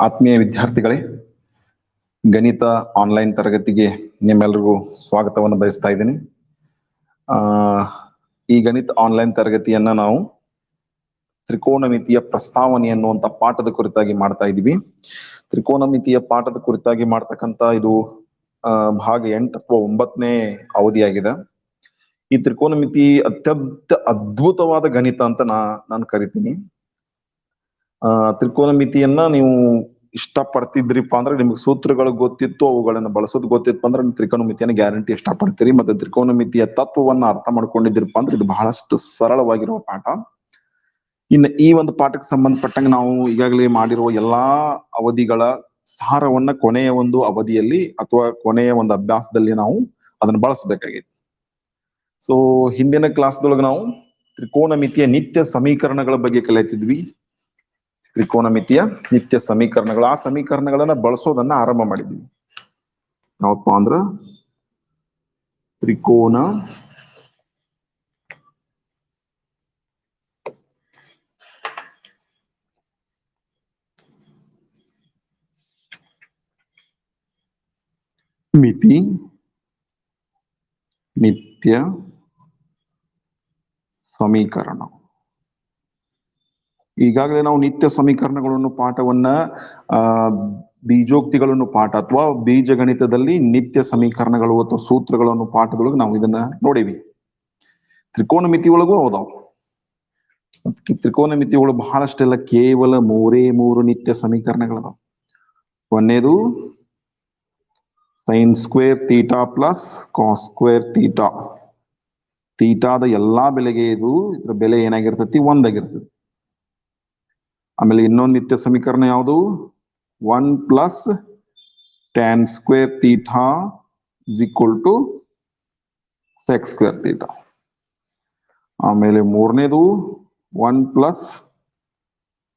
ಆತ್ಮೀಯ ವಿದ್ಯಾರ್ಥಿಗಳೇ, ಗಣಿತ ಆನ್ಲೈನ್ ತರಗತಿಗೆ ನಿಮ್ಮೆಲ್ಲರಿಗೂ ಸ್ವಾಗತವನ್ನು ಬಯಸ್ತಾ ಇದ್ದೀನಿ. ಈ ಗಣಿತ ಆನ್ಲೈನ್ ತರಗತಿಯನ್ನ ನಾವು ತ್ರಿಕೋನಮಿತಿಯ ಪ್ರಸ್ತಾವನೆ ಅನ್ನುವಂಥ ಪಾಠದ ಕುರಿತಾಗಿ ಮಾಡ್ತಾ ಇದ್ದೀವಿ. ತ್ರಿಕೋನಮಿತಿಯ ಪಾಠದ ಕುರಿತಾಗಿ ಮಾಡ್ತಕ್ಕಂಥ ಇದು ಭಾಗ 8 ಅಥವಾ 9ನೇ ಅವಧಿಯಾಗಿದೆ. ಈ ತ್ರಿಕೋನಮಿತಿ ಅತ್ಯಂತ ಅದ್ಭುತವಾದ ಗಣಿತ ಅಂತ ನಾನು ಕರಿತೀನಿ. ತ್ರಿಕೋನಮಿತಿಯನ್ನ ನೀವು ಇಷ್ಟಪಡ್ತಿದ್ರಿಪ್ಪ ಅಂದ್ರೆ, ನಿಮ್ಗೆ ಸೂತ್ರಗಳು ಗೊತ್ತಿತ್ತು, ಅವುಗಳನ್ನ ಬಳಸೋದು ಗೊತ್ತಿತ್ತು ಅಂದ್ರೆ ತ್ರಿಕೋನಮಿತಿಯನ್ನು ಗ್ಯಾರಂಟಿ ಇಷ್ಟಪಡ್ತೀರಿ. ಮತ್ತೆ ತ್ರಿಕೋನಮಿತಿಯ ತತ್ವವನ್ನ ಅರ್ಥ ಮಾಡ್ಕೊಂಡಿದ್ರಿಪ್ಪ ಅಂದ್ರೆ ಇದು ಬಹಳಷ್ಟು ಸರಳವಾಗಿರುವ ಪಾಠ. ಇನ್ನು ಈ ಒಂದು ಪಾಠಕ್ಕೆ ಸಂಬಂಧಪಟ್ಟಂಗೆ ನಾವು ಈಗಾಗಲೇ ಮಾಡಿರುವ ಎಲ್ಲಾ ಅವಧಿಗಳ ಸಾರವನ್ನ ಕೊನೆಯ ಒಂದು ಅವಧಿಯಲ್ಲಿ ಅಥವಾ ಕೊನೆಯ ಒಂದು ಅಭ್ಯಾಸದಲ್ಲಿ ನಾವು ಅದನ್ನ ಬಳಸಬೇಕಾಗಿತ್ತು. ಸೊ ಹಿಂದಿನ ಕ್ಲಾಸ್ದೊಳಗೆ ನಾವು ತ್ರಿಕೋನಮಿತಿಯ ನಿತ್ಯ ಸಮೀಕರಣಗಳ ಬಗ್ಗೆ ಕಲಿತಿದ್ವಿ. ತ್ರಿಕೋನಮಿತಿಯ ನಿತ್ಯ ಸಮೀಕರಣಗಳು, ಆ ಸಮೀಕರಣಗಳನ್ನ ಬಳಸೋದನ್ನ ಆರಂಭ ಮಾಡಿದ್ವಿ. ಯಾವಪ್ಪ ಅಂದ್ರ ತ್ರಿಕೋನ ಮಿತಿ ನಿತ್ಯ ಸಮೀಕರಣ. ಈಗಾಗಲೇ ನಾವು ನಿತ್ಯ ಸಮೀಕರಣಗಳನ್ನು ಪಾಠವನ್ನ ಬೀಜೋಕ್ತಿಗಳನ್ನು ಪಾಠ ಅಥವಾ ಬೀಜಗಣಿತದಲ್ಲಿ ನಿತ್ಯ ಸಮೀಕರಣಗಳು ಅಥವಾ ಸೂತ್ರಗಳನ್ನು ಪಾಠದೊಳಗೆ ನಾವು ಇದನ್ನ ನೋಡಿವಿ. ತ್ರಿಕೋನಮಿತಿ ಒಳಗೂ ಹೌದಾವ್. ತ್ರಿಕೋನಮಿತಿ ಒಳಗೆ ಬಹಳಷ್ಟೆಲ್ಲ ಕೇವಲ 3 ನಿತ್ಯ ಸಮೀಕರಣಗಳದಾವ. ಒಂದನೇದು sine square theta plus cos square theta. ಥೀಟಾದ ಎಲ್ಲಾ ಬೆಲೆಗೆ ಇದ್ರ ಬೆಲೆ ಏನಾಗಿರ್ತೈತಿ? 1 ಆಗಿರ್ತೈತಿ. ಆಮೇಲೆ ಇನ್ನೊಂದು ನಿತ್ಯ ಸಮೀಕರಣ ಯಾವುದು? 1 plus tan square theta is equal to sec square theta. ಆಮೇಲೆ ಮೂರನೇದು 1 plus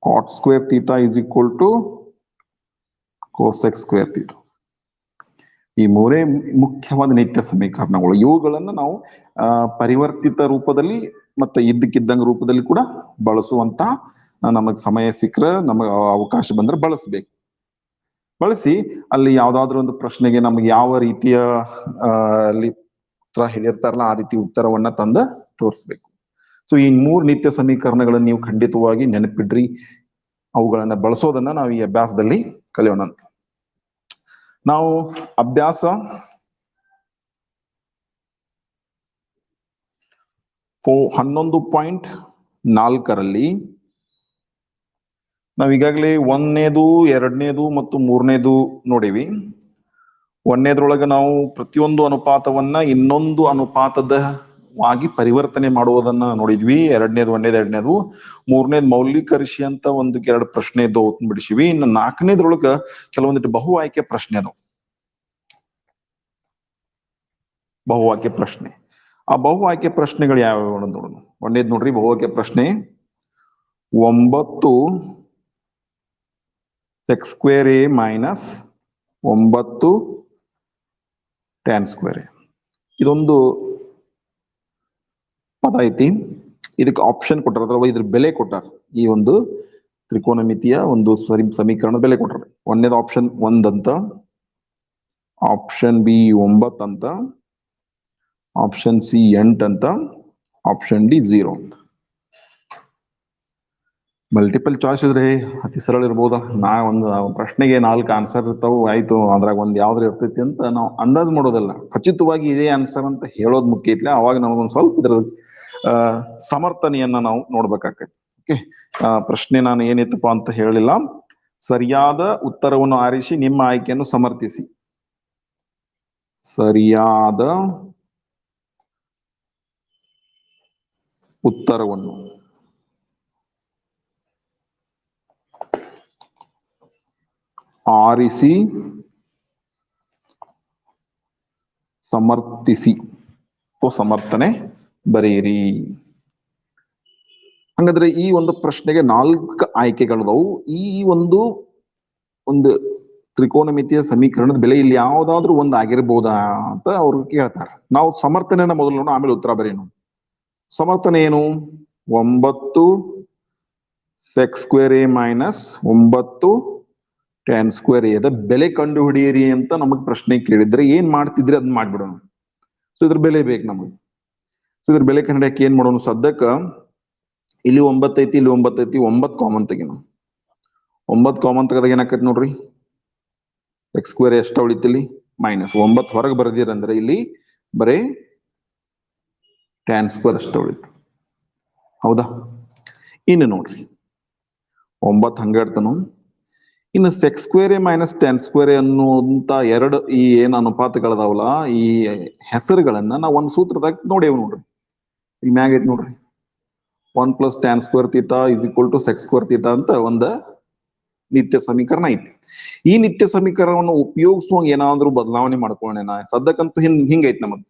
cot square theta is equal to cosec square theta. ಈ 3 ಮುಖ್ಯವಾದ ನಿತ್ಯ ಸಮೀಕರಣಗಳು. ಇವುಗಳನ್ನ ನಾವು ಪರಿವರ್ತಿತ ರೂಪದಲ್ಲಿ ಮತ್ತೆ ಇದ್ದಕ್ಕಿದ್ದಂಗ ರೂಪದಲ್ಲಿ ಕೂಡ ಬಳಸುವಂತ ನಮಗ್ ಸಮಯ ಸಿಕ್ಕರೆ, ನಮಗ್ ಅವಕಾಶ ಬಂದ್ರೆ ಬಳಸ್ಬೇಕು. ಬಳಸಿ ಅಲ್ಲಿ ಯಾವ್ದಾದ್ರು ಒಂದು ಪ್ರಶ್ನೆಗೆ ನಮ್ಗೆ ಯಾವ ರೀತಿಯ ಅಲ್ಲಿ ಉತ್ತರ ಹೇಳಿರ್ತಾರಲ್ಲ ಆ ರೀತಿ ಉತ್ತರವನ್ನ ತಂದ ತೋರಿಸ್ಬೇಕು. ಸೊ ಈ 3 ನಿತ್ಯ ಸಮೀಕರಣಗಳನ್ನ ನೀವು ಖಂಡಿತವಾಗಿ ನೆನಪಿಡ್ರಿ. ಅವುಗಳನ್ನ ಬಳಸೋದನ್ನ ನಾವು ಈ ಅಭ್ಯಾಸದಲ್ಲಿ ಕಲಿಯೋಣಂತ. ನಾವು ಅಭ್ಯಾಸ 11.4ರಲ್ಲಿ ನಾವ್ ಈಗಾಗಲೇ 1ನೇದು 2ನೇದು ಮತ್ತು 3ನೇದು ನೋಡಿವಿ. 1ನೇದ್ರೊಳಗೆ ನಾವು ಪ್ರತಿಯೊಂದು ಅನುಪಾತವನ್ನ ಇನ್ನೊಂದು ಅನುಪಾತದವಾಗಿ ಪರಿವರ್ತನೆ ಮಾಡುವುದನ್ನ ನೋಡಿದ್ವಿ. 2ನೇದು 1ನೇದು 3ನೇದು ಮೌಲ್ಯೀಕರಿಸಿ ಅಂತ 1-2 ಪ್ರಶ್ನೆ ಇದ್ದವು, ಬಿಡಿಸಿವಿ. ಇನ್ನು 4ನೇದ್ರೊಳಗ ಕೆಲವೊಂದಿಟ್ಟು ಬಹು ಆಯ್ಕೆ ಪ್ರಶ್ನೆ ಅದಾವ. ಬಹು ಆಯ್ಕೆ ಪ್ರಶ್ನೆ. ಆ ಬಹು ಆಯ್ಕೆ ಪ್ರಶ್ನೆಗಳು ಯಾವ್ಯಾವ ನೋಡೋಣ. 1ನೇದು ನೋಡ್ರಿ, ಬಹು ಆಯ್ಕೆ ಪ್ರಶ್ನೆ 9 sec square A minus 9 tan square A. ಇದೊಂದು ಪದ ಐತಿ. ಇದಕ್ಕೆ ಆಪ್ಷನ್ ಕೊಟ್ಟಾರ ಅಥವಾ ಇದ್ರ ಬೆಲೆ ಕೊಟ್ಟಾರ. ಈ ಒಂದು ತ್ರಿಕೋನಮಿತಿಯ ಒಂದು ಸಮೀಕರಣದ ಬೆಲೆ ಕೊಟ್ಟಾರ. 1ನೇದು ಆಪ್ಷನ್ 1 ಅಂತ, ಆಪ್ಷನ್ ಬಿ 9 ಅಂತ, ಆಪ್ಷನ್ ಸಿ 8 ಅಂತ, ಆಪ್ಷನ್ ಡಿ 0 ಅಂತ. ಮಲ್ಟಿಪಲ್ ಚಾಯ್ಸ್ ಇದ್ರೆ ಅತಿ ಸರಳ ಇರ್ಬೋದ. ಒಂದು ಪ್ರಶ್ನೆಗೆ 4 ಆನ್ಸರ್ ಇರ್ತಾವ, ಆಯ್ತು ಅದ್ರಾಗ ಒಂದ್ ಯಾವ್ದ್ರ ಇರ್ತೈತಿ ಅಂತ ನಾವು ಅಂದಾಜ್ ಮಾಡೋದಲ್ಲ. ಖಚಿತವಾಗಿ ಇದೇ ಆನ್ಸರ್ ಅಂತ ಹೇಳೋದ್ ಮುಖ್ಯ ಐತ್ಲ. ಅವಾಗ ನಮಗೊಂದ್ ಸ್ವಲ್ಪ ಇದ್ರ ಸಮರ್ಥನೆಯನ್ನ ನಾವು ನೋಡ್ಬೇಕಾಗತ್ತೆ. ಓಕೆ, ಪ್ರಶ್ನೆ ನಾನು ಏನಿತ್ತಪ್ಪ ಅಂತ ಹೇಳಿಲ್ಲ. ಸರಿಯಾದ ಉತ್ತರವನ್ನು ಆರಿಸಿ ನಿಮ್ಮ ಆಯ್ಕೆಯನ್ನು ಸಮರ್ಥಿಸಿ. ಸರಿಯಾದ ಉತ್ತರವನ್ನು ಆರಿಸಿ ಸಮರ್ಥಿಸಿ ಅಥವಾ ಸಮರ್ಥನೆ ಬರೆಯಿರಿ. ಹಂಗಾದ್ರೆ ಈ ಒಂದು ಪ್ರಶ್ನೆಗೆ 4 ಆಯ್ಕೆಗಳದವು. ಈ ಒಂದು ತ್ರಿಕೋನಮಿತಿಯ ಸಮೀಕರಣದ ಬೆಲೆ ಇಲ್ಲಿ ಯಾವ್ದಾದ್ರು ಒಂದು ಆಗಿರ್ಬೋದಾ ಅಂತ ಅವ್ರು ಕೇಳ್ತಾರೆ. ನಾವು ಸಮರ್ಥನೆಯನ್ನ ಮೊದಲು ನೋಡೋಣ, ಆಮೇಲೆ ಉತ್ತರ ಬರೆಯೋಣ. ಸಮರ್ಥನೆ ಏನು? 9 sec square A minus 9 tan square A the ಬೆಲೆ ಕಂಡು ಹಿಡಿಯಿರಿ ಅಂತ ನಮಗ್ ಪ್ರಶ್ನೆ ಕೇಳಿದ್ರೆ ಏನ್ ಮಾಡ್ತಿದ್ರಿ ಅದನ್ನ ಮಾಡ್ಬಿಡೋಣ. ಸೊ ಇದ್ರ ಬೆಲೆ ಬೇಕು ನಮಗೆ. ಸೊ ಇದ್ರ ಬೆಲೆ ಕಂಡಿಡಕ್ಕೆ ಏನ್ ಮಾಡೋಣ, ಸದ್ಯಕ್ಕ ಇಲ್ಲಿ 9 ಐತಿ, ಇಲ್ಲಿ 9 ಐತಿ, 9 ಕಾಮನ್ ತೆಗಿನ. 9 ಕಾಮನ್ ತೆಗೆದಾಗ ಏನಾಕೈತಿ ನೋಡ್ರಿ, ಎಕ್ಸ್ ಸ್ಕ್ವೇರ್ ಎಷ್ಟ ಉಳಿತಿಲ್ಲಿ ಮೈನಸ್ 9 ಹೊರಗೆ ಬರದಿರಂದ್ರೆ ಇಲ್ಲಿ ಬರೇ tan ಸ್ಕ್ವೇರ್ ಅಷ್ಟ ಉಳಿತು. ಹೌದಾ? ಇನ್ನು ನೋಡ್ರಿ 9 ಹಂಗೆ ಇಡ್ತಾನು. ಇನ್ನು sec square minus tan square ಅನ್ನುವಂತ ಎರಡು ಈ ಏನ್ ಅನುಪಾತಗಳದಾವಲ್ಲ, ಈ ಹೆಸರುಗಳನ್ನ ನಾವು ಒಂದು ಸೂತ್ರದಾಗ ನೋಡೇವ್ ನೋಡ್ರಿ. ಇಲ್ಲಿ ಮ್ಯಾಗ ಐತಿ ನೋಡ್ರಿ, 1 plus tan square theta is equal to sec square theta ಅಂತ ಒಂದು ನಿತ್ಯ ಸಮೀಕರಣ ಐತಿ. ಈ ನಿತ್ಯ ಸಮೀಕರಣವನ್ನು ಉಪಯೋಗಿಸುವಂಗ ಏನಾದ್ರೂ ಬದಲಾವಣೆ ಮಾಡ್ಕೊಳ್ಳೋಣ. ಸದ್ಯಕ್ಕಂತೂ ಹಿಂಗೈತಿ ನಮಗ್,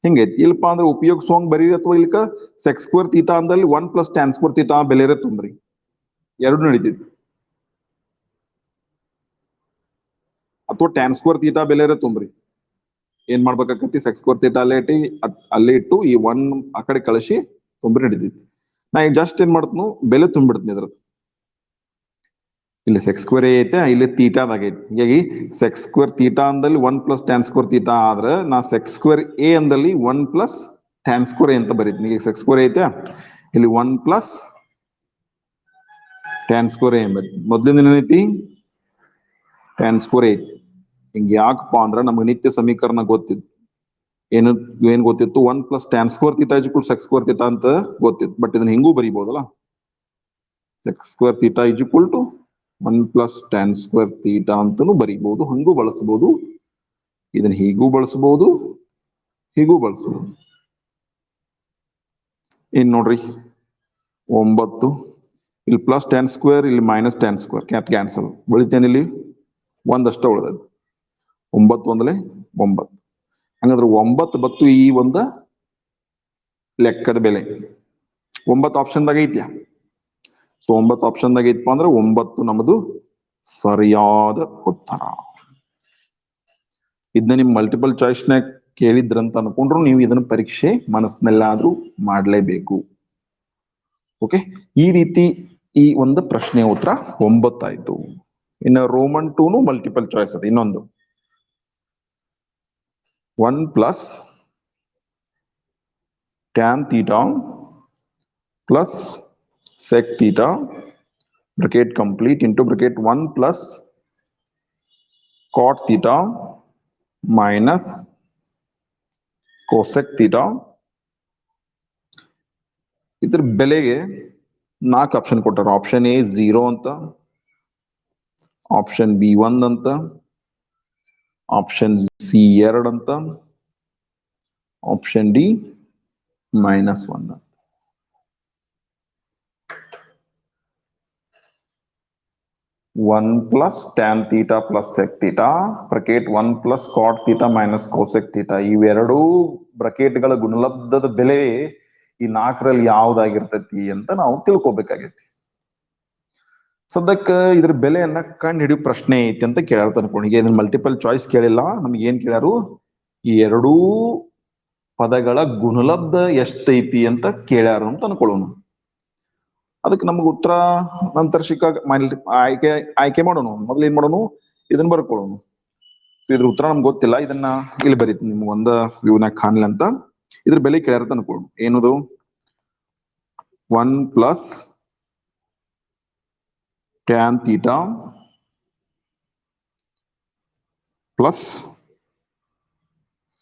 ಹಿಂಗೈತಿ. ಇಲ್ಲಪ್ಪ ಅಂದ್ರೆ ಉಪಯೋಗಿಸುವಂಗ ಬರೀ ಅಥವಾ ಇಲ್ಕ ಸೆಕ್ಸ್ ಸ್ಕ್ವೇರ್ ಥೀಟಾ ಅಂದಲ್ಲಿ 1 ಪ್ಲಸ್ tan ಸ್ಕ್ವೇರ್ ಥೀಟಾ ಬೆಲೆರೆ ತುಂಬ್ರಿ, ಎರಡು ನಡೀತಿದ್ವಿ. ಅಥವಾ tan ಸ್ಕ್ವೇರ್ ಥೀಟಾ ಬೆಲೆರೆ ತುಂಬ್ರಿ, ಏನ್ ಮಾಡ್ಬೇಕಾಕತಿ, ಸೆಕ್ಸ್ ಸ್ಕ್ವೇರ್ ಥೀಟಾ ಅಲ್ಲೇ ಇಟ್ಟು ಈ 1 ಆ ಕಡೆ ಕಳಿಸಿ ತುಂಬ್ರಿ ನಡೀತೈತಿ. ನಾ ಈಗ ಜಸ್ಟ್ ಏನ್ ಮಾಡ್ತನು, ಬೆಲೆ ತುಂಬಿಡ್ತೀನಿ ಇದ್ರದ್ದು. ಇಲ್ಲಿ ಸೆಕ್ಸ್ ಸ್ಕ್ವೇರ್ ಐತೆ, ಇಲ್ಲಿ ಥೀಟಾದಾಗ ಐತಿ. ಹೀಗಾಗಿ ಸೆಕ್ಸ್ ಸ್ಕ್ವೇರ್ ಥೀಟಾ ಅಂದಲ್ಲಿ 1 ಪ್ಲಸ್ tan ಸ್ಕ್ವೇರ್ ಥೀಟಾ ಆದ್ರೆ ನಾ ಸೆಕ್ಸ್ ಸ್ಕ್ವೇರ್ ಎ ಅಂದಲ್ಲಿ 1 ಪ್ಲಸ್ tan ಸ್ಕ್ವೇರ್ ಎ ಅಂತ ಬರೀತೀನಿ. ಈಗ ಸೆಕ್ಸ್ ಸ್ಕ್ವೇರ್ ಐತೆ, ಇಲ್ಲಿ 1 ಪ್ಲಸ್ tan ಸ್ಕ್ವೇರ್ ಎ ಬರೀ. ಮೊದ್ಲಿಂದ ಏನೈತಿ, tan ಸ್ಕ್ವೇರ್ ಐತಿ. ಹಿಂಗ ಯಾಕಪ್ಪ ಅಂದ್ರ ನಮ್ಗೆ ನಿತ್ಯ ಸಮೀಕರಣ ಗೊತ್ತಿತ್ತು. ಏನ್ ಗೊತ್ತಿತ್ತು, 1 plus tan square theta is equal sec square theta ಅಂತ ಗೊತ್ತಿತ್ತು. ಬಟ್ ಇದನ್ನ ಹಿಂಗೂ ಬರೀಬಹುದಲ್ಲ, sec square theta is equal to 1 plus tan square theta ಅಂತಾನು ಬರೀಬಹುದು, ಹಂಗೂ ಬಳಸಬಹುದು. ಇದನ್ನ ಹೀಗೂ ಬಳಸಬಹುದು, ಹೀಗೂ ಬಳಸಬಹುದು. ಏನ್ ನೋಡ್ರಿ 9, ಇಲ್ಲಿ ಪ್ಲಸ್ tan ಸ್ಕ್ವೇರ್, ಇಲ್ಲಿ ಮೈನಸ್ tan ಸ್ಕ್ವೇರ್, ಕ್ಯಾನ್ಸಲ್. ಉಳಿತೇನೆ ಇಲ್ಲಿ ಒಂದಷ್ಟ ಉಳಿದ. 9 ಒಂದಲೇ 9. ಹಂಗಂದ್ರೆ 9 ಬತ್ತು ಈ ಒಂದ ಲೆಕ್ಕದ ಬೆಲೆ 9 ಆಪ್ಷನ್ದಾಗ ಐತ್ಯಾ. ಸೊ 9 ಆಪ್ಷನ್ದಾಗ ಐತಪ್ಪ ಅಂದ್ರೆ 9 ನಮ್ಮದು ಸರಿಯಾದ ಉತ್ತರ. ಇದನ್ನ ನಿಮ್ ಮಲ್ಟಿಪಲ್ ಚಾಯ್ಸ್ನಾಗ ಕೇಳಿದ್ರಂತ ಅನ್ಕೊಂಡ್ರು ನೀವು ಇದನ್ನ ಪರೀಕ್ಷೆ ಮನಸ್ಸಿನಲ್ಲಾದ್ರೂ ಮಾಡ್ಲೇಬೇಕು. ಓಕೆ, ಈ ರೀತಿ ಈ ಒಂದು ಪ್ರಶ್ನೆ ಉತ್ತರ 9 ಆಯ್ತು. ಇನ್ನು ರೋಮನ್ 2 ಮಲ್ಟಿಪಲ್ ಚಾಯ್ಸ್ ಅದ. ಇನ್ನೊಂದು 1 plus tan theta plus sec theta bracket complete into bracket 1 plus cot theta minus cosec theta. ಇದ್ರ ಬೆಲೆಗೆ 4 ಆಪ್ಷನ್ ಕೊಟ್ಟಾರ. ಆಪ್ಷನ್ ಎ 0 ಅಂತ, ಆಪ್ಷನ್ ಬಿ 1 ಅಂತ, ಆಪ್ಷನ್ ಸಿ 2 ಅಂತ, ಆಪ್ಷನ್ ಡಿ -1 ಅಂತ. One plus tan theta plus sec theta bracket 1 plus cot theta minus cosec theta, ಇವೆರಡೂ ಬ್ರಕೆಟ್ಗಳ ಗುಣಲಬ್ಧದ ಬೆಲೆ ಈ 4ರಲ್ಲಿ ಯಾವ್ದಾಗಿರ್ತೈತಿ ಅಂತ ನಾವು ತಿಳ್ಕೊಬೇಕಾಗೈತಿ. ಸದ್ಯಕ್ಕೆ ಇದ್ರ ಬೆಲೆಯನ್ನ ಕಂಡು ಹಿಡಿಯೋ ಪ್ರಶ್ನೆ ಐತಿ ಅಂತ ಕೇಳ್ತ ಅನ್ಕೊಂಡು. ಈಗ ಇದನ್ನ ಮಲ್ಟಿಪಲ್ ಚಾಯ್ಸ್ ಕೇಳಿಲ್ಲ, ನಮ್ಗೆ ಏನ್ ಕೇಳ್ಯಾರು, ಈ ಎರಡೂ ಪದಗಳ ಗುಣಲಬ್ಧ ಎಷ್ಟೈತಿ ಅಂತ ಕೇಳ್ಯಾರು ಅಂತ ಅನ್ಕೊಳ್ಳೋಣ. ಅದಕ್ಕೆ ನಮ್ಗೆ ಉತ್ತರ ನಂತರ ಸಿಕ್ಕಾಗ ಆಯ್ಕೆ ಮಾಡೋಣ. ಮೊದ್ಲು ಏನ್ ಮಾಡೋಣ, ಇದನ್ನ ಬರ್ಕೊಳ್ಳೋಣ. ಇದ್ರ ಉತ್ತರ ನಮ್ಗೆ ಗೊತ್ತಿಲ್ಲ, ಇದನ್ನ ಇಲ್ಲಿ ಬರೀತೀನಿ ನಿಮ್ಗೆ ಒಂದ ವ್ಯೂನಾಗ ಕಾಣ್ಲಿ ಅಂತ. ಇದ್ರ ಬೆಲೆ ಕೇಳ್ಯಾರ ಅನ್ಕೊಳ್ಳೋಣ. ಏನದು, 1 plus tan theta plus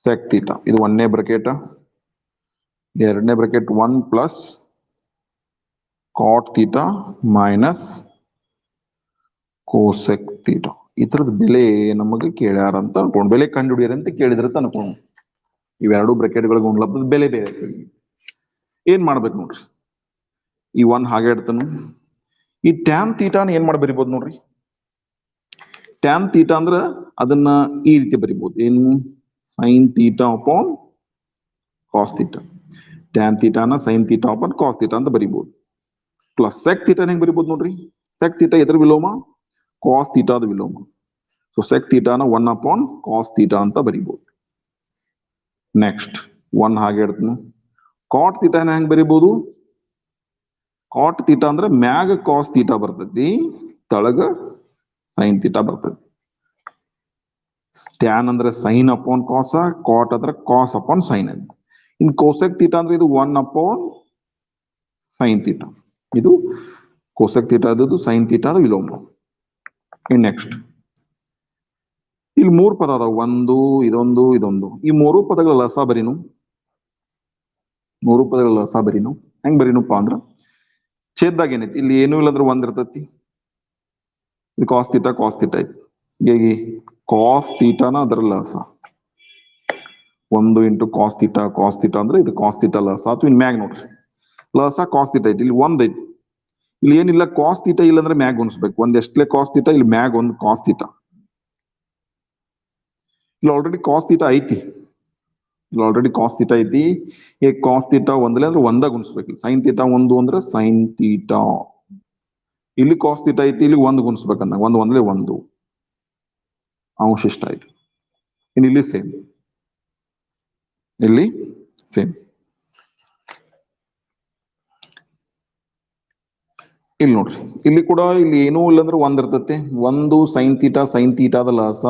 sec theta, ಇದು 1ನೇ ಬ್ರಕೆಟ್. 2ನೇ bracket 1 plus cot theta minus cosec theta. ಇತರದ ಬೆಲೆ ನಮಗೆ ಕೇಳ್ಯಾರ ಅಂತ ಅನ್ಕೊಂಡು, ಬೆಲೆ ಕಂಡು ಹಿಡಿಯಾರ ಅಂತ ಕೇಳಿದ್ರ ಅಂತ ಅನ್ಕೊಂಡು. ಇವೆರಡು ಬ್ರಕೆಟ್ಗಳ ಗುಣಲಬ್ಧದ ಬೆಲೆ ಬೇರೆ. ಏನ್ ಮಾಡ್ಬೇಕು ನೋಡ್ರಿ, ಈ 1 ಹಾಗೆ ಇಡ್ತಾನು. ಈ tan ಥೀಟಾನ ಏನ್ ಮಾಡಿ ಬರಿಬಹುದು ನೋಡ್ರಿ. tan ಥೀಟಾ ಅಂದ್ರ ಅದನ್ನ ಈ ರೀತಿ ಬರಿಬಹುದು, ಏನು, sin theta upon cos theta. tan ಥೀಟಾನ sin theta upon cos theta ಅಂತ ಬರಿಬಹುದು. ಪ್ಲಸ್ sec ಥೀಟಾನ ಹೆಂಗ್ ಬರಿಬಹುದು ನೋಡ್ರಿ. sec ಥೀಟಾ ಎದ್ರ ವಿಲೋಮ, cos ಥೀಟಾದ ವಿಲೋಮ. So sec ಥೀಟಾನ 1 upon cos theta ಅಂತ ಬರಿಬಹುದು. ನೆಕ್ಸ್ಟ್ 1 ಹಾಗೆ ಇಡ್ತಾನು. cot ಥೀಟಾನ ಹೆಂಗ್ ಬರಿಬಹುದು, cot ಥೀಟಾ ಅಂದ್ರೆ ಮ್ಯಾಗ cos ಥೀಟಾ ಬರ್ತೈತಿ, ತಳಗ ಸೈನ್ ಥೀಟಾ ಬರ್ತದೆ. ಸ್ಟ್ಯಾನ್ ಅಂದ್ರೆ ಸೈನ್ ಅಪಾನ್ ಕಾಸ, ಕಾಟ್ ಅಂದ್ರೆ ಕಾಸ್ ಅಪಾನ್ ಸೈನ್ ಅಂತ. ಇನ್ ಕೋಸೆಕ್ ಥೀಟಾ ಅಂದ್ರೆ ಇದು 1 ಅಪಾನ್ ಸೈನ್ ಥೀಟಾ. ಇದು ಕೋಸೆಕ್ ಥೀಟಾ ಅದು ಸೈನ್ ಥೀಟಾದ ವಿಲೋಮ. ಇನ್ ನೆಕ್ಸ್ಟ್ ಇಲ್ಲಿ 3 ಪದ ಅದಾವ, ಒಂದು ಇದೊಂದು ಇದೊಂದು. ಈ 3 ಪದಗಳ ಲಸ ಬರೀನು. 3 ಪದಗಳ ಲಸ ಬರೀನು. ಹೆಂಗ್ ಬರೀನಪ್ಪ ಅಂದ್ರ ಛೇದ್ದಾಗ ಏನೈತಿ, ಇಲ್ಲಿ ಏನೂ ಇಲ್ಲಂದ್ರೆ 1 ಇರ್ತೈತಿ. ಇದು ಕಾಸ್ ಥೀಟಾ ಐತಿ. ಹೀಗಾಗಿ ಕಾಸ್ ಥೀಟಾನ ಅದರ ಲಸ 1 ಇಂಟು ಕಾಸ್ ಥೀಟಾ ಅಂದ್ರೆ ಇದು ಕಾಸ್ ಥೀಟಾ ಲಸ. ಅಥವಾ ಇನ್ ಮ್ಯಾಗ್ ನೋಡ್ರಿ ಲಸ ಕಾಸ್ ಥೀಟಾ ಐತಿ, ಇಲ್ಲಿ 1 ಐತಿ. ಇಲ್ಲಿ ಏನಿಲ್ಲ ಕಾಸ್ ಥೀಟಾ ಇಲ್ಲ ಅಂದ್ರೆ ಮ್ಯಾಗ್ ಗುಣಿಸ್ಬೇಕು. ಒಂದ್ ಎಷ್ಟಲೇ ಕಾಸ್ ಥೀಟಾ, ಇಲ್ಲಿ ಮ್ಯಾಗ್ ಒಂದು ಕಾಸ್ ಥೀಟಾ. ಇಲ್ಲಿ ಆಲ್ರೆಡಿ ಕಾಸ್ ಥೀಟಾ ಐತಿ. ಈ ಕಾಸ್ ಥೀಟಾ ಒಂದಲೇ ಅಂದ್ರೆ 1 ಗುಣಿಸ್ಬೇಕು. ಸೈನ್ ಥೀಟಾ 1 ಅಂದ್ರೆ ಸೈನ್ ಥೀಟಾ. ಇಲ್ಲಿ ಕಾಸ್ ಥೀಟಾ ಐತಿ, ಇಲ್ಲಿ 1 ಗುಣಿಸ್ಬೇಕಂದ 1 ಒಂದಲೇ 1 ಅಂಶ ಇಷ್ಟ ಆಯ್ತು. ಇನ್ನು ಇಲ್ಲಿ ಸೇಮ್, ಇಲ್ಲಿ ನೋಡ್ರಿ, ಇಲ್ಲಿ ಕೂಡ ಇಲ್ಲಿ ಏನೂ ಇಲ್ಲಂದ್ರೆ 1 ಇರ್ತೈತೆ. 1 ಸೈನ್ ಥೀಟಾದ ಲಸ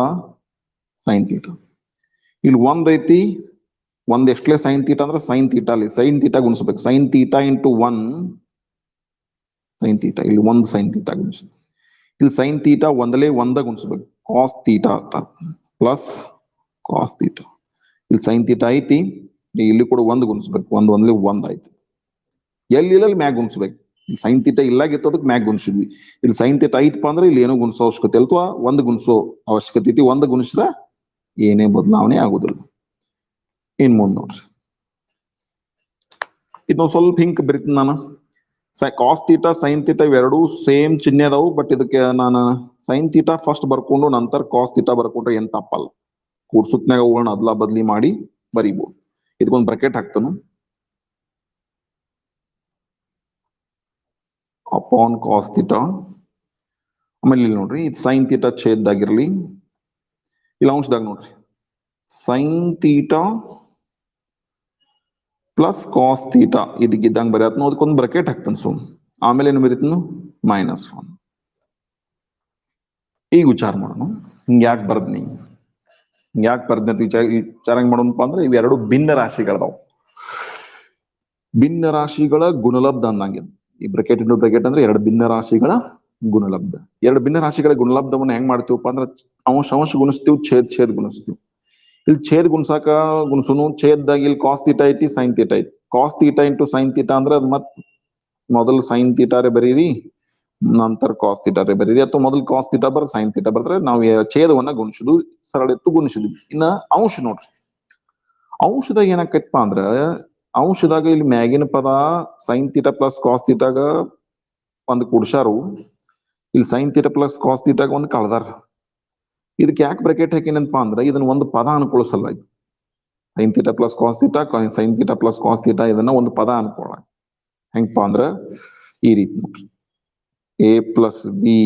ಸೈನ್ ಥೀಟಾ. ಇಲ್ಲಿ 1 ಐತಿ, 1 ಎಷ್ಟಲೇ ಸೈನ್ ಥೀಟಾ ಅಂದ್ರೆ ಸೈನ್ ಥೀಟಾ. ಅಲ್ಲಿ ಸೈನ್ ಥೀಟಾ ಗುಣಿಸ್ಬೇಕು. Sine theta into 1 sine theta. ಇಲ್ಲಿ 1 ಸೈನ್ ಥೀಟಾ ಗುಣಿಸ್. ಇಲ್ಲಿ ಸೈನ್ ಥೀಟಾ ಒಂದಲೇ 1 ಗುಣಿಸ್ಬೇಕು. ಕಾಸ್ ಥೀಟಾ ಅಂತ ಪ್ಲಸ್ ಕಾಸ್ ಥೀಟಾ. ಇಲ್ಲಿ ಸೈನ್ ಥೀಟಾ ಐತಿ, ಇಲ್ಲಿ ಕೂಡ 1 ಗುಣಿಸ್ಬೇಕು. 1 ಒಂದಲೇ 1 ಆಯ್ತು. ಎಲ್ಲಿ ಮ್ಯಾಗ್ ಗುಣಿಸ್ಬೇಕು. ಇಲ್ಲಿ ಸೈನ್ ಥೀಟಾ ಇಲ್ಲಾಗಿತ್ತದಕ್ಕೆ ಮ್ಯಾಗ್ ಗುಣಿಸಿದ್ವಿ. ಇಲ್ಲಿ ಸೈನ್ ಥೀಟಾ ಐತಪ್ಪ ಅಂದ್ರೆ ಇಲ್ಲಿ ಏನೋ ಗುಣಿಸೋ ಅವಶ್ಯಕತೆ ಇಲ್ಲ, ಅಥವಾ 1 ಗುಣಿಸೋ ಅವಶ್ಯಕತೆ ಐತಿ. 1 ಗುಣಿಸಿದ್ರೆ ಏನೇ ಬದಲಾವಣೆ ಆಗುದಿಲ್ಲ. ಇನ್ ಮುಂದ್ ನೋಡ್ರಿ, ಇದನ್ನ ಸ್ವಲ್ಪ ಹಿಂಕ್ ಬರಿತೀನಿ ನಾನು. ಕಾಸ್ ಥೀಟಾ ಸೈನ್ ಥೀಟಾ ಇವೆರಡೂ ಸೇಮ್ ಚಿಹ್ನೆ ಅದಾವು. ಬಟ್ ಇದಕ್ಕೆ ನಾನು ಸೈನ್ ಥೀಟಾ ಫಸ್ಟ್ ಬರ್ಕೊಂಡು ನಂತರ ಕಾಸ್ ಥೀಟಾ ಬರ್ಕೊಂಡ್ರೆ ಏನ್ ತಪ್ಪಲ್ಲ. ಕೂಡ್ಸುತ್ನಾಗ ಅವುಗಳನ್ನ ಅದ್ಲಾ ಬದ್ಲಿ ಮಾಡಿ ಬರಿಬಹುದು. ಇದಕ್ಕೊಂದು ಬ್ರಾಕೆಟ್ ಹಾಕ್ತಾನು. Upon cos theta. ಆಮೇಲೆ ಇಲ್ಲಿ ನೋಡ್ರಿ, ಇದು ಸೈನ್ ಥೀಟಾ ಛೇದ್ದಾಗಿರ್ಲಿ. ಇಲ್ಲಿ ಅಂಶದಾಗ ನೋಡ್ರಿ sine theta plus cos theta ಇದಕ್ಕಿದ್ದಂಗೆ ಬರೆಯತ್ನು. ಅದಕ್ಕೊಂದು ಬ್ರಾಕೆಟ್ ಹಾಕ್ತಾನೆ ಸುಮ್. ಆಮೇಲೆ ಏನು ಬರೀತನು -1. ಈಗ ವಿಚಾರ ಮಾಡೋಣ, ಹಿಂಗೆ ಯಾಕೆ ಬರ್ದ್ನಿ ಅಂತ ವಿಚಾರ ಹೆಂಗ್ ಮಾಡೋಣಪ್ಪ ಅಂದ್ರೆ, ಇವೆರಡು ಭಿನ್ನ ರಾಶಿಗಳದಾವು. ಭಿನ್ನ ರಾಶಿಗಳ ಗುಣಲಬ್ಧ ಅಂದಂಗೆ. ಈ ಬ್ರಾಕೆಟ್ ಇಂಟು ಬ್ರಾಕೆಟ್ ಅಂದ್ರೆ 2 ಭಿನ್ನ ರಾಶಿಗಳ ಗುಣಲಬ್ಧ. 2 ಭಿನ್ನ ರಾಶಿಗಳ ಗುಣಲಬ್ಧವನ್ನ ಹೆಂಗ್ ಮಾಡ್ತೀವಪ್ಪ ಅಂದ್ರೆ, ಅಂಶ ಗುಣಿಸ್ತೀವಿ, ಛೇದ್ ಗುಣಿಸ್ತೀವಿ. ಇಲ್ಲಿ ಛೇದ್ ಗುಣಿಸುನು. ಛೇದ್ದಾಗ ಇಲ್ಲಿ ಕಾಸ್ ಥೀಟಾ ಐತಿ, ಸೈನ್ ಥೀಟಾ ಐತಿ. Cos theta into sine theta ಅಂದ್ರೆ ಅದ್ ಮತ್ ಮೊದಲು ಸೈನ್ ಥೀಟಾರೇ ಬರೀರಿ, ನಂತರ ಕಾಸ್ ಥೀಟಾರೇ ಬರೀರಿ. ಅಥವಾ ಮೊದಲು ಕಾಸ್ ಥೀಟಾ ಬರ್ ಸೈನ್ ಥೀಟಾ ಬರ್ತಾರೆ. ನಾವು ಛೇದವನ್ನ ಗುಣಿಸುದು, ಸರಳ ಎತ್ತು ಗುಣಿಸಿದ್ವಿ. ಇನ್ನ ಅಂಶ ನೋಡ್ರಿ, ಅಂಶದಾಗ ಏನಾಕೈತಪ್ಪ ಅಂದ್ರ, ಅಂಶದಾಗ ಇಲ್ಲಿ ಮ್ಯಾಗಿನ ಪದ ಸೈನ್ ಥೀಟಾ ಪ್ಲಸ್ ಕಾಸ್ ಥೀಟಾಗ ಒಂದು ಕೂಡ್ಸಾರು, ಇಲ್ಲಿ ಸೈನ್ ಥೀಟಾ ಪ್ಲಸ್ ಕಾಸ್ ಥೀಟಾಗ ಒಂದು ಕಳ್ದಾರ. ಇದಕ್ಕೆ ಯಾಕೆ ಬ್ರಾಕೆಟ್ ಹಾಕಿನಂತಪ್ಪ ಅಂದ್ರೆ, ಇದನ್ನ ಒಂದು ಪದ ಅನ್ಕೊಳಿಸಲ್ಲ. Sine theta plus cos theta, sine theta plus cos theta ಇದನ್ನ ಒಂದು ಪದ ಅನ್ಕೊಳ್ಳ. ಹೆಂಗಪ್ಪ ಅಂದ್ರ ಈ ರೀತಿ ನೋಡ್ರಿ, a plus B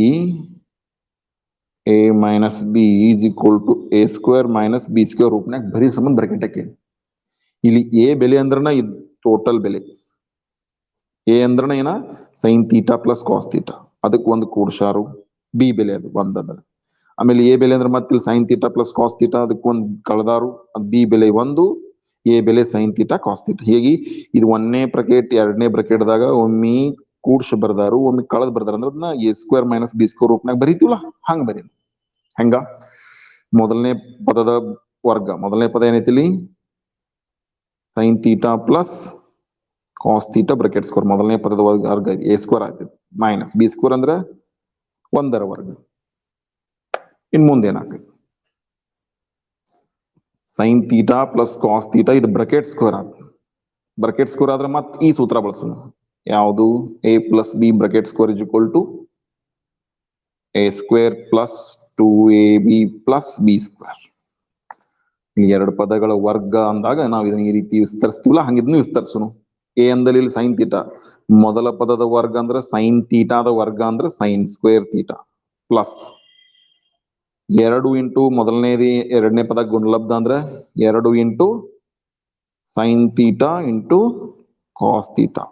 a minus B is equal to a square minus B square ರೂಪನಾಗ ಬರೀ ಸಂಬಂಧ ಬ್ರಾಕೆಟ್ ಹಾಕೇನಿ. ಇಲ್ಲಿ ಎ ಬೆಲೆ ಅಂದ್ರನ ಇದು ಟೋಟಲ್ ಬೆಲೆ. ಎ ಅಂದ್ರನ ಏನ sine theta plus cos theta, ಅದಕ್ಕೆ ಒಂದು ಕೂಡ್ಸಾರು. ಬಿ ಬೆಲೆ ಅದು ಒಂದದ. ಆಮೇಲೆ ಎ ಬೆಲೆ ಅಂದ್ರೆ ಮತ್ತೆ sine theta plus cos theta, ಅದಕ್ಕೆ ಒಂದು ಕಳೆದಾರು. ಬಿ ಬೆಲೆ 1, ಎ ಬೆಲೆ ಸೈನ್ ಥೀಟಾ ಕಾಸ್ ಥೀಟಾ. ಹೀಗೆ ಇದು 1ನೇ ಬ್ರಾಕೆಟ್ 2ನೇ ಬ್ರಾಕೆಟ್ದಾಗ ಒಮ್ಮೆ ಕೂಡ್ಸ ಬರ್ದಾರು, ಒಮ್ಮೆ ಕಳೆದ್ ಬರ್ದಾರ. ಅಂದ್ರೆ ಅದನ್ನ A square minus B square ರೂಪನಾಗ ಬರೀತೀವಲ್ಲ, ಹಂಗ ಬರೀ. ಹೆಂಗ ಮೊದಲನೇ ಪದದ ವರ್ಗ, ಮೊದಲನೇ ಪದ ಏನೈತಿ ಇಲ್ಲಿ sine theta plus cos theta bracket square. ಮೊದಲನೇ ಪದದ ವರ್ಗ ಎ ಸ್ಕ್ವೇರ್ ಆಗ್ತದೆ, ಮೈನಸ್ ಬಿ ಸ್ಕ್ವೇರ್ ಅಂದ್ರೆ 1ರ ವರ್ಗ. ಇನ್ ಮುಂದೆ ಏನಾಗ್ತದೆ, sine theta plus cos theta ಇದು ಬ್ರಾಕೆಟ್ ಸ್ಕ್ವೇರ್ ಆಗ್ತದೆ. ಬ್ರಾಕೆಟ್ ಸ್ಕ್ವೇರ್ ಆದ್ರೆ ಮತ್ತೆ ಈ ಸೂತ್ರ ಬಳಸೋಣ. ಯಾವುದು a plus B bracket square is equal to a square plus 2ab plus B square. ಈ 2 ಪದಗಳ ವರ್ಗ ಅಂದಾಗ ನಾವು ಇದನ್ನ ಈ ರೀತಿ ವಿಸ್ತರಿಸ್ತೀವಲ್ಲ, ಹಂಗೆ ಇದನ್ನು ವಿಸ್ತರಿಸೋಣ. ಎ ಅಂದಲ್ಲಿ ಇಲ್ಲಿ ಸೈನ್ ಥೀಟಾ, ಮೊದಲ ಪದದ ವರ್ಗ ಅಂದ್ರೆ ಸೈನ್ ಥೀಟಾದ ವರ್ಗ ಅಂದ್ರೆ sine square theta plus 2 into ಮೊದಲನೇది 2ನೇ ಪದ ಗುಣಲಬ್ಧ ಅಂದ್ರೆ 2 into sine theta into cos theta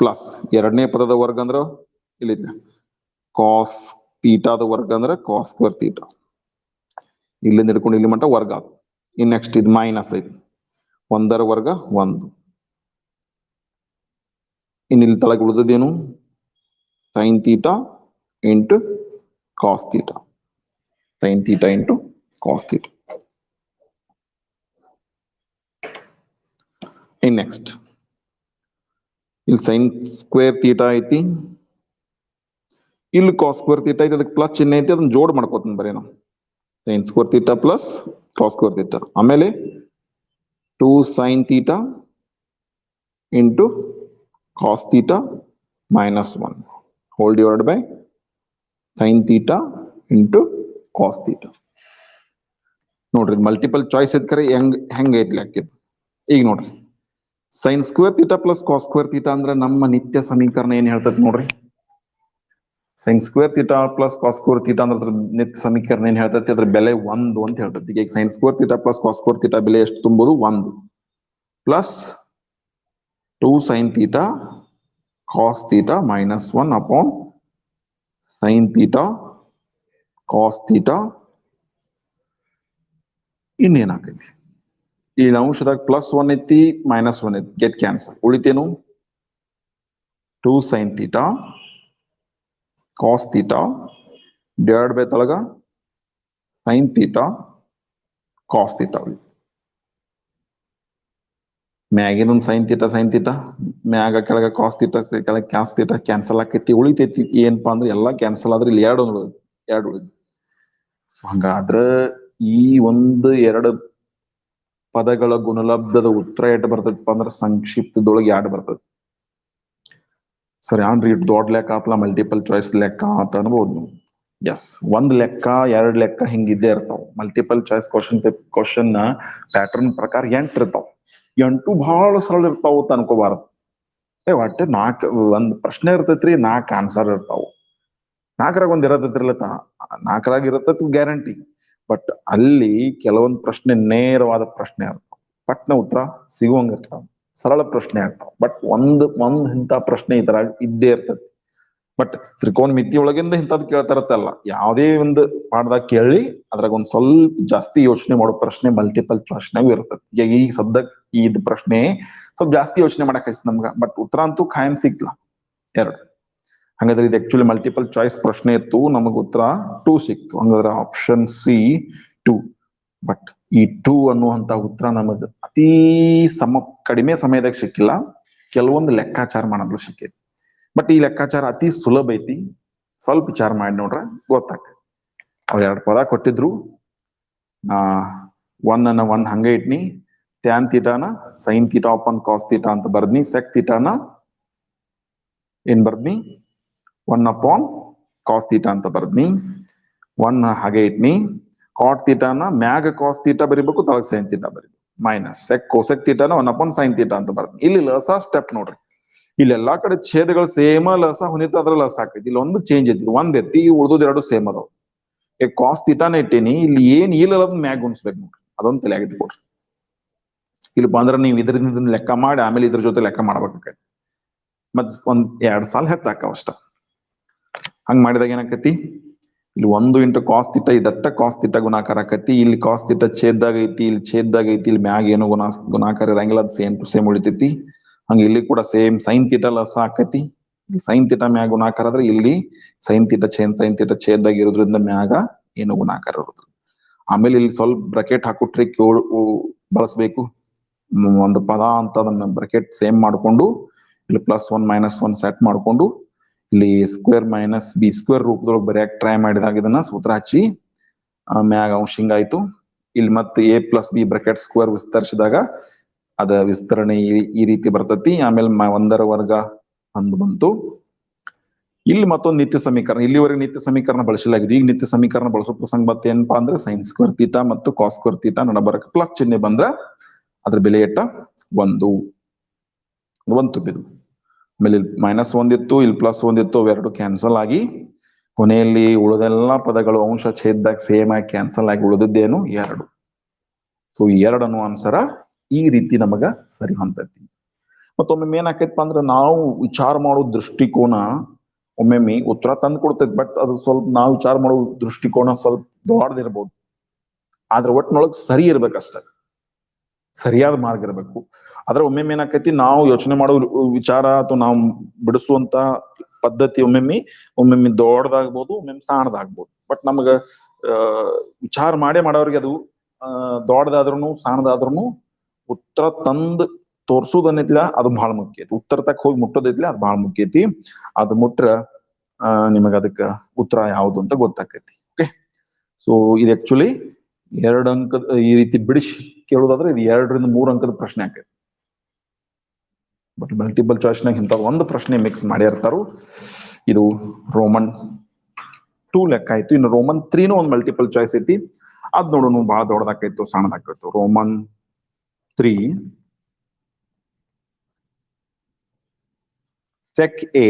plus 2ನೇ ಪದದ ವರ್ಗ ಅಂದ್ರೆ ಇಲ್ಲಿದೆ ಕಾಸ್ ತೀಟಾದ ವರ್ಗ ಅಂದ್ರೆ ಕಾಸ್ ಸ್ಕ್ವೇರ್ ತೀಟಾ. ಇಲ್ಲಿಂದ ಹಿಡ್ಕೊಂಡು ಇಲ್ಲಿ ಮಟ್ಟ ವರ್ಗ ಆತು. ಇನ್ ನೆಕ್ಸ್ಟ್ ಇದು ಮೈನಸ್ ಐತಿ, ಒಂದರ ವರ್ಗ ಒಂದು. ಇನ್ನು ಇಲ್ಲಿ ತಳಗೆ ಉಳಿದದೇನು, sine theta into cos theta, sine theta into cos theta. ಇನ್ ನೆಕ್ಸ್ಟ್ ಇಲ್ಲಿ ಸೈನ್ ಸ್ಕ್ವೇರ್ ತೀಟಾ ಐತಿ, ಇಲ್ಲಿ ಕಾಸ್ ಸ್ಕ್ವೇರ್ ತೀಟಾ ಐತಿ, ಅದಕ್ಕೆ ಪ್ಲಸ್ ಚಿಹ್ನೆ ಐತಿ, ಅದನ್ನ ಜೋಡ್ ಮಾಡ್ಕೋತೀನಿ ಬರೀ ನಾವು. Sine square theta plus cos square theta, ಆಮೇಲೆ 2 sine theta into cos theta minus 1 whole divide by sine theta into cos theta. ನೋಡ್ರಿ ಮಲ್ಟಿಪಲ್ ಚಾಯ್ಸ್ ಇದ್ ಕರೆ ಹೆಂಗ್ ಐತಿ ಲೆಕ್ಕಿದ್. ಈಗ ನೋಡ್ರಿ sine square theta plus cos square theta ಅಂದ್ರೆ ನಮ್ಮ ನಿತ್ಯ ಸಮೀಕರಣ ಏನ್ ಹೇಳ್ತೈತಿ ನೋಡ್ರಿ. Sine square theta plus cos square theta ಅಂದ್ರೆ ನಿತ್ಯ ಸಮೀಕರಣ ಏನ್ ಹೇಳ್ತೈತಿ, ಅದ್ರ ಬೆಲೆ 1 ಅಂತ ಹೇಳ್ತೈತಿ. ಈಗ sine square theta plus cos square theta ಬೆಲೆ ಎಷ್ಟು ತುಂಬೋದು, 1 plus 2 sine theta cos theta minus 1 upon sine theta cos theta. ಇನ್ನೇನಾಕೈತಿ, ಈ ಅಂಶದಾಗ ಪ್ಲಸ್ 1 ಐತಿ ಮೈನಸ್ 1 ಐತಿ, ಗೆಟ್ ಕ್ಯಾನ್ಸಲ್. ಉಳಿತೇನು 2 sine theta cos theta divide by ತಳಗ ಸೈನ್ ತೀಟಾ ಕಾಸ್ ತೀಟಾ. ಮ್ಯಾಗಿನೊಂದು ಸೈನ್ ತೀಟಾ ಮ್ಯಾಗ ಕೆಳಗ ಕಾಸ್ ತೀಟಾ ಕೆಳಗೆ ಕಾಸ್ ತೀಟಾ ಕ್ಯಾನ್ಸಲ್ ಆಕೈತಿ. ಉಳಿತೈತಿ ಏನಪ್ಪಾ ಅಂದ್ರೆ ಎಲ್ಲಾ ಕ್ಯಾನ್ಸಲ್ ಆದ್ರೆ ಇಲ್ಲಿ ಎರಡು ಉಳಿದು. ಸೊ ಹಂಗಾದ್ರ ಈ ಒಂದು ಎರಡು ಪದಗಳ ಗುಣಲಬ್ಧದ ಉತ್ತರ ಎಟ್ ಬರ್ತೈತಪ್ಪ ಅಂದ್ರೆ ಸಂಕ್ಷಿಪ್ತದೊಳಗೆ 2 ಬರ್ತೈತಿ. ಸರಿ ಏನ್ರಿ ಇಟ್ಟು ದೊಡ್ಡ ಲೆಕ್ಕ ಆತ್ಲ, ಮಲ್ಟಿಪಲ್ ಚಾಯ್ಸ್ ಲೆಕ್ಕ ಅಂತ ಅನ್ಬೋದು ನೀವು. ಎಸ್, ಒಂದ್ ಲೆಕ್ಕ 2 ಲೆಕ್ಕ ಹಿಂಗಿದ್ದೇ ಇರ್ತಾವ. ಮಲ್ಟಿಪಲ್ ಚಾಯ್ಸ್ ಕ್ವಶನ್ ಪ್ಯಾಟರ್ನ್ ಪ್ರಕಾರ 8 ಇರ್ತಾವ. 8 ಬಹಳ ಸರಳ ಇರ್ತಾವ ಅಂತ ಅನ್ಕೋಬಾರದು. ಒಟ್ಟೆ 4 ಒಂದ್ ಪ್ರಶ್ನೆ ಇರ್ತೈತ್ರಿ, 4 ಆನ್ಸರ್ ಇರ್ತಾವ. 4ರಾಗ ಒಂದ್ ಇರತ್ತೈತ್ರಿಲತ್ತ, 4ರಾಗ ಇರತ್ತೈತಿ ಗ್ಯಾರಂಟಿ. ಬಟ್ ಅಲ್ಲಿ ಕೆಲವೊಂದು ಪ್ರಶ್ನೆ ನೇರವಾದ ಪ್ರಶ್ನೆ ಇರ್ತಾವ, ಪಟ್ನ ಉತ್ತರ ಸಿಗುವಂಗ ಇರ್ತಾವ, ಸರಳ ಪ್ರಶ್ನೆ ಆಗ್ತಾವ. ಬಟ್ ಒಂದ್ ಇಂಥ ಪ್ರಶ್ನೆ ಈ ತರ ಇದ್ದೇ ಇರ್ತೈತಿ. ಬಟ್ ತ್ರಿಕೋನ ಒಳಗಿಂದ ಇಂಥದ್ದು ಕೇಳ್ತಾರತ್ತಲ್ಲ, ಯಾವುದೇ ಒಂದು ಪಾಠದಾಗ ಕೇಳಿ ಅದ್ರಾಗ ಒಂದ್ ಸ್ವಲ್ಪ ಜಾಸ್ತಿ ಯೋಚನೆ ಮಾಡೋ ಪ್ರಶ್ನೆ ಮಲ್ಟಿಪಲ್ ಚಾಯ್ಸ್ನಾಗ ಇರ್ತೈತಿ. ಈಗ ಸದ್ಯಕ್ಕೆ ಇದ್ ಪ್ರಶ್ನೆ ಸ್ವಲ್ಪ ಜಾಸ್ತಿ ಯೋಚನೆ ಮಾಡಕ್ ಹಚ್ಚ ನಮ್ಗ, ಬಟ್ ಉತ್ತರ ಅಂತೂ ಖಾಯಂ ಸಿಕ್ತಲ್ಲ 2. ಹಂಗಾದ್ರೆ ಇದು ಆಕ್ಚುಲಿ ಮಲ್ಟಿಪಲ್ ಚಾಯ್ಸ್ ಪ್ರಶ್ನೆ ಇತ್ತು, ನಮಗ್ ಉತ್ತರ 2 ಸಿಕ್ತು. ಹಂಗಾದ್ರೆ ಆಪ್ಷನ್ ಸಿ 2. ಬಟ್ ಈ 2 ಅನ್ನುವಂತ ಉತ್ತರ ನಮಗ್ ಅತೀ ಕಡಿಮೆ ಸಮಯದಾಗ ಸಿಕ್ಕಿಲ್ಲ, ಕೆಲವೊಂದು ಲೆಕ್ಕಾಚಾರ ಮಾಡೋದು ಸಿಕ್ಕೈತಿ. ಬಟ್ ಈ ಲೆಕ್ಕಾಚಾರ ಅತಿ ಸುಲಭ ಐತಿ, ಸ್ವಲ್ಪ ವಿಚಾರ ಮಾಡಿ ನೋಡ್ರೆ ಗೊತ್ತಾಗ್ತದೆ. ಅವ್ರು 2 ಪದ ಕೊಟ್ಟಿದ್ರು, 1 ಹಂಗೆ ಇಟ್ನಿ, ಟ್ಯಾನ್ ತೀಟಾನ sine theta upon cos theta ಅಂತ ಬರ್ದ್ನಿ, ಸೆಕ್ ತೀಟಾನ ಏನ್ ಬರ್ದ್ನಿ 1 ಅಪಾನ್ ಕಾಸ್ ತೀಟಾ ಅಂತ ಬರ್ದ್ನಿ, 1 ಹಾಗೆ ಇಟ್ನಿ. ಕಾಟ್ ತೀಟಾನ ಮ್ಯಾಗ ಕಾಸ್ ತೀಟಾ ಬರಿಬೇಕು, ತಳಗ ಸೈನ್ ತೀಟಾ ಬರಿಬೇಕು, ಮೈನಸ್ ಕೋಸೆಕ್ ತೀಟಾನ 1 ಅಪಾನ್ ಸೈನ್ ತೀಟಾ ಅಂತ ಬರ್ದ್ನಿ. ಇಲ್ಲಿ ಲಸ ಸ್ಟೆಪ್ ನೋಡ್ರಿ, ಇಲ್ಲಿ ಎಲ್ಲಾ ಕಡೆ ಛೇದಗಳು ಸೇಮ ಲಸ ಹೊಂದಿತ್ತು, ಅದ್ರ ಲಸ ಆಕೈತಿ. ಇಲ್ಲಿ ಒಂದು ಚೇಂಜ್ ಐತಿ, 1 ಐತಿ, ಉಳ್ದೋದ್ 2 ಸೇಮ್ ಅದಾವ. ಈಗ ಕಾಸ್ ತೀಟಾನ ಇಟ್ಟೀನಿ, ಇಲ್ಲಿ ಏನ್ ಇಲ್ಲ ಅದನ್ನ ಮ್ಯಾಗ ಗುಣಿಸ್ಬೇಕು ನೋಡ್ರಿ, ಅದೊಂದು ತಲೆಯಾಗ ಇಟ್ಕೊಡ್ರಿ. ಇಲ್ಲಿ ಬಂದ್ರೆ ನೀವು ಇದರಿಂದ ಲೆಕ್ಕ ಮಾಡಿ ಆಮೇಲೆ ಇದ್ರ ಜೊತೆ ಲೆಕ್ಕ ಮಾಡ್ಬೇಕಾಗೈತಿ. ಮತ್ ಒಂದ್ 2 ಸಾಲ ಹೆಚ್ಚಾಕಾವ ಅಷ್ಟ. ಹಂಗ್ ಮಾಡಿದಾಗ ಏನಾಕತಿ, ಇಲ್ಲಿ 1 ಇಂಟು ಕಾಸ್ ತೀಟಾ ಇದಟ್ಟ ಕಾಸ್ ತೀಟಾ ಗುಣಾಕಾರ ಆಕತಿ. ಇಲ್ಲಿ ಕಾಸ್ ತೀಟಾ ಛೇದ್ದಾಗ ಐತಿ, ಇಲ್ಲಿ ಛೇದ್ದಾಗ ಐತಿ, ಇಲ್ಲಿ ಮ್ಯಾಗ ಏನೋ ಗುಣಾಕಾರ ಇರಂಗಿಲ್ಲ, ಅದು ಸೇಮ್ ಟು ಸೇಮ್ ಉಳಿತೈತಿ. ಹಂಗ ಇಲ್ಲಿ ಕೂಡ ಸೇಮ್ ಸೈನ್ ತೀಟಾ ಲಸ ಆಕತಿ. ಸೈನ್ ತೀಟಾ ಮ್ಯಾಗ ಗುಣಾಕಾರ ಆದ್ರೆ ಇಲ್ಲಿ ಸೈನ್ ತೀಟಾ ಛೇದ್ದಾಗ ಇರೋದ್ರಿಂದ ಮ್ಯಾಗ ಏನು ಗುಣಾಕಾರ ಇರೋದು. ಆಮೇಲೆ ಇಲ್ಲಿ ಸ್ವಲ್ಪ ಬ್ರಕೆಟ್ ಹಾಕೋ ಟ್ರಿಕ್ ಬಳಸ್ಬೇಕು. ಒಂದು ಪದ ಅಂತ ಅದನ್ನ ಬ್ರಕೆಟ್ ಸೇಮ್ ಮಾಡ್ಕೊಂಡು ಇಲ್ಲಿ +1 -1 ಸೆಟ್ ಮಾಡ್ಕೊಂಡು ಇಲ್ಲಿ ಸ್ಕ್ವೇರ್ ಮೈನಸ್ ಬಿ ಸ್ಕ್ವೇರ್ ರೂಪದೊಳಗೆ ಬರೆಯಕ್ ಟ್ರೈ ಮಾಡಿದಾಗ ಇದನ್ನ ಸೂತ್ರ ಹಚ್ಚಿ ಮ್ಯಾಗ ಅಂಶ ಹಿಂಗಾಯ್ತು. ಇಲ್ಲಿ ಮತ್ತೆ a + b ಬ್ರಕೆಟ್ ಸ್ಕ್ವೇರ್ ವಿಸ್ತರಿಸಿದಾಗ ಅದ ವಿಸ್ತರಣೆ ಈ ರೀತಿ ಬರ್ತತಿ. ಆಮೇಲೆ 1ರ ವರ್ಗ 1 ಬಂತು. ಇಲ್ಲಿ ಮತ್ತೊಂದು ನಿತ್ಯ ಸಮೀಕರಣ, ಇಲ್ಲಿವರೆಗೆ ನಿತ್ಯ ಸಮೀಕರಣ ಬಳಸಲಾಗಿದೆ. ಈಗ ನಿತ್ಯ ಸಮೀಕರಣ ಬಳಸೋ ಪ್ರಸಂಗ ಮತ್ತೆ ಏನಪ್ಪಾ ಅಂದ್ರೆ ಸೈನ್ ಸ್ಕ್ವೇರ್ ತೀಟಾ ಮತ್ತು ಕಾಸ್ ಸ್ಕ್ವೇರ್ ತೀಟಾ ನಡಬರಕ ಪ್ಲಸ್ ಚಿಹ್ನೆ ಬಂದ್ರ ಅದ್ರ ಬೆಲೆ ಎಟ್ಟ 1 ತುಂಬಿದು. ಆಮೇಲೆ -1 ಇತ್ತು, ಇಲ್ಲಿ +1 ಇತ್ತು, ಅವೆರಡು ಕ್ಯಾನ್ಸಲ್ ಆಗಿ ಕೊನೆಯಲ್ಲಿ ಉಳಿದೆಲ್ಲಾ ಪದಗಳು ಅಂಶ ಛೇದದಾಗ ಸೇಮ್ ಆಗಿ ಕ್ಯಾನ್ಸಲ್ ಆಗಿ ಉಳಿದದ್ದೇನು 2. ಸೊ 2 ಅನ್ನೋ ಆನ್ಸರ ಈ ರೀತಿ ನಮಗ ಸರಿ ಹೊಂತೈತಿ. ಮತ್ತೊಮ್ಮೆ ಏನಾಕೈತಪ್ಪ ಅಂದ್ರೆ ನಾವು ವಿಚಾರ ಮಾಡೋ ದೃಷ್ಟಿಕೋನ ಒಮ್ಮೊಮ್ಮೆ ಉತ್ತರ ತಂದು ಕೊಡ್ತೈತಿ, ಬಟ್ ಅದು ಸ್ವಲ್ಪ ನಾವು ವಿಚಾರ ಮಾಡೋ ದೃಷ್ಟಿಕೋನ ಸ್ವಲ್ಪ ದೊಡ್ಡದಿರ್ಬೋದು. ಆದ್ರೆ ಒಟ್ಟಿನೊಳಗೆ ಸರಿ ಇರ್ಬೇಕಷ್ಟೆ, ಸರಿಯಾದ ಮಾರ್ಗ ಇರಬೇಕು. ಆದ್ರೆ ಒಮ್ಮೊಮ್ಮೆ ಏನಾಕೈತಿ, ನಾವು ಯೋಚನೆ ಮಾಡೋ ವಿಚಾರ ಅಥವಾ ನಾವು ಬಿಡಿಸುವಂತ ಪದ್ಧತಿ ಒಮ್ಮೊಮ್ಮೆ ದೊಡ್ಡದಾಗ್ಬೋದು, ಒಮ್ಮೊಮ್ಮೆ ಸಣ್ಣದಾಗ್ಬೋದು. ಬಟ್ ನಮಗ ವಿಚಾರ ಮಾಡೋರಿಗೆ ಅದು ದೊಡ್ಡದಾದ್ರೂ ಸಣ್ಣದಾದ್ರೂ ಉತ್ತರ ತಂದ್ ತೋರ್ಸುದನ್ನಿತ್ಲ ಅದು ಬಹಳ ಮುಖ್ಯ ಐತಿ. ಉತ್ತರ ತಕ್ಕ ಹೋಗಿ ಮುಟ್ಟೋದೈತ್ಲ ಅದು ಬಹಳ ಮುಖ್ಯ ಐತಿ. ಅದು ಮುಟ್ರ ನಿಮಗ ಅದಕ್ಕ ಉತ್ತರ ಯಾವುದು ಅಂತ ಗೊತ್ತಾಕೈತಿ. ಓಕೆ, ಸೊ ಇದು ಆಕ್ಚುಲಿ 2 ಅಂಕದ ಈ ರೀತಿ ಬಿಡಿಸಿ ಕೇಳೋದಾದ್ರೆ ಇದು 2 ರಿಂದ 3 ಅಂಕದ ಪ್ರಶ್ನೆ ಆಕೈತಿ. ಬಟ್ ಮಲ್ಟಿಪಲ್ ಚಾಯ್ಸ್ನಾಗ ಇಂಥ ಒಂದು ಪ್ರಶ್ನೆ ಮಿಕ್ಸ್ ಮಾಡಿರ್ತಾರು. ಇದು ರೋಮನ್ 2 ಲೆಕ್ಕ ಆಯ್ತು. ಇನ್ನು ರೋಮನ್ 3 ಒಂದು ಮಲ್ಟಿಪಲ್ ಚಾಯ್ಸ್ ಐತಿ, ಅದ್ ನೋಡೋಣ ಬಹಳ ದೊಡ್ಡದಾಕೈತು ಸಣ್ಣದಾಕೈತು. Roman 3 sec A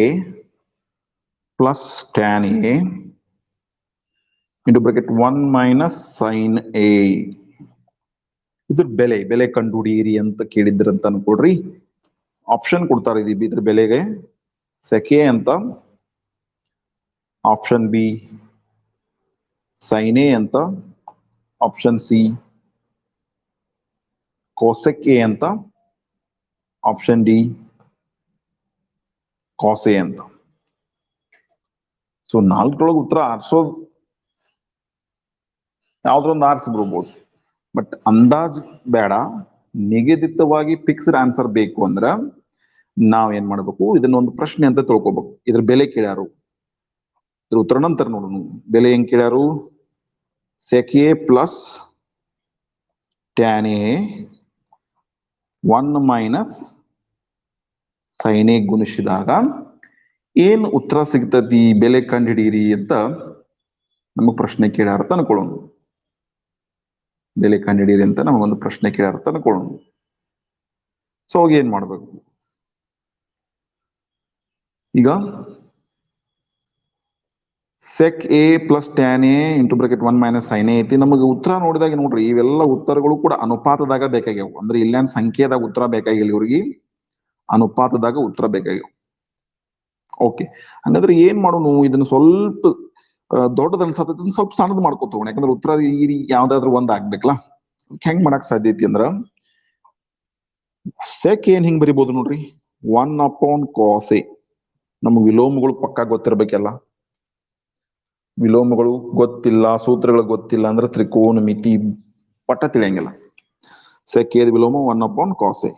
plus tan A into bracket 1 minus sin A. ಇದ್ರ ಬೆಲೆ ಕಂಡುಹಿಡಿಯಿರಿ ಅಂತ ಕೇಳಿದ್ರಂತ ಅನ್ಕೊಡ್ರಿ. ಆಪ್ಷನ್ ಕೊಡ್ತಾರೆ ಇದ್ರ ಬೆಲೆಗೆ. sec A ಅಂತ, ಆಪ್ಷನ್ ಬಿ sin A ಅಂತ, ಆಪ್ಷನ್ ಸಿ cosec A ಅಂತ, ಆಪ್ಷನ್ ಡಿ cos A ಅಂತ. ಸೊ 4 ಉತ್ತರ ಆರಿಸೋದು ಯಾವ್ದ್ರೊಂದು ಆರಿಸ್ಬಿಡ್ಬೋದು, ಬಟ್ ಅಂದಾಜ್ ಬೇಡ. ನಿಗದಿತವಾಗಿ ಫಿಕ್ಸ್ಡ್ ಆನ್ಸರ್ ಬೇಕು ಅಂದ್ರ ನಾವ್ ಏನ್ ಮಾಡ್ಬೇಕು, ಇದನ್ನೊಂದು ಪ್ರಶ್ನೆ ಅಂತ ತಿಳ್ಕೊಬೇಕು. ಇದ್ರ ಬೆಲೆ ಕೇಳ್ಯಾರು, ಇದ್ರ ಉತ್ತರ ನಂತರ ನೋಡೋಣ. ಬೆಲೆ ಹೆಂಗ್ ಕೇಳ್ಯಾರು? sec A plus tan A 1 minus sin A ಗುಣಿಸಿದಾಗ ಏನ್ ಉತ್ತರ ಸಿಗ್ತತಿ, ಬೆಲೆ ಕಂಡುಹಿಡಿಯಿರಿ ಅಂತ ನಮಗ್ ಪ್ರಶ್ನೆ ಕೇಳ್ಯಾರ ಅಂತ ಅನ್ಕೊಳ್ಳೋಣ. ಬೆಲೆ ಕಂಡುಹಿಡಿಯಿರಿ ಅಂತ ನಮಗೊಂದು ಪ್ರಶ್ನೆ ಕೇಳ್ಯಾರ ಅಂತ ಅನ್ಕೊಳ್ಳೋಣ. ಸೊ ಅವಾಗ ಏನ್ ಮಾಡ್ಬೇಕು? ಈಗ sec A plus tan A into bracket 1 minus sin A ಐತಿ. ನಮಗೆ ಉತ್ತರ ನೋಡಿದಾಗ ನೋಡ್ರಿ, ಇವೆಲ್ಲ ಉತ್ತರಗಳು ಕೂಡ ಅನುಪಾತದಾಗ ಬೇಕಾಗ್ಯಾವ. ಅಂದ್ರೆ ಇಲ್ಲೇನ್ ಸಂಖ್ಯೆದಾಗ ಉತ್ತರ ಬೇಕಾಗಿಲ್ಲ, ಇವ್ರಿಗೆ ಅನುಪಾತದಾಗ ಉತ್ತರ ಬೇಕಾಗ್ಯಾವ. ಓಕೆ, ಹಂಗಾದ್ರೆ ಏನ್ ಮಾಡೋಣ, ಇದನ್ನ ಸ್ವಲ್ಪ ದೊಡ್ಡದ ಅನ್ಸತ್ತ ಸ್ವಲ್ಪ ಸಣ್ಣದ್ ಮಾಡ್ಕೊತ ಹೋಗೋಣ. ಯಾಕಂದ್ರೆ ಉತ್ತರ ಈ ಯಾವ್ದಾದ್ರು ಒಂದ್ ಆಗ್ಬೇಕಲ್ಲ. ಹೆಂಗ್ ಮಾಡಕ್ ಸಾಧ್ಯ ಐತಿ ಅಂದ್ರ, sec ಏನ್ ಹಿಂಗ್ ಬರಿಬಹುದು ನೋಡ್ರಿ, 1 cos A. ನಮ್ಗೆ ವಿಲೋಮಗಳು ಪಕ್ಕಾ ಗೊತ್ತಿರ್ಬೇಕಲ್ಲ. ವಿಲೋಮಗಳು ಗೊತ್ತಿಲ್ಲ, ಸೂತ್ರಗಳು ಗೊತ್ತಿಲ್ಲ ಅಂದ್ರೆ ತ್ರಿಕೋನ ಮಿತಿ ಪಟ್ಟ ತಿಳಿಯಂಗಿಲ್ಲ. sec A ವಿಲೋಮ 1 cos A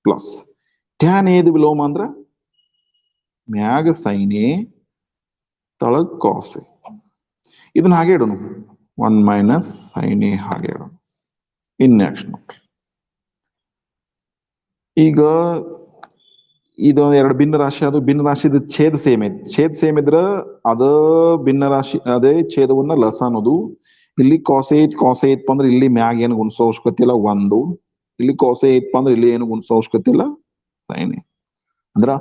plus tan A ವಿಲೋಮ ಅಂದ್ರ ಮ್ಯಾಗ sin A ತಳಗ್ cos A. ಇದನ್ನ ಹಾಗೆ ಇಡೋಣ, 1 minus sin A ಹಾಗೆ ಇಡೋಣ. ಇನ್ ನೆಕ್ಸ್ಟ್ ನೋಡ್ರಿ, ಈಗ ಇದು 2 ಭಿನ್ನ ರಾಶಿ, ಅದು ಭಿನ್ನ ರಾಶಿ ಛೇದ ಸೇಮ್ ಐತಿ. ಛೇದ ಸೇಮ್ ಇದ್ರ ಅದ ಭಿನ್ನ ರಾಶಿ, ಅದೇ ಛೇದವನ್ನ ಲಸ ಅನ್ನೋದು. ಇಲ್ಲಿ ಕಾಸೆ ಐತ್ಪ ಅಂದ್ರೆ ಇಲ್ಲಿ ಮ್ಯಾಗ ಏನು ಗುಣಿಸೋ ಅವಶ್ಯಕತೆ ಇಲ್ಲ 1. ಇಲ್ಲಿ ಕಾಸೆ ಐತ್ಪ ಅಂದ್ರೆ ಇಲ್ಲಿ ಏನು ಗುಣಿಸೋ ಅವಶ್ಯಕತೆ ಇಲ್ಲ sin A. ಅಂದ್ರ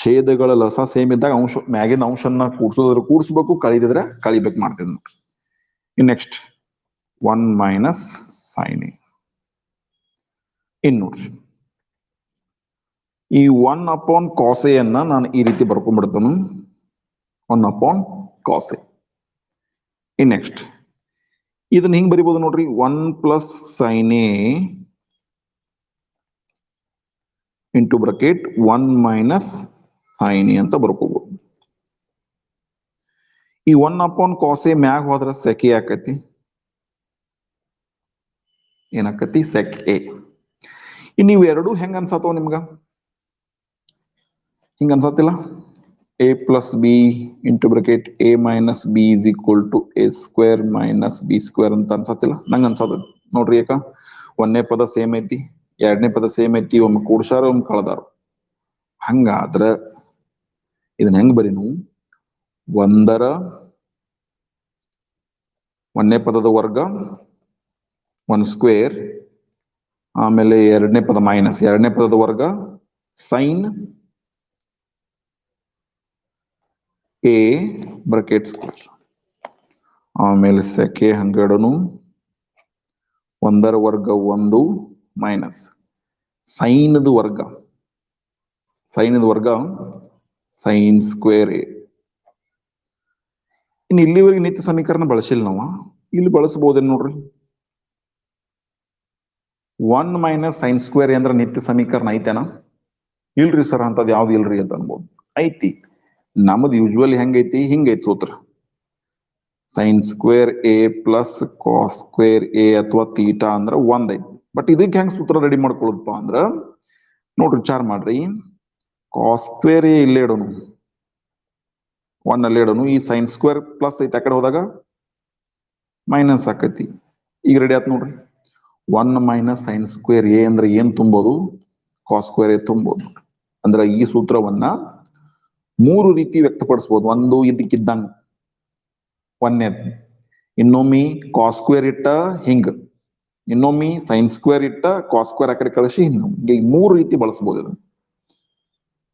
ಛೇದಗಳ ಲಸ ಸೇಮ್ ಇದ್ದಾಗ ಅಂಶ ಮ್ಯಾಗಿನ ಅಂಶನ್ನ ಕೂಡಿಸ್ಬೇಕು, ಕಳಿದಿದ್ರೆ ಕಳಿಬೇಕು ಮಾಡ್ತಿದ್ ನೋಡ್ರಿ. ಇನ್ ನೆಕ್ಸ್ಟ್ 1 minus sin A. ಇನ್ ನೋಡ್ರಿ, ಈ 1 cos A ಅನ್ನ ನಾನು ಈ ರೀತಿ ಬರ್ಕೊಂಡ್ಬಿಡ್ತೇನೆ, 1 cos A. ಇನ್ ನೆಕ್ಸ್ಟ್ ಇದನ್ನ ಹಿಂಗ್ ಬರಿಬಹುದು ನೋಡ್ರಿ, 1 plus sin A into bracket 1 minus sin A ಅಂತ ಬರ್ಕೋಬಹುದು. ಈ 1 cos A ಮ್ಯಾಗ ಹೋದ್ರ sec A ಆಕತಿ. ಏನಾಕತಿ? sec A. ಇನ್ನು ಇವು ಎರಡು ಹೆಂಗ ಅನ್ಸತ್ತವ ನಿಮ್ಗ? ಹಿಂಗ ಅನ್ಸತ್ತಿಲ್ಲ? a plus b into bracket a minus b is equal to a square minus b square ಅಂತ ಅನ್ಸತ್ತಿಲ್ಲ? ನಂಗೆ ಅನ್ಸತ್ತ ನೋಡ್ರಿ. ಯಾಕ? 1ನೇ ಪದ ಸೇಮ್ ಐತಿ, 2ನೇ ಪದ ಸೇಮ್ ಐತಿ, ಒಮ್ಮೆ ಕೂಡ್ಸಾರ ಒಮ್ಮೆ ಕಳೆದಾರ. ಹಂಗಾದ್ರ ಇದನ್ನ ಹೆಂಗ್ ಬರೀನು? 1ನೇ ಪದದ ವರ್ಗ 1 ಸ್ಕ್ವೇರ್, ಆಮೇಲೆ 2ನೇ ಪದ ಮೈನಸ್ 2ನೇ ಪದದ ವರ್ಗ ಸೈನ್ A ಬ್ರಾಕೆಟ್ ಸ್ಕ್ವೇರ್, ಆಮೇಲೆ sec A ಹಂಗಡನು 1ರ ವರ್ಗ 1 ಮೈನಸ್ ಸೈನದ ವರ್ಗ ಸೈನ್ ಸ್ಕ್ವೇರ್ A ಇನ್ನು ಇಲ್ಲಿವರೆಗೆ ನಿತ್ಯ ಸಮೀಕರಣ ಬಳಸಿಲ್ಲ ನಾವು, ಇಲ್ಲಿ ಬಳಸಬಹುದೇನು ನೋಡ್ರಿ. 1 ಮೈನಸ್ ಸೈನ್ ಸ್ಕ್ವೇರ್ ಅಂದ್ರೆ ನಿತ್ಯ ಸಮೀಕರಣ ಐತೆನಾ? ಇಲ್ರಿ ಸರ್ ಅಂತದ್ ಯಾವ್ದು ಇಲ್ರಿ ಅಂತ ಅನ್ಬೋದು. ಐತಿ, ನಮ್ದು ಯೂಶುವಲಿ ಹೆಂಗೈತಿ ಹಿಂಗೈತಿ ಸೂತ್ರ. Sine square A plus cos square A ಅಥವಾ ತೀಟಾ ಅಂದ್ರೆ ಒಂದೈತಿ. ಬಟ್ ಇದಕ್ಕೆ ಹೆಂಗ್ ಸೂತ್ರ ರೆಡಿ ಮಾಡ್ಕೊಳ್ಳೋದಪ್ಪ ಅಂದ್ರ ನೋಡ್ರಿ, ವಿಚಾರ ಮಾಡ್ರಿ. ಕಾಸ್ ಸ್ಕ್ವೇರ್ ಎ ಇಲ್ಲೇ ಇಡೋನು, 1 ಅಲ್ಲೇ ಇಡೋನು. ಈ ಸೈನ್ ಸ್ಕ್ವೇರ್ ಪ್ಲಸ್ ಐತಿ, ಆ ಕಡೆ ಹೋದಾಗ ಮೈನಸ್ ಆಕೈತಿ. ಈಗ ರೆಡಿ ಆಯ್ತು ನೋಡ್ರಿ. 1 ಮೈನಸ್ ಸೈನ್ ಸ್ಕ್ವೇರ್ ಎ ಅಂದ್ರೆ ಏನ್ ತುಂಬೋದು? ಕಾಸ್ ಸ್ಕ್ವೇರ್ ಎ ತುಂಬೋದು. ಅಂದ್ರೆ ಈ ಸೂತ್ರವನ್ನ 3 ರೀತಿ ವ್ಯಕ್ತಪಡಿಸಬಹುದು. ಒಂದು ಇದಕ್ಕಿದ್ದಂಗ ಒಂದನೇದು, ಇನ್ನೊಮ್ಮೆ ಕಾಸ್ ಸ್ಕ್ವೇರ್ ಇಟ್ಟ ಹಿಂಗ, ಇನ್ನೊಮ್ಮೆ ಸೈನ್ ಸ್ಕ್ವೇರ್ ಇಟ್ಟ ಕಾಸ್ ಸ್ಕ್ವೇರ್ ಆ ಕಡೆ ಕಳಿಸಿ ಹಿಂಗೆ 3 ರೀತಿ ಬಳಸಬಹುದು ಇದನ್ನ.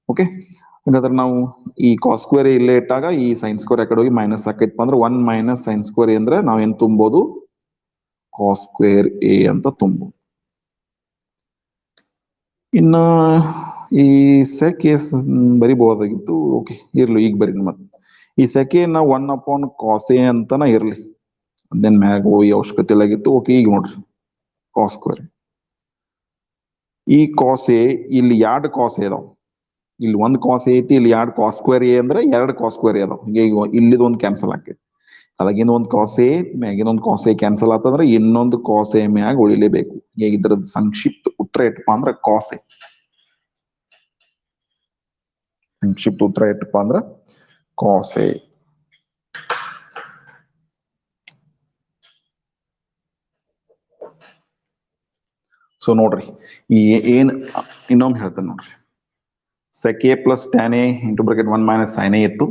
ಓಕೆ, ಹಾಗಾದ್ರೆ ನಾವು ಈ ಕಾಸ್ ಸ್ಕ್ವೇರ್ ಇಲ್ಲೇ ಇಟ್ಟಾಗ ಈ ಸೈನ್ ಸ್ಕ್ವೇರ್ ಆ ಕಡೆ ಹೋಗಿ ಮೈನಸ್ ಆಕೈತಪ್ಪ ಅಂದ್ರೆ 1 ಮೈನಸ್ ಸೈನ್ ಸ್ಕ್ವೇರ್ ಅಂದ್ರೆ ನಾವೇನ್ ತುಂಬೋದು? ಕಾಸ್ ಸ್ಕ್ವೇರ್ ಎ ಅಂತ ತುಂಬೋದು. ಇನ್ನ ಈ ಸೆಕ್ ಎಸ್ ಬರಿಬಹುದಾಗಿತ್ತು. ಓಕೆ, ಇರ್ಲಿ, ಈಗ ಬರೀ ಮತ್ತೆ ಈ ಸೆಕೆನ 1 ಅಪಾನ್ ಕಾಸ್ ಎ ಅಂತನ ಇರ್ಲಿ, ಅದೇನ್ ಮ್ಯಾಗ ಹೋಗಿ ಅವಶ್ಯಕತೆ ಇಲ್ಲಾಗಿತ್ತು. ಓಕೆ, ಈಗ ನೋಡ್ರಿ ಕಾಸ್ ಸ್ಕ್ವೇರ್ ಈ ಕಾಸ್ ಎ, ಇಲ್ಲಿ 2 ಕಾಸ್ ಎ ಅದಾವ. ಇಲ್ಲಿ 1 ಕಾಸ್ ಎ ಐತಿ, ಇಲ್ಲಿ 2 ಕಾಸ್ ಸ್ಕ್ವೇರ್ ಎ ಅಂದ್ರೆ 2 ಕಾಸ್ ಸ್ಕ್ವೇರ್ ಎ ಅದಾವ. ಈಗ ಇಲ್ಲಿದ್ ಒಂದು ಕ್ಯಾನ್ಸಲ್ ಆಕೈತಿ, ಅದಾಗಿಂದ ಒಂದು ಕಾಸ್ ಎ ಮ್ಯಾಗಿನ ಒಂದು ಕಾಸ್ ಎ ಕ್ಯಾನ್ಸಲ್ ಆತಂದ್ರೆ ಇನ್ನೊಂದು ಕಾಸ್ ಎ ಮ್ಯಾಗ ಉಳಿಲೇಬೇಕು. ಈಗ ಇದ್ರದ್ದು ಸಂಕ್ಷಿಪ್ತ ಉತ್ತರ ಎಟ್ಟಪ್ಪ ಅಂದ್ರೆ ಕಾಸ್ ಎ. ಸಂಕ್ಷಿಪ್ತ ಉತ್ತರ ಎಟ್ಟಪ್ಪ ಅಂದ್ರೆ ಕಾಸ್ ಎ. ಸೊ ನೋಡ್ರಿ, ಈ ಏನ್ ಇನ್ನೊಮ್ಮೆ ಹೇಳ್ತೇನೆ ನೋಡ್ರಿ. Sec A plus tan A into bracket 1 minus sine A ಇತ್ತು.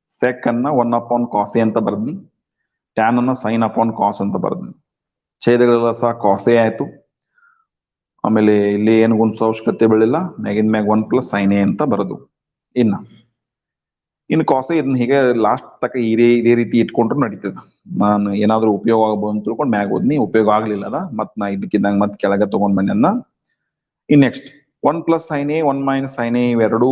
ಸೆಕ್ ಅನ್ನ 1 ಅಪಾನ್ ಕಾಸ್ ಎ ಅಂತ ಬರ್ದ್ನಿ, ಟ್ಯಾನ್ ಅನ್ನ ಸೈನ್ ಅಪಾನ್ ಕಾಸ್ ಅಂತ ಬರ್ದ್ನಿ. ಛೇದಗಳೆಲ್ಲ ಸಹ ಕಾಸ್ ಎ ಆಯ್ತು. ಆಮೇಲೆ ಇಲ್ಲಿ ಏನು ಗುಣಿಸೋ ಅವಶ್ಯಕತೆ ಬೀಳಿಲ್ಲ, ಮ್ಯಾಗಿನ ಮ್ಯಾಗ 1 ಪ್ಲಸ್ ಸೈನ್ ಎ ಅಂತ ಬರೋದು. ಇನ್ನು ಕಾಸ್ ಎ ಇದನ್ನ ಹೀಗೆ ಲಾಸ್ಟ್ ತಕ ಇದೇ ರೀತಿ ಇಟ್ಕೊಂಡ್ರು ನಡೀತದ. ನಾನು ಏನಾದ್ರೂ ಉಪಯೋಗ ಆಗ್ಬೋದು ಅಂತ ತಿಳ್ಕೊಂಡು ಮ್ಯಾಗ ಹೋದ್ನಿ, ಉಪಯೋಗ ಆಗ್ಲಿಲ್ಲ ಅದ, ಮತ್ ನಾ ಇದಕ್ಕಿದ್ದಂಗ ಮತ್ತೆ ಕೆಳಗೆ ತಗೊಂಡ್ ಬಂದನ್ನ. ಇನ್ next 1 plus sine A 1 minus sine A ಇವೆರಡೂ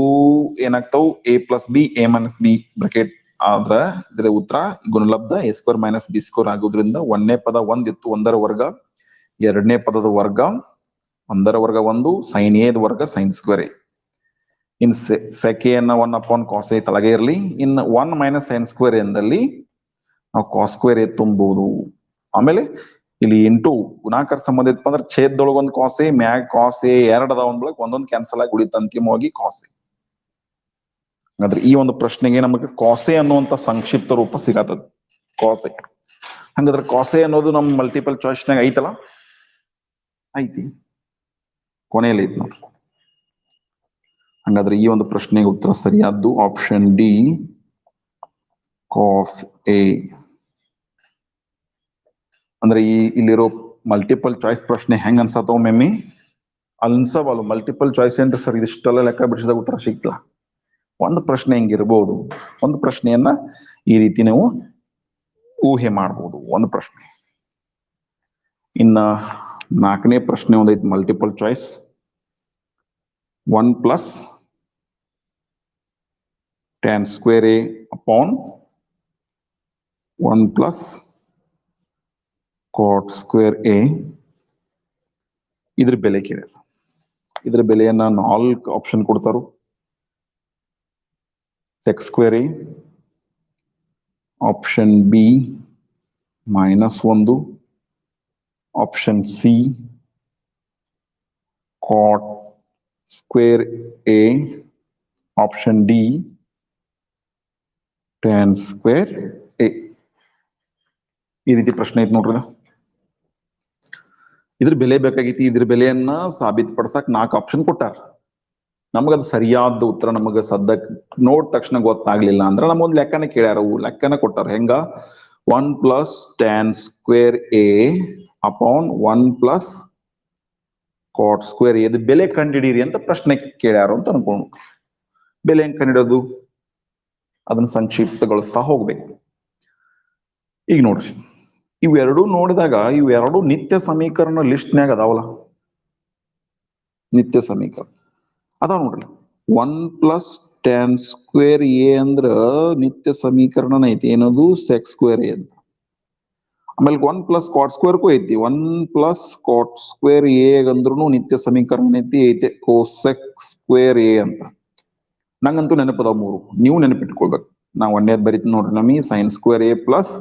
ಏನಾಗ್ತಾವು? A plus B A minus B bracket ಆದ್ರ ಇದ್ರ ಉತ್ತರ ಗುಣಲಬ್ಧ A square minus B square ಆಗೋದ್ರಿಂದ ಒಂದನೇ ಪದ 1 ಇತ್ತು, 1ರ ವರ್ಗ. ಎರಡನೇ ಪದದ ವರ್ಗ 1ರ ವರ್ಗ 1, ಸೈನ್ ಎ ವರ್ಗ sign square A. In sec A ಅನ್ನ 1 ಅಪಾನ್ ಕಾಸ್ ಎ ತಳಗೆ ಇರಲಿ. ಇನ್ 1 ಮೈನಸ್ ಸೈನ್ ಸ್ಕ್ವೇರ್ ಎಂದಲ್ಲಿ ನಾವು ಕಾಸ್ ಸ್ಕ್ವೇರ್ ಎ ತುಂಬಬಹುದು. ಆಮೇಲೆ ಇಲ್ಲಿ ಇಂಟು ಗುಣಾಕಾರ ಸಂಬಂಧ ಇತ್ತು ಅಂದ್ರೆ ಛೇದದೊಳಗ ಒಂದು cos A mag cos A ಎರಡು ಅದಾವ ಅಂದ್ಬಳಕ್ ಒಂದೊಂದು ಕ್ಯಾನ್ಸಲ್ ಆಗಿ ಉಳಿತ ಅಂತಿಮವಾಗಿ ಕಾಸ್ ಎ. ಹಾಗಾದ್ರೆ ಈ ಒಂದು ಪ್ರಶ್ನೆಗೆ ನಮಗೆ ಕಾಸ್ ಎ ಅನ್ನುವಂತ ಸಂಕ್ಷಿಪ್ತ ರೂಪ ಸಿಗತ್ತದ, ಕಾಸ್ ಎ. ಹಂಗಾದ್ರೆ ಕಾಸ್ ಎ ಅನ್ನೋದು ನಮ್ಮ ಮಲ್ಟಿಪಲ್ ಚಾಯ್ಸ್ನಾಗ ಐತಲ್ಲ, ಐತಿ, ಕೊನೆಯಲ್ಲಿ ಐತಿ ನೋಡ್ರಿ. ಹಾಗಾದ್ರೆ ಈ ಒಂದು ಪ್ರಶ್ನೆಗೆ ಉತ್ತರ ಸರಿಯಾದ್ದು ಆಪ್ಷನ್ ಡಿ, ಕಾಸ್ ಎ. ಅಂದ್ರೆ ಇಲ್ಲಿರೋ ಮಲ್ಟಿಪಲ್ ಚಾಯ್ಸ್ ಪ್ರಶ್ನೆ ಹೆಂಗ್ ಅನ್ಸತ್ತ ಒಮ್ಮೆ ಅನ್ಸವಲ್ಲ. ಮಲ್ಟಿಪಲ್ ಚಾಯ್ಸ್ ಏನ್ರಿ ಸರ್ ಇದಿಷ್ಟೆಲ್ಲ ಲೆಕ್ಕ ಬಿಡಿಸಿದಾಗ ಉತ್ತರ ಸಿಗ್ತಲ್ಲ. ಒಂದು ಪ್ರಶ್ನೆ ಹಿಂಗಿರ್ಬೋದು, ಒಂದು ಪ್ರಶ್ನೆಯನ್ನ ಈ ರೀತಿ ನೀವು ಊಹೆ ಮಾಡ್ಬೋದು, ಒಂದು ಪ್ರಶ್ನೆ. ಇನ್ನ 4ನೇ ಪ್ರಶ್ನೆ ಒಂದೈತಿ multiple choice. 1 plus tan square A upon 1 plus cot square A, ಇದ್ರ ಬೆಲೆ ಕೇಳಿದ. ಇದ್ರ ಬೆಲೆಯನ್ನ 4 ಆಪ್ಷನ್ ಕೊಡ್ತಾರು. Sec square A, option B -1, option C cot square A, option D tan square A. ಈ ರೀತಿ ಪ್ರಶ್ನೆ ಐತಿ ನೋಡ್ರಿ. ಇದ್ರ ಬೆಲೆ ಬೇಕಾಗೈತಿ. ಇದ್ರ ಬೆಲೆಯನ್ನ ಸಾಬೀತುಪಡಿಸಕ್ 4 ಆಪ್ಷನ್ ಕೊಟ್ಟಾರ. ನಮಗದು ಸರಿಯಾದ ಉತ್ತರ ನಮಗ ಸದ್ಯಕ್ಕೆ ನೋಡ್ ತಕ್ಷಣ ಗೊತ್ತಾಗ್ಲಿಲ್ಲ ಅಂದ್ರೆ ನಮಗೊಂದು ಲೆಕ್ಕನ ಕೇಳ್ಯಾರ, ಲೆಕ್ಕನ ಕೊಟ್ಟಾರ. ಹೆಂಗ? 1 plus tan square A upon 1 plus cot square A ಬೆಲೆ ಕಂಡಿಡೀರಿ ಅಂತ ಪ್ರಶ್ನೆ ಕೇಳ್ಯಾರ ಅಂತ ಅನ್ಕೊಂಡು ಬೆಲೆ ಹೆಂಗ್ ಕಂಡಿಡೋದು ಅದನ್ನ ಸಂಕ್ಷಿಪ್ತಗೊಳಿಸ್ತಾ ಹೋಗ್ಬೇಕು. ಈಗ ನೋಡ್ರಿ, ಇವೆರಡೂ ನೋಡಿದಾಗ ಇವೆರಡು ನಿತ್ಯ ಸಮೀಕರಣ ಲಿಸ್ಟ್ನ್ಯಾಗ ಅದಾವಲ್ಲ, ನಿತ್ಯ ಸಮೀಕರಣ ಅದಾವ ನೋಡ್ರಿ. 1 ಪ್ಲಸ್ ಟ್ಯಾನ್ ಸ್ಕ್ವೇರ್ ಎ ಅಂದ್ರ ನಿತ್ಯ ಸಮೀಕರಣ ಐತಿ ಏನದು ಸೆಕ್ ಸ್ಕ್ವೇರ್ ಎ ಅಂತ. ಆಮೇಲೆ 1 ಪ್ಲಸ್ ಕಾಟ್ ಸ್ಕ್ವೇರ್ ಕು ಐತಿ 1 ಪ್ಲಸ್ ಕಾಟ್ ಸ್ಕ್ವೇರ್ ಎ ಅಂದ್ರೂ ನಿತ್ಯ ಸಮೀಕರಣ ಐತಿ ಕೋಸೆಕ್ ಸ್ಕ್ವೇರ್ ಎ ಅಂತ. ನಂಗಂತೂ ನೆನಪದ ಮೂರು, ನೀವು ನೆನಪಿಟ್ಕೊಳ್ಬೇಕು. ನಾವು ಒಂದೇದ್ ಬರೀತೀನಿ ನೋಡ್ರಿ, ನಮಗೆ sine square A plus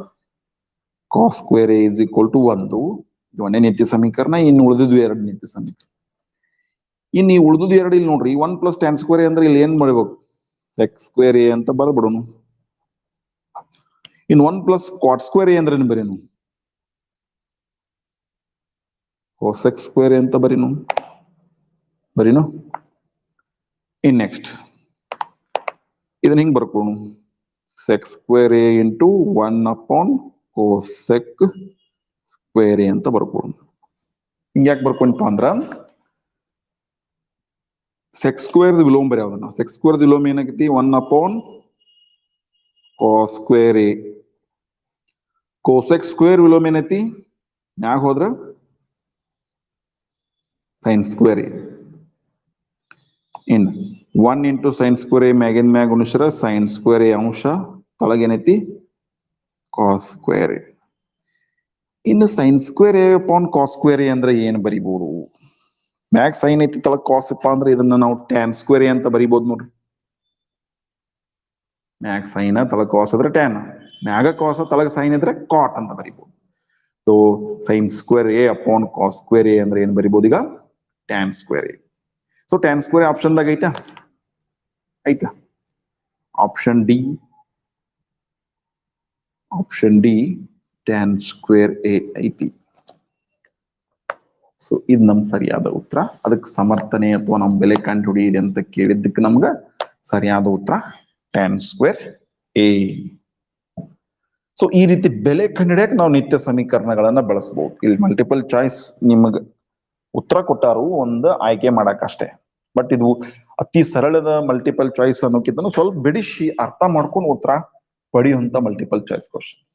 cos square A is equal to 1. ಇದು ಒಂದೇ ನಿತ್ಯ ಸಮೀಕರಣ. ಇನ್ನು ಉಳಿದಿದ್ವು ಎರಡು ನಿತ್ಯ ಸಮೀಕರಣ. ಇನ್ನು ಈ ಉಳಿದುದು ಎರಡು ಇಲ್ಲಿ ನೋಡ್ರಿ, 1 ಪ್ಲಸ್ ಟ್ಯಾನ್ ಸ್ಕ್ವೇರ್ ಎ ಅಂದ್ರೆ ಇಲ್ಲಿ ಏನ್ ಮಾಡಬೇಕು, ಸೆಕ್ ಸ್ಕ್ವೇರ್ ಎ ಅಂತ ಬರಬಿಡೋನು. ಇನ್ 1 ಪ್ಲಸ್ ಕಾಟ್ ಸ್ಕ್ವೇರ್ ಎ ಅಂದ್ರೆ ಏನು ಬರೀನು, ಕೋಸೆಕ್ ಸ್ಕ್ವೇರ್ ಎ ಅಂತ ಬರೀನು. ಇನ್ ನೆಕ್ಸ್ಟ್ ಇದನ್ನ ಹಿಂಗ್ ಬರ್ಕೋನು, sec square A into 1 upon cosec square A ಅಂತ ಬರ್ಕೋನು. ಹಿಂಗ್ ಯಾಕೆ ಬರ್ಕೊಂಡ್ಪ ಅಂದ್ರ ಸೆಕ್ ಸ್ಕ್ವೇರ್ ವಿಲೋಮ ಬರೆಯೋದನ್ನ. ಸೆಕ್ ಸ್ಕ್ವೇರ್ ವಿಲೋಮ ಏನಾಗೈತಿ, 1 upon cos square A. Cosec square ವಿಲೋಮ ಏನೈತಿ, ಮ್ಯಾಗ ಹೋದ್ರ ಸೈನ್ ಸ್ಕ್ವೇರ್ ಎ. ಇನ್ 1 ಇಂಟು ಸೈನ್ ಸ್ಕ್ವೇರ್ ಎ ಮ್ಯಾಗಿನ ಮ್ಯಾಗ ಗುಣಿಸ್ರ ಸೈನ್ ಸ್ಕ್ವೇರ್ ಎ ಅಂಶ, ತಳಗೇನೈತಿ ಕಾಸ್ ಸ್ಕ್ವೇರ್ ಎ. ಇನ್ನು sine square A upon cos square A ಅಂದ್ರೆ ಏನ್ ಬರಿಬಹುದು, ಮ್ಯಾಗ್ ಸೈನ್ ಐತಿ ತಳಗ್ ಕಾಸ್ ಇಪ್ಪ ಅಂದ್ರೆ ಇದನ್ನ ನಾವು ಟ್ಯಾನ್ ಸ್ಕ್ವೇರ್ ಎ ಅಂತ ಬರಿಬಹುದು ನೋಡ್ರಿ. ಮ್ಯಾಗ್ ಸೈನ್ ತಳಗ್ ಕಾಸ್ ಇದ್ರೆ ಟ್ಯಾನ್, ಮ್ಯಾಗ ಕಾಸ್ ತಳಗ್ ಸೈನ್ ಇದ್ರೆ ಕಾಟ್ ಅಂತ ಬರಿಬಹುದು. So sine square A upon cos square A ಅಂದ್ರೆ ಏನ್ ಬರಿಬಹುದು ಈಗ, tan square A. So tan square ಆಪ್ಷನ್ದಾಗ ಐತಾ option D tan square A ಐತಿ. ಸೊ ಇದು ನಮ್ ಸರಿಯಾದ ಉತ್ತರ. ಅದಕ್ಕೆ ಸಮರ್ಥನೆ ಅಥವಾ ನಮ್ ಬೆಲೆ ಕಂಡು ಹಿಡಿಯಿರಿ ಅಂತ ಕೇಳಿದ್ದಕ್ಕೆ ನಮ್ಗ ಸರಿಯಾದ ಉತ್ತರ ಟ್ಯಾನ್ ಸ್ಕ್ವೇರ್ ಎ. ಸೊ ಈ ರೀತಿ ಬೆಲೆ ಕಂಡುಹಿಡಿಯಕ್ ನಾವು ನಿತ್ಯ ಸಮೀಕರಣಗಳನ್ನ ಬಳಸಬಹುದು. ಇಲ್ಲಿ ಮಲ್ಟಿಪಲ್ ಚಾಯ್ಸ್ ನಿಮಗ್ ಉತ್ತರ ಕೊಟ್ಟಾರು, ಒಂದು ಆಯ್ಕೆ ಮಾಡಕ್ ಅಷ್ಟೇ. ಬಟ್ ಇದು ಅತಿ ಸರಳದ ಮಲ್ಟಿಪಲ್ ಚಾಯ್ಸ್ ಅನ್ನೋಕ್ಕಿಂತ ಸ್ವಲ್ಪ ಬಿಡಿಸಿ ಅರ್ಥ ಮಾಡ್ಕೊಂಡು ಉತ್ತರ ಪಡೆಯುವಂತ ಮಲ್ಟಿಪಲ್ ಚಾಯ್ಸ್ ಕ್ವಶನ್ಸ್.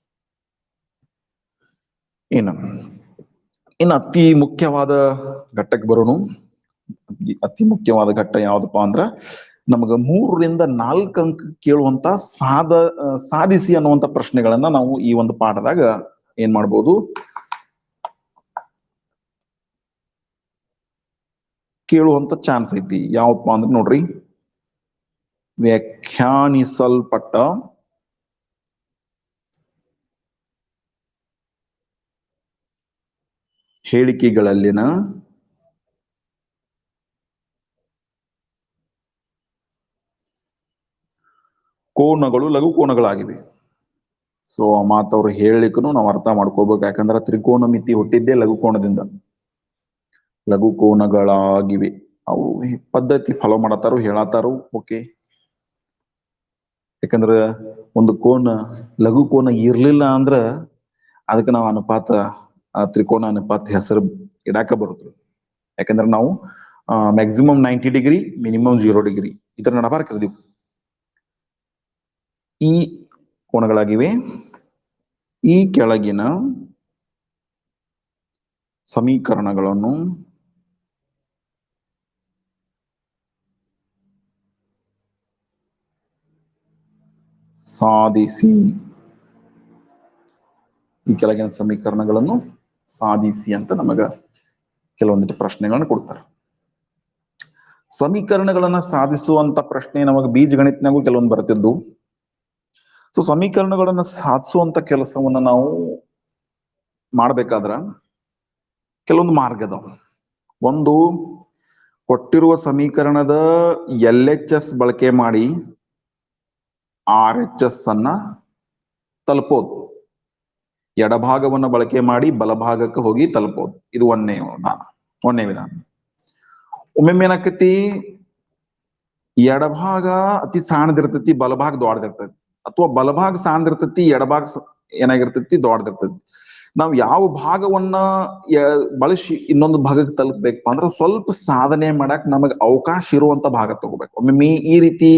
ಇನ್ನು ಅತಿ ಮುಖ್ಯವಾದ ಘಟ್ಟಕ್ಕೆ ಬರೋನು. ಅತಿ ಮುಖ್ಯವಾದ ಘಟ್ಟ ಯಾವ್ದಪ್ಪ ಅಂದ್ರ ನಮಗ 3 ರಿಂದ 4 ಅಂಕ ಕೇಳುವಂತ ಸಾಧಿಸಿ ಅನ್ನುವಂತ ಪ್ರಶ್ನೆಗಳನ್ನ ನಾವು ಈ ಒಂದು ಪಾಠದಾಗ ಏನ್ ಮಾಡ್ಬೋದು, ಕೇಳುವಂತ ಚಾನ್ಸ್ ಐತಿ. ಯಾವಪ್ಪ ಅಂದ್ರೆ ನೋಡ್ರಿ, ವ್ಯಾಖ್ಯಾನಿಸಲ್ಪಟ್ಟ ಹೇಳಿಕೆಗಳಲ್ಲಿನ ಕೋನಗಳು ಲಘು ಕೋನಗಳಾಗಿವೆ. ಸೊ ಆ ಮಾತವ್ರು ಹೇಳಿಕನು ನಾವು ಅರ್ಥ ಮಾಡ್ಕೋಬೇಕು. ಯಾಕಂದ್ರೆ ತ್ರಿಕೋನ ಮಿತಿ ಹುಟ್ಟಿದ್ದೇ ಲಘು ಕೋನದಿಂದ. ಲಘು ಕೋನಗಳಾಗಿವೆ, ಅವು ಪದ್ಧತಿ ಫಾಲೋ ಮಾಡತ್ತಾರು, ಹೇಳತ್ತಾರು. ಓಕೆ, ಯಾಕಂದ್ರ ಒಂದು ಕೋನ ಲಘು ಕೋನ ಇರ್ಲಿಲ್ಲ ಅಂದ್ರ ಅದಕ್ಕೆ ನಾವು ಅನುಪಾತ, ತ್ರಿಕೋನ ಅನುಪಾತ ಹೆಸರು ಇಡಾಕ ಬರುತ್ತೆ. ಯಾಕಂದ್ರೆ ನಾವು ಮ್ಯಾಕ್ಸಿಮಮ್ 90 ಡಿಗ್ರಿ, ಮಿನಿಮಮ್ 0 ಡಿಗ್ರಿ ಇದರ ನಡಬಾರ್ಕ ಕರೆದೀವಿ. ಈ ಕೋನಗಳಾಗಿವೆ. ಈ ಕೆಳಗಿನ ಸಮೀಕರಣಗಳನ್ನು ಸಾಧಿಸಿ. ಈ ಕೆಳಗಿನ ಸಮೀಕರಣಗಳನ್ನು ಸಾಧಿಸಿ ಅಂತ ನಮಗ ಕೆಲವೊಂದಿಷ್ಟು ಪ್ರಶ್ನೆಗಳನ್ನು ಕೊಡ್ತಾರೆ. ಸಮೀಕರಣಗಳನ್ನ ಸಾಧಿಸುವಂತ ಪ್ರಶ್ನೆ ನಮಗೆ ಬೀಜಗಣಿತನಾಗೂ ಕೆಲವೊಂದು ಬರ್ತಿದ್ದು. ಸೊ ಸಮೀಕರಣಗಳನ್ನ ಸಾಧಿಸುವಂತ ಕೆಲಸವನ್ನ ನಾವು ಮಾಡ್ಬೇಕಾದ್ರ ಕೆಲವೊಂದು ಮಾರ್ಗ ಅದಾವ. ಒಂದು, ಕೊಟ್ಟಿರುವ ಸಮೀಕರಣದ LHS ಬಳಕೆ ಮಾಡಿ RHS ಅನ್ನ ತಲುಪೋದು. ಎಡಭಾಗವನ್ನ ಬಳಕೆ ಮಾಡಿ ಬಲಭಾಗಕ್ಕೆ ಹೋಗಿ ತಲುಪೋದು. ಇದು ಒಂದನೇ ವಿಧಾನ. ಒಮ್ಮೊಮ್ಮೆ ಏನಾಕತಿ, ಎಡಭಾಗ ಅತಿ ಸಣ್ಣದಿರ್ತೈತಿ, ಬಲಭಾಗ ದೊಡ್ಡದಿರ್ತೈತಿ, ಅಥವಾ ಬಲಭಾಗ ಸಣ್ಣದಿರ್ತೈತಿ, ಎಡಭಾಗ ಏನಾಗಿರ್ತೈತಿ ದೊಡ್ಡದಿರ್ತೈತಿ. ನಾವು ಯಾವ ಭಾಗವನ್ನ ಬಳಸಿ ಇನ್ನೊಂದು ಭಾಗಕ್ಕೆ ತಲುಪಬೇಕಪ್ಪ ಅಂದ್ರೆ ಸ್ವಲ್ಪ ಸಾಧನೆ ಮಾಡಕ್ ನಮಗ್ ಅವಕಾಶ ಇರುವಂತ ಭಾಗ ತಗೋಬೇಕು. ಒಮ್ಮೊಮ್ಮೆ ಈ ರೀತಿ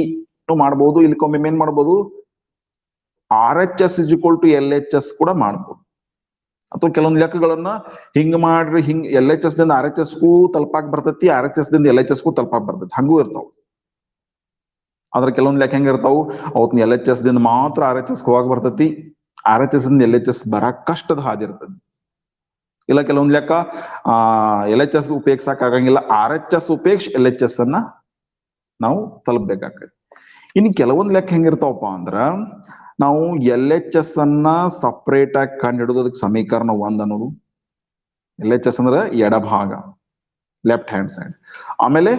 ಮಾಡ್ಬೋದು. ಇಲ್ಲಿಕೊಮ್ಮೆ ಏನ್ ಮಾಡ್ಬೋದು, RHS = LHS ಕೂಡ ಮಾಡ್ಬೋದು. ಅಥವಾ ಕೆಲವೊಂದು ಲೆಕ್ಕಗಳನ್ನ ಹಿಂಗ್ ಮಾಡ್ರಿ, ಹಿಂಗ್ LHS ದಿಂದ RHS ಗೂ ತಲುಪಾಕ್ ಬರ್ತೈತಿ, RHS ದಿಂದ LHS ಗೂ ತಲುಪಾಕ್ ಬರ್ತೈತಿ, ಹಂಗೂ ಇರ್ತಾವ. ಆದ್ರೆ ಕೆಲವೊಂದು ಲೆಕ್ಕ ಹೆಂಗಿರ್ತಾವು ಅವತ್ತು ಎಲ್ ಎಚ್ ಎಸ್ ದಿಂದ ಮಾತ್ರ ಆರ್ ಎಚ್ ಎಸ್ ಹೋಗಾಕ್ ಬರ್ತೈತಿ, R H S L H S ಬರಕ್ ಕಷ್ಟದ ಹಾದಿ ಇರ್ತದೆ. ಇಲ್ಲ ಕೆಲವೊಂದ್ ಲೆಕ್ಕ ಎಲ್ ಎಚ್ ಎಸ್ ಉಪಯೋಗಿಸಕ್ ಆಗಂಗಿಲ್ಲ, ಆರ್ ಎಚ್ ಎಸ್ ಉಪಯೋಗಿಸಿ ಎಲ್ ಎಚ್ ಎಸ್ ಅನ್ನ ನಾವು ತಲುಪಬೇಕಾಗ್ತದೆ. ಇನ್ನು ಕೆಲವೊಂದ್ ಲೆಕ್ಕ ಹೆಂಗಿರ್ತಾವಪ್ಪ ಅಂದ್ರ ನಾವು ಎಲ್ ಎಚ್ ಎಸ್ ಅನ್ನ ಸಪರೇಟ್ ಆಗಿ ಕಂಡು ಹಿಡಿದು ಅದಕ್ಕೆ ಸಮೀಕರಣ 1 ಅನ್ನೋದು. ಎಲ್ ಎಚ್ ಎಸ್ ಅಂದ್ರೆ ಎಡಭಾಗ, ಲೆಫ್ಟ್ ಹ್ಯಾಂಡ್ ಸೈಡ್. ಆಮೇಲೆ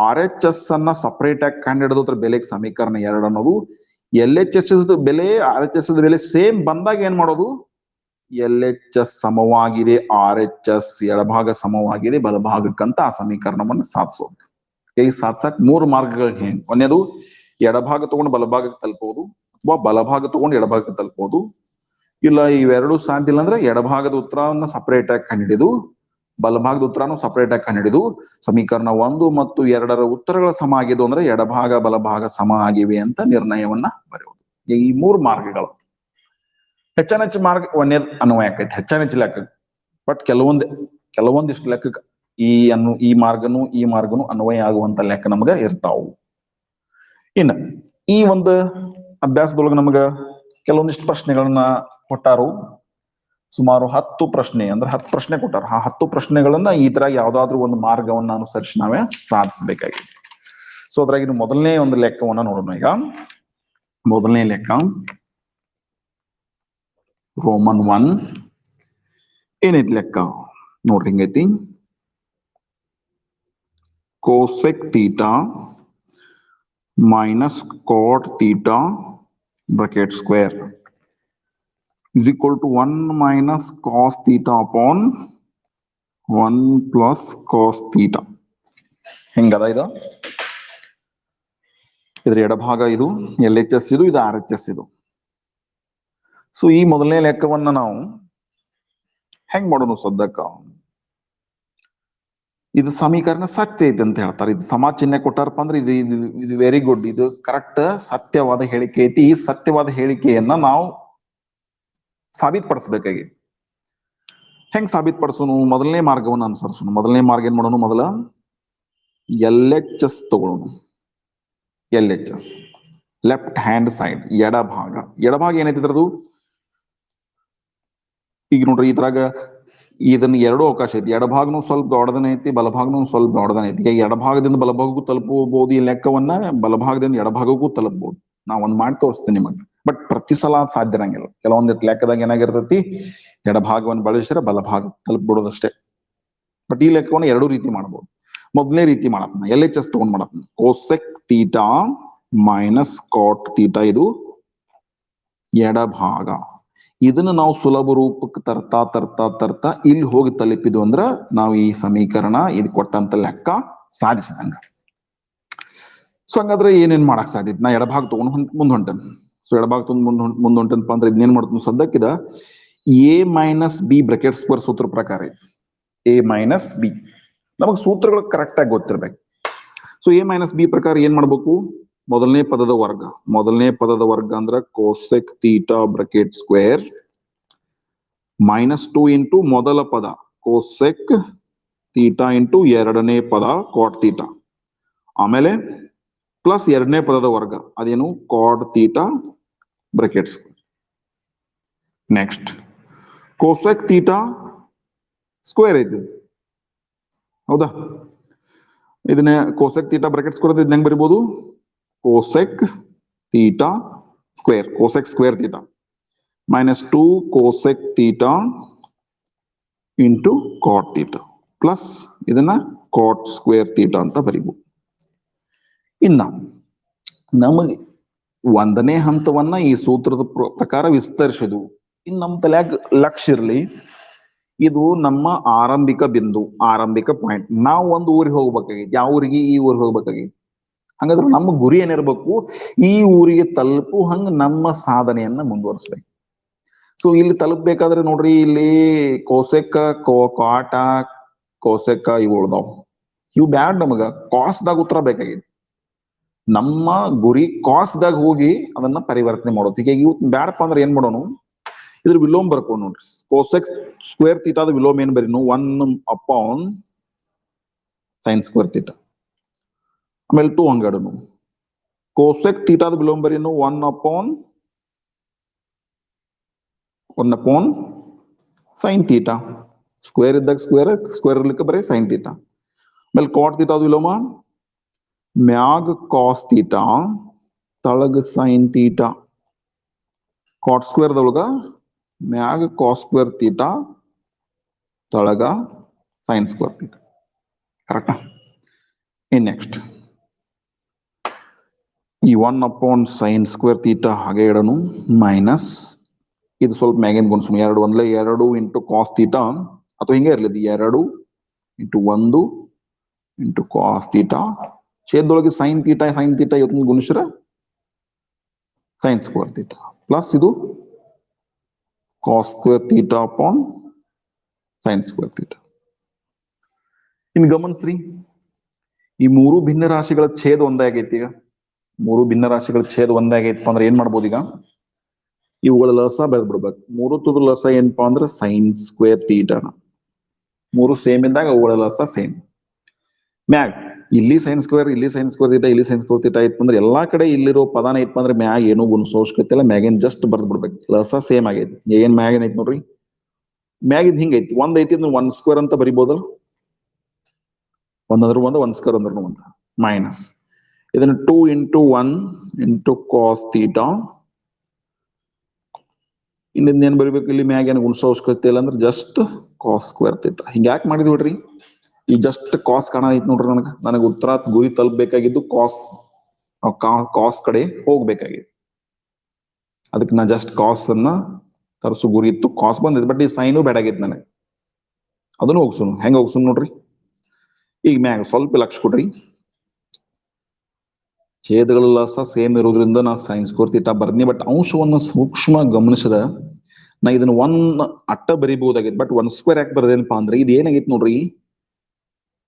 ಆರ್ ಎಚ್ ಎಸ್ ಅನ್ನ ಸಪರೇಟ್ ಆಗಿ ಕಂಡು ಹಿಡಿದು ಬೆಲೆಗೆ ಸಮೀಕರಣ 2 ಅನ್ನೋದು. ಎಲ್ ಎಚ್ ಎಸ್ ಬೆಲೆ ಆರ್ ಎಚ್ ಎಸ್ ಬೆಲೆ ಸೇಮ್ ಬಂದಾಗ ಏನ್ ಮಾಡೋದು, ಎಲ್ ಎಚ್ ಎಸ್ ಸಮವಾಗಿದೆ ಆರ್ ಎಚ್ ಎಸ್ ಎಡಭಾಗ ಸಮವಾಗಿದೆ ಬಲಭಾಗಕ್ಕಂತ ಆ ಸಮೀಕರಣವನ್ನು ಸಾಧಿಸೋದು. ಈ ಸಾಧಿಸಕ್ 3 ಮಾರ್ಗಗಳು ಹೇಳಿ, ಒಂದೇದು ಎಡಭಾಗ ತಗೊಂಡು ಬಲಭಾಗಕ್ಕೆ ತಲುಪಬಹುದು, ಅಥವಾ ಬಲಭಾಗ ತಗೊಂಡು ಎಡಭಾಗಕ್ಕೆ ತಲುಪಬಹುದು. ಇಲ್ಲ ಇವೆರಡು ಸಾಧ್ಯ ಇಲ್ಲ ಅಂದ್ರೆ ಎಡಭಾಗದ ಉತ್ತರವನ್ನ ಸಪರೇಟ್ ಆಗಿ ಕಂಡುಹಿಡಿದು ಬಲಭಾಗದ ಉತ್ತರನು ಸಪರೇಟ್ ಆಗಿ ಕಂಡುಹಿಡಿದು ಸಮೀಕರಣ 1 ಮತ್ತು 2 ಉತ್ತರಗಳ ಸಮ ಆಗಿದ್ದು ಅಂದ್ರೆ ಎಡಭಾಗ ಬಲಭಾಗ ಸಮ ಆಗಿವೆ ಅಂತ ನಿರ್ಣಯವನ್ನ ಬರೆಯುವುದು. ಈ 3 ಮಾರ್ಗಗಳು. ಹೆಚ್ಚು ಮಾರ್ಗ ಒಂದೇ ಅನ್ವಯ ಆಕೈತಿ, ಹೆಚ್ಚು ಲೆಕ್ಕ. ಬಟ್ ಕೆಲವೊಂದಿಷ್ಟು ಲೆಕ್ಕ ಈ ಮಾರ್ಗನು ಅನ್ವಯ ಆಗುವಂತ ಲೆಕ್ಕ ನಮ್ಗ ಇರ್ತಾವು. ಇನ್ನ ಈ ಒಂದು ಅಭ್ಯಾಸದೊಳಗ ನಮ್ಗ ಕೆಲವೊಂದಿಷ್ಟು ಪ್ರಶ್ನೆಗಳನ್ನ ಕೊಟ್ಟಾರು. ಸುಮಾರು 10 ಪ್ರಶ್ನೆ ಅಂದ್ರೆ 10 ಪ್ರಶ್ನೆ ಕೊಟ್ಟಾರ. ಆ 10 ಪ್ರಶ್ನೆಗಳನ್ನ ಈ ತರ ಯಾವ್ದಾದ್ರು ಒಂದು ಮಾರ್ಗವನ್ನ ಅನುಸರಿಸಿ ನಾವೇ ಸಾಧಿಸಬೇಕಾಗಿದೆ. ಸೊ ಅದ್ರಾಗ ಮೊದಲನೇ ಒಂದು ಲೆಕ್ಕವನ್ನ ನೋಡೋಣ. ಈಗ ಮೊದಲನೇ ಲೆಕ್ಕ ರೋಮನ್ 1 ಏನೈತಿ ಲೆಕ್ಕ ನೋಡ್ರಿ, ಹಿಂಗೈತಿ. Cosec theta minus cot theta bracket square is equal to 1 minus cos theta upon 1 plus cos theta. ಹೆಂಗದ ಇದು? ಇದ್ರ ಎಡಭಾಗ ಇದು ಎಲ್ ಎಚ್ ಎಸ್, ಇದು ಆರ್ ಎಚ್ ಎಸ್ ಇದು. ಸೊ ಈ ಮೊದಲನೇ ಲೆಕ್ಕವನ್ನ ನಾವು ಹೆಂಗ್ ಮಾಡೋಣ ಸದ್ಯಕ್ಕ? ಇದು ಸಮೀಕರಣ ಸತ್ಯ ಐತೆ ಅಂತ ಹೇಳ್ತಾರೆ. ಇದು ಸಮ ಚಿಹ್ನೆ ಕೊಟ್ಟಾರಪ್ಪ ಅಂದ್ರೆ ಇದು ವೆರಿ ಗುಡ್, ಇದು ಕರೆಕ್ಟ್ ಸತ್ಯವಾದ ಹೇಳಿಕೆ ಐತಿ. ಈ ಸತ್ಯವಾದ ಹೇಳಿಕೆಯನ್ನ ನಾವು ಸಾಬೀತುಪಡಿಸಬೇಕಾಗಿ. ಹೆಂಗ್ ಸಾಬೀತುಪಡಿಸೋನು? ಮೊದಲನೇ ಮಾರ್ಗವನ್ನು ಅನುಸರಿಸೋಣ. ಮೊದಲನೇ ಮಾರ್ಗ ಏನ್ ಮಾಡೋಣ? ಮೊದಲ ಎಲ್ ಎಚ್ ಎಸ್ ತಗೊಳ್ಳೋಣ. L H S left hand side, ಎಡಭಾಗ ಏನೈತಿದ್ರದು? ಈಗ ನೋಡ್ರಿ ಇದ್ರಾಗ ಇದನ್ನ ಎರಡು ಅವಕಾಶ ಐತಿ. ಎಡಭಾಗನು ಸ್ವಲ್ಪ ದೊಡ್ಡದನ ಐತಿ, ಬಲಭಾಗನು ಸ್ವಲ್ಪ ದೊಡ್ಡದನ ಐತಿ. ಈಗ ಎಡಭಾಗದಿಂದ ಬಲಭಾಗಕ್ಕೂ ತಲುಪಬಹುದು ಈ ಲೆಕ್ಕವನ್ನ, ಬಲಭಾಗದಿಂದ ಎಡಭಾಗಕ್ಕೂ ತಲುಪಬಹುದು. ನಾ ಒಂದ್ ಮಾಡಿ ತೋರಿಸ್ತೀನಿ ನಿಮಗೆ. ಬಟ್ ಪ್ರತಿ ಸಲ ಸಾಧ್ಯ ಇರಂಗಿಲ್ಲ. ಕೆಲವೊಂದಿಟ್ಟು ಲೆಕ್ಕದಾಗ ಏನಾಗಿರ್ತೈತಿ, ಎಡಭಾಗವನ್ನು ಬಳಸಿದ್ರೆ ಬಲಭಾಗ ತಲುಪಿಬಿಡೋದಷ್ಟೇ. ಬಟ್ ಈ ಲೆಕ್ಕವನ್ನು ಎರಡು ರೀತಿ ಮಾಡಬಹುದು. ಮೊದಲನೇ ರೀತಿ ಮಾಡತ್ನ ಎಲ್ ಎಚ್ ಎಸ್ ತಗೊಂಡ್ ಮಾಡತ್ನ. Cosec theta minus cot theta, ಇದು ಎಡಭಾಗ. ಇದನ್ನ ನಾವು ಸುಲಭ ರೂಪಕ್ಕೆ ತರ್ತಾ ಇಲ್ಲಿ ಹೋಗಿ ತಲುಪಿದ್ವು ಅಂದ್ರ ನಾವು ಈ ಸಮೀಕರಣ ಇದು ಕೊಟ್ಟಂತ ಲೆಕ್ಕ ಸಾಧಿಸಿದಂಗ. ಸೊ ಹಂಗಾದ್ರೆ ಏನೇನ್ ಮಾಡಕ್ ಸಾಧ್ಯತೆ? ನಾ ಎಡಭಾಗ ತಗೊಂಡು ಮುಂದ್ ಹೊಂಟೇನ್. ಸೊ ಎಡಭಾಗ ತಗೊಂಡ್ ಮುಂದ್ ಹೊಂಟೇನಪ್ಪ ಅಂದ್ರೆ ಇದನ್ನೇನ್ ಮಾಡ್ತೀನಿ ಸದ್ಯಕ್ಕಿದ A minus B bracket square ಸೂತ್ರ ಪ್ರಕಾರ ಐತಿ. ಎ ಮೈನಸ್ ಬಿ ನಮಗ್ ಸೂತ್ರಗಳು ಕರೆಕ್ಟ್ ಆಗಿ ಗೊತ್ತಿರ್ಬೇಕು. ಸೊ ಎ ಮೈನಸ್ ಬಿ ಪ್ರಕಾರ ಏನ್ ಮಾಡ್ಬೇಕು? ಮೊದಲನೇ ಪದದ ವರ್ಗ ಅಂದ್ರ cosec theta bracket square minus 2 into ಮೊದಲ ಪದ ಕೋಸೆಕ್ ತೀಟಾ ಇಂಟು ಎರಡನೇ ಪದ ಕಾಟ್ ತೀಟಾ, ಆಮೇಲೆ ಪ್ಲಸ್ ಎರಡನೇ ಪದದ ವರ್ಗ ಅದೇನು cot theta bracket square. Next cosec theta square ಐತಿ, ಹೌದಾ? ಇದನ್ನ ಕೋಸೆಕ್ ತೀಟಾ ಬ್ರಾಕೆಟ್ ಸ್ಕ್ವೇರ್ ಇದನ್ನ ಹೆಂಗ್ ಬರಿಬಹುದು? Cosec theta square, cosec square theta minus 2 cosec theta into cot theta plus ಇದನ್ನ ಕಾಟ್ ಸ್ಕ್ವೇರ್ ತೀಟಾ ಅಂತ ಬರಿಬಹುದು. ಇನ್ನ ನಮಗೆ ಒಂದನೇ ಹಂತವನ್ನ ಈ ಸೂತ್ರದ ಪ್ರಕಾರ ವಿಸ್ತರಿಸಿದ್ವು. ಇನ್ನು ನಮ್ಮ ತಲೆಯಾಗ ಲಕ್ಷ್ಯ ಇರ್ಲಿ, ಇದು ನಮ್ಮ ಆರಂಭಿಕ ಬಿಂದು, ಆರಂಭಿಕ ಪಾಯಿಂಟ್. ನಾವು ಒಂದು ಊರಿಗೆ ಹೋಗ್ಬೇಕಾಗಿ, ಯಾವ ಊರಿಗೆ? ಈ ಊರಿಗೆ ಹೋಗ್ಬೇಕಾಗಿ. ಹಾಗಾದ್ರೆ ನಮ್ಮ ಗುರಿ ಏನಿರ್ಬೇಕು? ಈ ಊರಿಗೆ ತಲುಪು ಹಂಗ ನಮ್ಮ ಸಾಧನೆಯನ್ನ ಮುಂದುವರಿಸ್ಬೇಕು. ಸೊ ಇಲ್ಲಿ ತಲುಪಬೇಕಾದ್ರೆ ನೋಡ್ರಿ, ಇಲ್ಲಿ ಕೋಸೆಕ್ಕ ಕಾಟ ಕೋಸೆಕ್ಕ ಇವು ಉಳ್ದಾವ್. ಇವು ಬ್ಯಾಡ್, ನಮಗ ಕಾಸ್ದಾಗ ಉತ್ತರ ಬೇಕಾಗಿತ್ತು. ನಮ್ಮ ಗುರಿ ಕಾಸ್ದಾಗ ಹೋಗಿ ಅದನ್ನ ಪರಿವರ್ತನೆ ಮಾಡೋದು. ಈಗ ಇವ್ ಬ್ಯಾಡಪ್ಪ ಅಂದ್ರೆ ಏನ್ ಮಾಡೋನು? ಇದ್ರ ವಿಲೋಮ ಬರ್ಕೊಂಡು ನೋಡ್ರಿ. ಕೋಸೆಕ್ ಸ್ಕ್ವೇರ್ ತೀಟಾದ ವಿಲೋಮ ಏನ್ ಬರೀನು? 1 ಅಪಾನ್ ಸೈನ್ ಸ್ಕ್ವೇರ್ ತೀಟಾ, ಆಮೇಲೆ 2 ಹಂಗಾಡನು ಕೋಸೆಕ್ ಥೀಟಾದ ವಿಲೋಮ ಬರೀನು 1 ಅಪಾನ್ ಸೈನ್ ಥೀಟಾ. ಸ್ಕ್ವೇರ್ ಇದ್ದಾಗ ಸ್ಕ್ವೇರ್ ಇರ್ಲಿಕ್ಕೆ ಬರೀ ಸೈನ್ ಥೀಟಾ. ಆಮೇಲೆ ಕಾಟ್ ಥೀಟಾದ ವಿಲೋಮ ಮ್ಯಾಗ್ ಕಾಸ್ ಥೀಟಾ ತಳಗ ಸೈನ್ ಥೀಟಾ. ಕಾಟ್ ಸ್ಕ್ವೇರ್ದೊಳಗ ಮ್ಯಾಗ್ ಕಾಸ್ ಸ್ಕ್ವೇರ್ ಥೀಟಾ ತಳಗ ಸೈನ್ ಸ್ಕ್ವೇರ್ ಥೀಟಾ. ಕರೆಕ್ಟಾ? ಇನ್ ನೆಕ್ಸ್ಟ್ ಈ 1 ಅಪಾನ್ ಸೈನ್ ಸ್ಕ್ವೇರ್ ಥೀಟಾ ಹಾಗೆ ಇಡೋನು ಮೈನಸ್ ಇದು ಸ್ವಲ್ಪ ಮ್ಯಾಗಿನ ಗುಣಿಸೋಣ. 2 ಒಂದ್ಲೆ 2 ಇಂಟು ಕಾಸ್ ಥೀಟಾ ಅಥವಾ ಹಿಂಗೆ ಇರ್ಲಿ 2 ಇಂಟು 1 ಇಂಟು ಕಾಸ್ ಥೀಟಾ ಛೇದದೊಳಗೆ ಸೈನ್ ಥೀಟಾ ಇವತ್ತು ಗುಣಿಸ್ರೆ ಸೈನ್ ಸ್ಕ್ವೇರ್ ಥೀಟಾ ಪ್ಲಸ್ ಇದು cos square theta upon sine square theta. ಇನ್ನು ಗಮನಿಸ್ರಿ, ಈ ಮೂರು ಭಿನ್ನ ರಾಶಿಗಳ ಛೇದ ಒಂದೇ ಆಗೈತಿ. ಈಗ ಮೂರು ಭಿನ್ನ ರಾಶಿಗಳ ಛೇದ ಒಂದೇ ಆಗೈತಪ್ಪ ಅಂದ್ರೆ ಏನ್ ಮಾಡ್ಬೋದು? ಈಗ ಇವುಗಳ ಲಸ ಬೆಳೆದ್ ಬಿಡ್ಬೇಕು. ಮೂರು ತುದ್ರ ಲಸ ಏನಪ್ಪಾ ಅಂದ್ರೆ ಸೈನ್ ಸ್ಕ್ವೇರ್ ಥೀಟಾನ. ಮೂರು ಸೇಮ್ ಇದ್ದಾಗ ಅವುಗಳ ಲಸ ಸೇಮ್. ಮ್ಯಾಗ್ ಇಲ್ಲಿ ಸೈನ್ ಸ್ಕ್ವೇರ್ ಥೀಟಾ ಇಲ್ಲಿ ಸೈನ್ ಸ್ಕ್ವೇರ್ ಥೀಟಾ ಐತ್ ಅಂದ್ರೆ ಎಲ್ಲಾ ಕಡೆ ಇಲ್ಲಿರೋ ಪದಾನ ಐತ್ ಅಂದ್ರೆ ಮ್ಯಾಗ್ ಏನೋ ಗುಣಿಸೋ ಅವಶ್ಯಕತೆ ಇಲ್ಲ. ಮ್ಯಾಗಿನ್ ಜಸ್ಟ್ ಬರ್ದ್ ಬಿಡ್ಬೇಕು. ಲಸ ಸೇಮ್ ಆಗೈತಿ. ಏನ್ ಮ್ಯಾಗಿನ್ ಐತ್ ನೋಡ್ರಿ, ಮ್ಯಾಗಿದ್ ಹಿಂಗೈತಿ. ಒಂದ್ ಐತಿ ಅಂದ್ರೆ 1 ಸ್ಕ್ವೇರ್ ಅಂತ ಬರಿಬೋದಲ್ಲ. ಒಂದಂದ್ರೆ ಒಂದ್ ಸ್ಕ್ವೇರ್ ಅಂದ್ರೂ ಒಂದು ಮೈನಸ್ ಇದನ್ನ 2 ಇಂಟು 1 ಇಂಟು ಕಾಸ್ ಥೀಟಾ. ಇನ್ನೇನ್ ಬರಿಬೇಕು? ಇಲ್ಲಿ ಮ್ಯಾಗ ಏನು ಗುಣಿಸೋ ಅವಶ್ಯಕತೆ ಇಲ್ಲ ಅಂದ್ರೆ ಜಸ್ಟ್ ಕಾಸ್ ಸ್ಕ್ವೇರ್ ಥೀಟಾ. ಹಿಂಗ ಯಾಕೆ ಮಾಡಿದ್ವಿ ನೋಡ್ರಿ? ಈ ಜಸ್ಟ್ ಕಾಸ್ ಕಾಣೈತಿ ನೋಡ್ರಿ. ನನಗೆ ಉತ್ತರ ಗುರಿ ತಲುಪಬೇಕಾಗಿದ್ದು ಕಾಸ್ ಕಡೆ ಹೋಗ್ಬೇಕಾಗಿತ್ತು. ಅದಕ್ಕೆ ನಾ ಜಸ್ಟ್ ಕಾಸ್ ಅನ್ನ ತರಿಸು ಗುರಿ ಇತ್ತು. ಕಾಸ್ ಬಂದಿದೆ, ಬಟ್ ಈ ಸೈನು ಬೇಡಾಗಿತ್ತು ನನಗೆ. ಅದನ್ನು ಹೋಗ್ಸುನು. ಹೆಂಗ ಹೋಗ್ಸುನು ನೋಡ್ರಿ. ಈಗ ಮ್ಯಾಗ ಸ್ವಲ್ಪ ಲಕ್ಷ ಕೊಡ್ರಿ. ಛೇದಗಳ ಲಸ ಸೇಮ್ ಇರೋದ್ರಿಂದ ನಾ ಸೈನ್ ಸ್ಕ್ವೇರ್ ಥೀಟಾ ಬರ್ದ್ನಿ. ಬಟ್ ಅಂಶವನ್ನು ಸೂಕ್ಷ್ಮ ಗಮನಿಸದ ನಾ ಇದನ್ನ 1 ಅಟ್ಟ ಬರಿಬಹುದಾಗಿತ್ತು. ಬಟ್ 1 ಸ್ಕ್ವೇರ್ ಯಾಕೆ ಬರ್ದೇನಪ್ಪಾ ಅಂದ್ರೆ ಇದು ಏನಾಗಿತ್ತು ನೋಡ್ರಿ,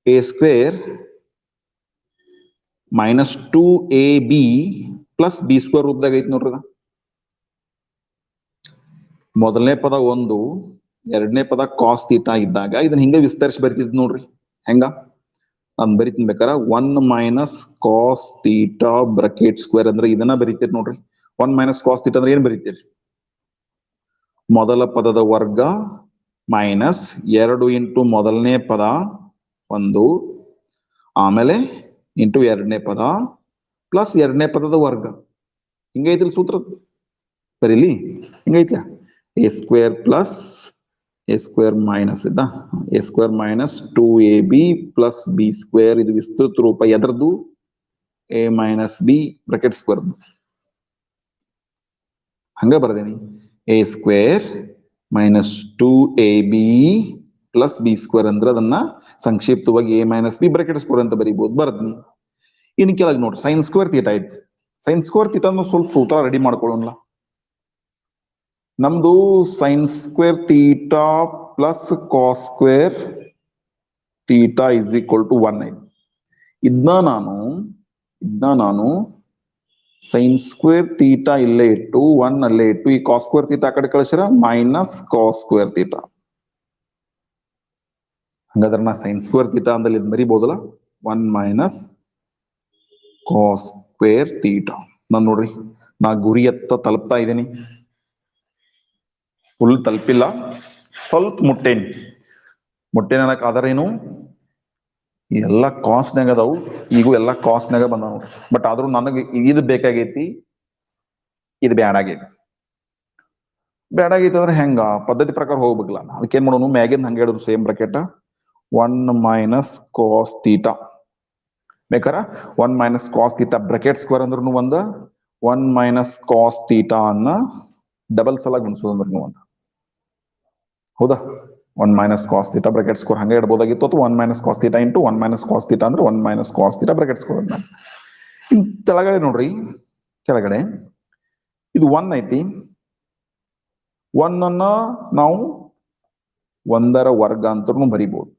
A square minus 2ab plus B square ರೂಪದಾಗ ಐತಿ ನೋಡ್ರಿ. ಮೊದಲನೇ ಪದ 1, ಎರಡನೇ ಪದ ಕಾಸ್ ಥೀಟಾ ಇದ್ದಾಗ ಇದನ್ನ ಹಿಂಗೆ ವಿಸ್ತರಿಸಿ ಬರಿತಿದ್ ನೋಡ್ರಿ. ಹೆಂಗ ನಾನು ಬರಿತೀನಿ ಬೇಕಾರೆ 1 minus cos theta bracket square ಅಂದ್ರೆ ಇದನ್ನ ಬರಿತೀರಿ ನೋಡ್ರಿ. 1 ಮೈನಸ್ ಕಾಸ್ ಥೀಟಾ ಅಂದ್ರೆ ಏನ್ ಬರಿತೀರಿ? ಮೊದಲ ಪದದ ವರ್ಗ ಮೈನಸ್ 2 ಇಂಟು ಮೊದಲನೇ ಪದ 1 ಆಮೇಲೆ ಇಂಟು ಎರಡನೇ ಪದ ಪ್ಲಸ್ ಎರಡನೇ ಪದದ ವರ್ಗ. ಹಿಂಗೈತಿಲ್ ಸೂತ್ರ ಬರೀಲಿ. ಹಿಂಗೈತ್ಲ a square plus a square minus ಇದ್ದ a square minus 2ab plus B square. ಇದು ವಿಸ್ತೃತ ರೂಪ ಎದರದ್ದು? A minus B bracket square. ಹಂಗ ಬರ್ದೇನಿ a square minus 2ab plus B square ಅಂದ್ರೆ ಅದನ್ನ ಸಂಕ್ಷಿಪ್ತವಾಗಿ a minus B bracket square ಅಂತ ಬರೀಬಹುದು. ಬರ್ದ್ನಿ. ಇನ್ನು ಕೆಳಗೆ ನೋಡಿ ಸೈನ್ ಸ್ಕ್ವೇರ್ ಥೀಟಾ ಐತಿ. ಸೈನ್ ಸ್ಕ್ವೇರ್ ಥೀಟಾ ಸ್ವಲ್ಪ ಸೂತ್ರ ರೆಡಿ ಮಾಡ್ಕೊಳ್ಳೋಣ. ನಮ್ದು sine square theta plus cos square theta is equal to 1 ಐತಿ. ಇದನ್ನ ನಾನು ಸೈನ್ ಸ್ಕ್ವೇರ್ ಥೀಟಾ ಇಲ್ಲೇ ಇಟ್ಟು 1 ಅಲ್ಲೇ ಇಟ್ಟು ಈ ಕಾಸ್ ಸ್ಕ್ವೇರ್ ಥೀಟಾ ಕಡೆ ಕಳಿಸಿರ ಮೈನಸ್ ಕಾಸ್ ಸ್ಕ್ವೇರ್ ಥೀಟಾ. ಹಂಗಾದ್ರೆ ನಾ ಸೈನ್ ಸ್ಕ್ವೇರ್ ಥೀಟಾ ಅಂದಲ್ಲಿ ಇದು ಮರಿಬಹುದಲ್ಲ 1 ಮೈನಸ್ ಕಾಸ್ ಸ್ಕ್ವೇರ್ ಥೀಟಾ. ನಾನು ನೋಡ್ರಿ ನಾ ಗುರಿ ಎತ್ತ ತಲುಪ್ತಾ ಇದ್ದೀನಿ. ಫುಲ್ ತಲುಪಿಲ್ಲ, ಸ್ವಲ್ಪ ಮುಟ್ಟೇನಿ ಅನ್ನಕ್ ಆದರೇನು ಎಲ್ಲ ಕಾಸ್ಟ್ನಾಗ ಅದಾವು. ಈಗೂ ಎಲ್ಲ ಕಾಸ್ಟ್ನಾಗ ಬಂದಾವ ನೋಡ್ರಿ. ಬಟ್ ಆದ್ರೂ ನನಗೆ ಇದು ಬೇಕಾಗೈತಿ, ಇದು ಬ್ಯಾಡಾಗೈತಿ ಅಂದ್ರೆ ಹೆಂಗ ಪದ್ಧತಿ ಪ್ರಕಾರ ಹೋಗ್ಬೇಕಲ್ಲ. ಅದಕ್ಕೆ ಏನ್ ಮಾಡೋನು ಮ್ಯಾಗಿಂದ ಹಂಗೆ ಹೇಳಿದ್ರು same bracket 1 minus cos theta. ಬೇಕಾರ 1 minus cos theta bracket square ಅಂದ್ರೂ ಒಂದ 1 ಮೈನಸ್ ಕಾಸ್ ಥೀಟಾ ಅನ್ನ ಡಬಲ್ ಸಲ ಗುಣಿಸೋದು ಅಂದ್ರೂ ಒಂದ. ಹೌದಾ? 1 minus cos theta bracket square ಹಂಗೆ ಇಡಬಹುದಾಗಿತ್ತು. ಅಥವಾ 1 minus cos theta into 1 minus cos theta ಅಂದ್ರೆ 1 minus cos theta bracket square. ಇನ್ ಕೆಳಗಡೆ ನೋಡ್ರಿ, ಕೆಳಗಡೆ ಇದು 1 ಐತಿ. 1 ಅನ್ನ ನಾವು 1ರ ವರ್ಗ ಅಂತ ಬರಿಬಹುದು.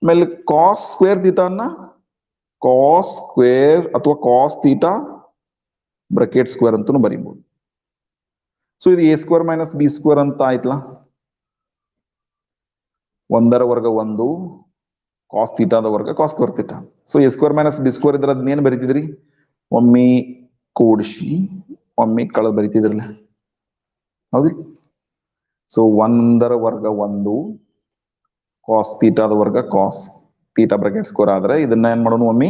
ಆಮೇಲೆ ಕಾಸ್ ಸ್ಕ್ವೇರ್ ಥೀಟಾ ಅನ್ನ ಕಾಸ್ ಸ್ಕ್ವೇರ್ ಅಥವಾ ಕಾಸ್ ಥೀಟಾ ಬ್ರಾಕೆಟ್ ಸ್ಕ್ವೇರ್ ಅಂತ ಬರಿಬಹುದು. ಸೊ ಇದು A square minus B square ಅಂತ ಆಯ್ತಲ್ಲ. 1ರ ವರ್ಗ 1 ಕಾಸ್ ಥೀಟಾದ ವರ್ಗ cos square theta. So A square minus B square ಇದ್ರೆ ಅದನ್ನೇನು ಬರಿತಿದ್ರಿ? ಒಮ್ಮೆ ಕೂಡಿಸಿ ಒಮ್ಮೆ ಕಳೆದು ಬರಿತಿದ್ರಲ್ಲ, ಹೌದು. ಸೊ 1 ವರ್ಗ 1 ಕಾಸ್ ತೀಟಾದ ವರ್ಗ ಕಾಸ್ ತೀಟಾ ಬ್ರಾಕೆಟ್ ಸ್ಕ್ವೇರ್ ಆದ್ರೆ ಇದನ್ನ ಏನ್ ಮಾಡೋಣ, ಒಮ್ಮೆ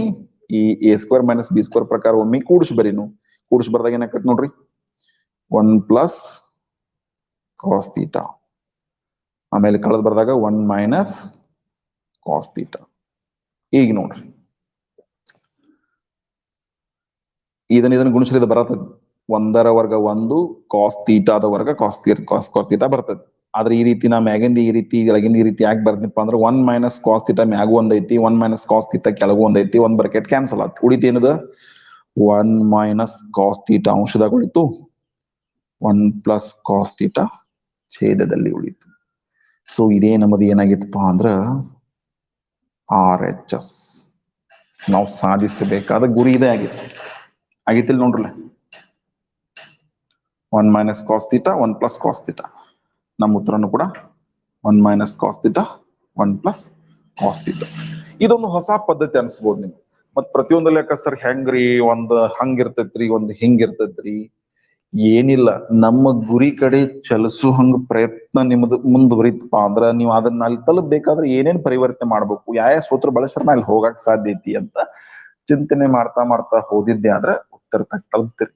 ಈ A square minus B square ಪ್ರಕಾರ ಒಮ್ಮೆ ಕೂಡಿಸಿ ಬರೀನು. ಕೂಡಿಸಿ ಬರ್ದಾಗ ಏನಾಕತ್ ನೋಡ್ರಿ, 1 ಪ್ಲಸ್ ಕಾಸ್ ತೀಟಾ, ಆಮೇಲೆ ಕಳೆದು ಬರ್ದಾಗ 1 ಮೈನಸ್ ಕಾಸ್ ತೀಟಾ. ಈಗ ನೋಡ್ರಿ ಇದನ್ನ ಗುಣಿಸಿದ ಬರತ್ತದ 1 ವರ್ಗ 1 ಕಾಸ್ ತೀಟಾದ ವರ್ಗ ಕಾಸ್ ತೀಟಾ ಬರ್ತದೆ. ಆದ್ರೆ ಈ ರೀತಿ ನಾ ಮ್ಯಾಗಿಂದ ಈ ರೀತಿ ಕೆಳಗಿಂದ ಈ ರೀತಿ ಯಾಕೆ ಬರ್ದನಪ್ಪ ಅಂದ್ರೆ 1 ಮೈನಸ್ ಕಾಸ್ ತೀಟಾ ಮ್ಯಾಗು ಒಂದ್ ಐತಿ, 1 ಮೈನಸ್ ಕಾಸ್ ತೀಟಾ ಕೆಳಗು ಒಂದ್ ಐತಿ, ಒಂದ್ ಬ್ರಾಕೆಟ್ ಕ್ಯಾನ್ಸಲ್ ಆಯ್ತು. ಉಳಿತು ಏನದ 1 ಮೈನಸ್ ಕಾಸ್ ತೀಟಾ ಅಂಶದಾಗ ಉಳಿತು, 1 ಪ್ಲಸ್ ಕಾಸ್ ತೀಟಾ ಛೇದದಲ್ಲಿ ಉಳಿತು. ಸೊ ಇದೇ ನಮ್ಮದು ಏನಾಗಿತ್ತಪ್ಪ ಅಂದ್ರ RHS. ನಾವು ಸಾಧಿಸಬೇಕಾದ ಗುರಿ ಇದೇ ಆಗಿತ್ತು. ಆಗಿತ್ತಿಲ್ಲ ನೋಡ್ರಲ್ಲ, 1 minus cos theta 1 plus cos theta. ನಮ್ಮ ಉತ್ತರನು ಕೂಡ 1 minus cos theta 1 plus cos theta. ಇದೊಂದು ಹೊಸ ಪದ್ಧತಿ ಅನ್ಸ್ಬೋದು ನಿಮ್ಗೆ. ಮತ್ ಪ್ರತಿಯೊಂದು ಲೆಕ್ಕ ಸರ್ ಹೆಂಗ್ರಿ, ಒಂದ್ ಹಂಗಿರ್ತೈತ್ರಿ, ಒಂದ್ ಹಿಂಗಿರ್ತೈತ್ರಿ. ಏನಿಲ್ಲ, ನಮ್ಮ ಗುರಿ ಕಡೆ ಚಲಿಸು ಹಂಗ ಪ್ರಯತ್ನ ನಿಮ್ದು ಮುಂದುವರಿತಪ್ಪ ಅಂದ್ರ ನೀವು ಅದನ್ನ ಅಲ್ಲಿ ತಲುಪಬೇಕಾದ್ರೆ ಏನೇನ್ ಪರಿವರ್ತನೆ ಮಾಡ್ಬೇಕು, ಯಾವ ಸೂತ್ರ ಬಳಸ್ರ ಅಲ್ಲಿ ಹೋಗಕ್ ಸಾಧ್ಯ ಐತಿ ಅಂತ ಚಿಂತನೆ ಮಾಡ್ತಾ ಮಾಡ್ತಾ ಹೋದಿದ್ದೆ ಆದ್ರೆ ಉತ್ತರ ತಲುಪ್ತೀರಿ.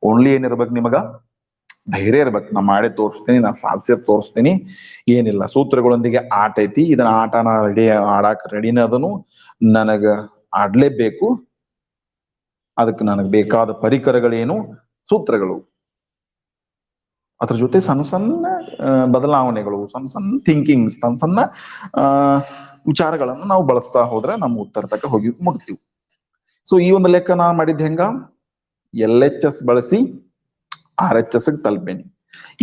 ಓನ್ಲಿ ಏನಿರ್ಬೇಕು ನಿಮಗ, ಧೈರ್ಯ ಇರ್ಬೇಕು. ನಾ ಮಾಡಿ ತೋರಿಸ್ತೀನಿ, ನಾ ಸಾಧಿಸಿ ತೋರಿಸ್ತೀನಿ. ಏನಿಲ್ಲ, ಸೂತ್ರಗಳೊಂದಿಗೆ ಆಟ ಐತಿ, ಇದನ್ನ ಆಟನ ಆಡಾಕ ರೆಡಿನ ಅದನ್ನು, ನನಗ ಆಡ್ಲೇಬೇಕು. ಅದಕ್ಕೆ ನನಗೆ ಬೇಕಾದ ಪರಿಕರಗಳೇನು, ಸೂತ್ರಗಳು. ಅದ್ರ ಜೊತೆ ಸಣ್ಣ ಸಣ್ಣ ಬದಲಾವಣೆಗಳು, ಸಣ್ಣ ಸಣ್ಣ ಥಿಂಕಿಂಗ್, ಸಣ್ಣ ಸಣ್ಣ ವಿಚಾರಗಳನ್ನು ನಾವು ಬಳಸ್ತಾ ಹೋದ್ರೆ ನಮ್ಮ ಉತ್ತರ ತಕ್ಕ ಹೋಗಿ ಮುಟ್ತೀವಿ. ಸೊ ಈ ಒಂದು ಲೆಕ್ಕ ನಾ ಮಾಡಿದ್ದು ಹೆಂಗ, LHS ಬಳಸಿ RHS ತಲುಪೇನಿ.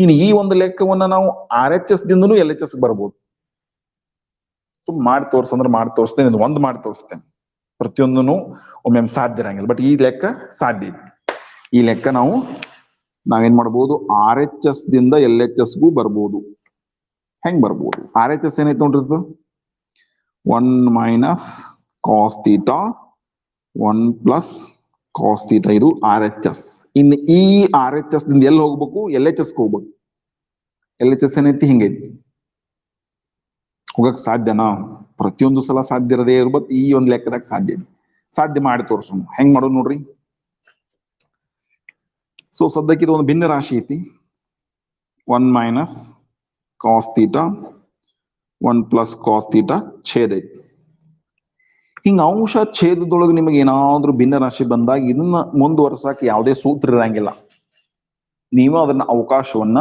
ಇನ್ನು ಈ ಒಂದು ಲೆಕ್ಕವನ್ನ ನಾವು RHS ದಿಂದನೂ LHS ಬರ್ಬೋದು. ಮಾಡಿ ತೋರ್ಸಂದ್ರೆ ಮಾಡಿ ತೋರಿಸ್ತೇನೆ, ಇದು ಒಂದು ಮಾಡಿ ತೋರಿಸ್ತೇನೆ. ಪ್ರತಿಯೊಂದನು ಒಮ್ಮೆ ಸಾಧ್ಯ ಇರಂಗಿಲ್ಲ, ಬಟ್ ಈ ಲೆಕ್ಕ ಸಾಧ್ಯ ಇದೆ. ಈ ಲೆಕ್ಕ ನಾವೇನ್ ಮಾಡ್ಬೋದು, RHS ದಿಂದ LHS ಗೂ ಬರ್ಬೋದು. ಹೆಂಗ್ ಬರ್ಬೋದು, RHS ಏನೈತೆ ನೋಡ್ರಿ, 1 minus cos theta 1 plus cos theta, ಇದು RHS. ಇನ್ನು ಈ RHS ದಿಂದ ಎಲ್ಲಿ ಹೋಗ್ಬೇಕು, LHS ಹೋಗ್ಬೇಕು. LHS ಏನೈತಿ, ಹಿಂಗೈತಿ. ಹೋಗಕ್ ಸಾಧ್ಯನಾ? ಪ್ರತಿಯೊಂದು ಸಲ ಸಾಧ್ಯ ಇರದೇ ಇರ್ಬೇಕು. ಈ ಒಂದು ಲೆಕ್ಕದಾಗ ಸಾಧ್ಯ ಮಾಡಿ ತೋರ್ಸೋಣ. ಹೆಂಗ್ ಮಾಡೋದು ನೋಡ್ರಿ. ಸೊ ಸದ್ಯಕ್ಕೆ ಇದು ಒಂದು ಭಿನ್ನ ರಾಶಿ ಐತಿ, 1 minus cos theta 1 plus cos theta ಛೇದ ಐತಿ. ಹಿಂಗ ಅಂಶ ಛೇದದೊಳಗೆ ನಿಮಗೆ ಏನಾದ್ರೂ ಭಿನ್ನ ರಾಶಿ ಬಂದಾಗ ಇದನ್ನ ಮುಂದುವರ್ಸಕ್ ಯಾವುದೇ ಸೂತ್ರ ಇರಂಗಿಲ್ಲ. ನೀವು ಅದನ್ನ ಅವಕಾಶವನ್ನ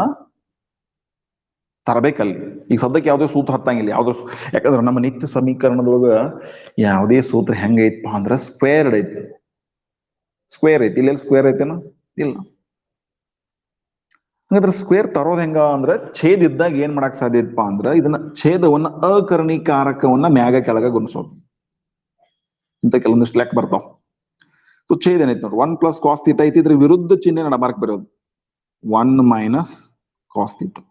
ತರಬೇಕಲ್ಲಿ. ಈಗ ಸದ್ಯಕ್ಕೆ ಯಾವುದೇ ಸೂತ್ರ ಹತ್ತಂಗಿಲ್ಲ, ಯಾಕಂದ್ರೆ ನಮ್ಮ ನಿತ್ಯ ಸಮೀಕರಣದೊಳಗ ಯಾವುದೇ ಸೂತ್ರ ಹೆಂಗೈತಪ್ಪ ಅಂದ್ರ ಸ್ಕ್ವೇರ್ ಐತಿ. ಇಲ್ಲಿ ಸ್ಕ್ವೇರ್ ಐತೇನ, ಇಲ್ಲ. ಹಾಗಾದ್ರೆ ಸ್ಕ್ವೇರ್ ತರೋದ್ ಹೆಂಗ ಅಂದ್ರ, ಛೇದ ಇದ್ದಾಗ ಏನ್ ಮಾಡಕ್ ಸಾಧ್ಯ ಐತಪ್ಪ ಅಂದ್ರ ಇದನ್ನ ಛೇದವನ್ನ ಅಕರ್ಣೀಕಾರಕವನ್ನ ಮ್ಯಾಗ ಕೆಳಗ ಗುಣಿಸೋದು ಅಂತ ಕೆಲವೊಂದಿಷ್ಟು ಲೆಕ್ಕ ಬರ್ತಾವ. ಸೊ ಛೇದ ಏನೈತಿ ನೋಡ್ರಿ, 1 ಪ್ಲಸ್ ಕಾಸ್ ತೀಟಾ ಐತಿ, ಇದ್ರ ವಿರುದ್ಧ ಚಿಹ್ನೆ ನಡಬಾರಕ್ ಬರೋದು 1 ಮೈನಸ್ ಕಾಸ್ ತೀಟಾ.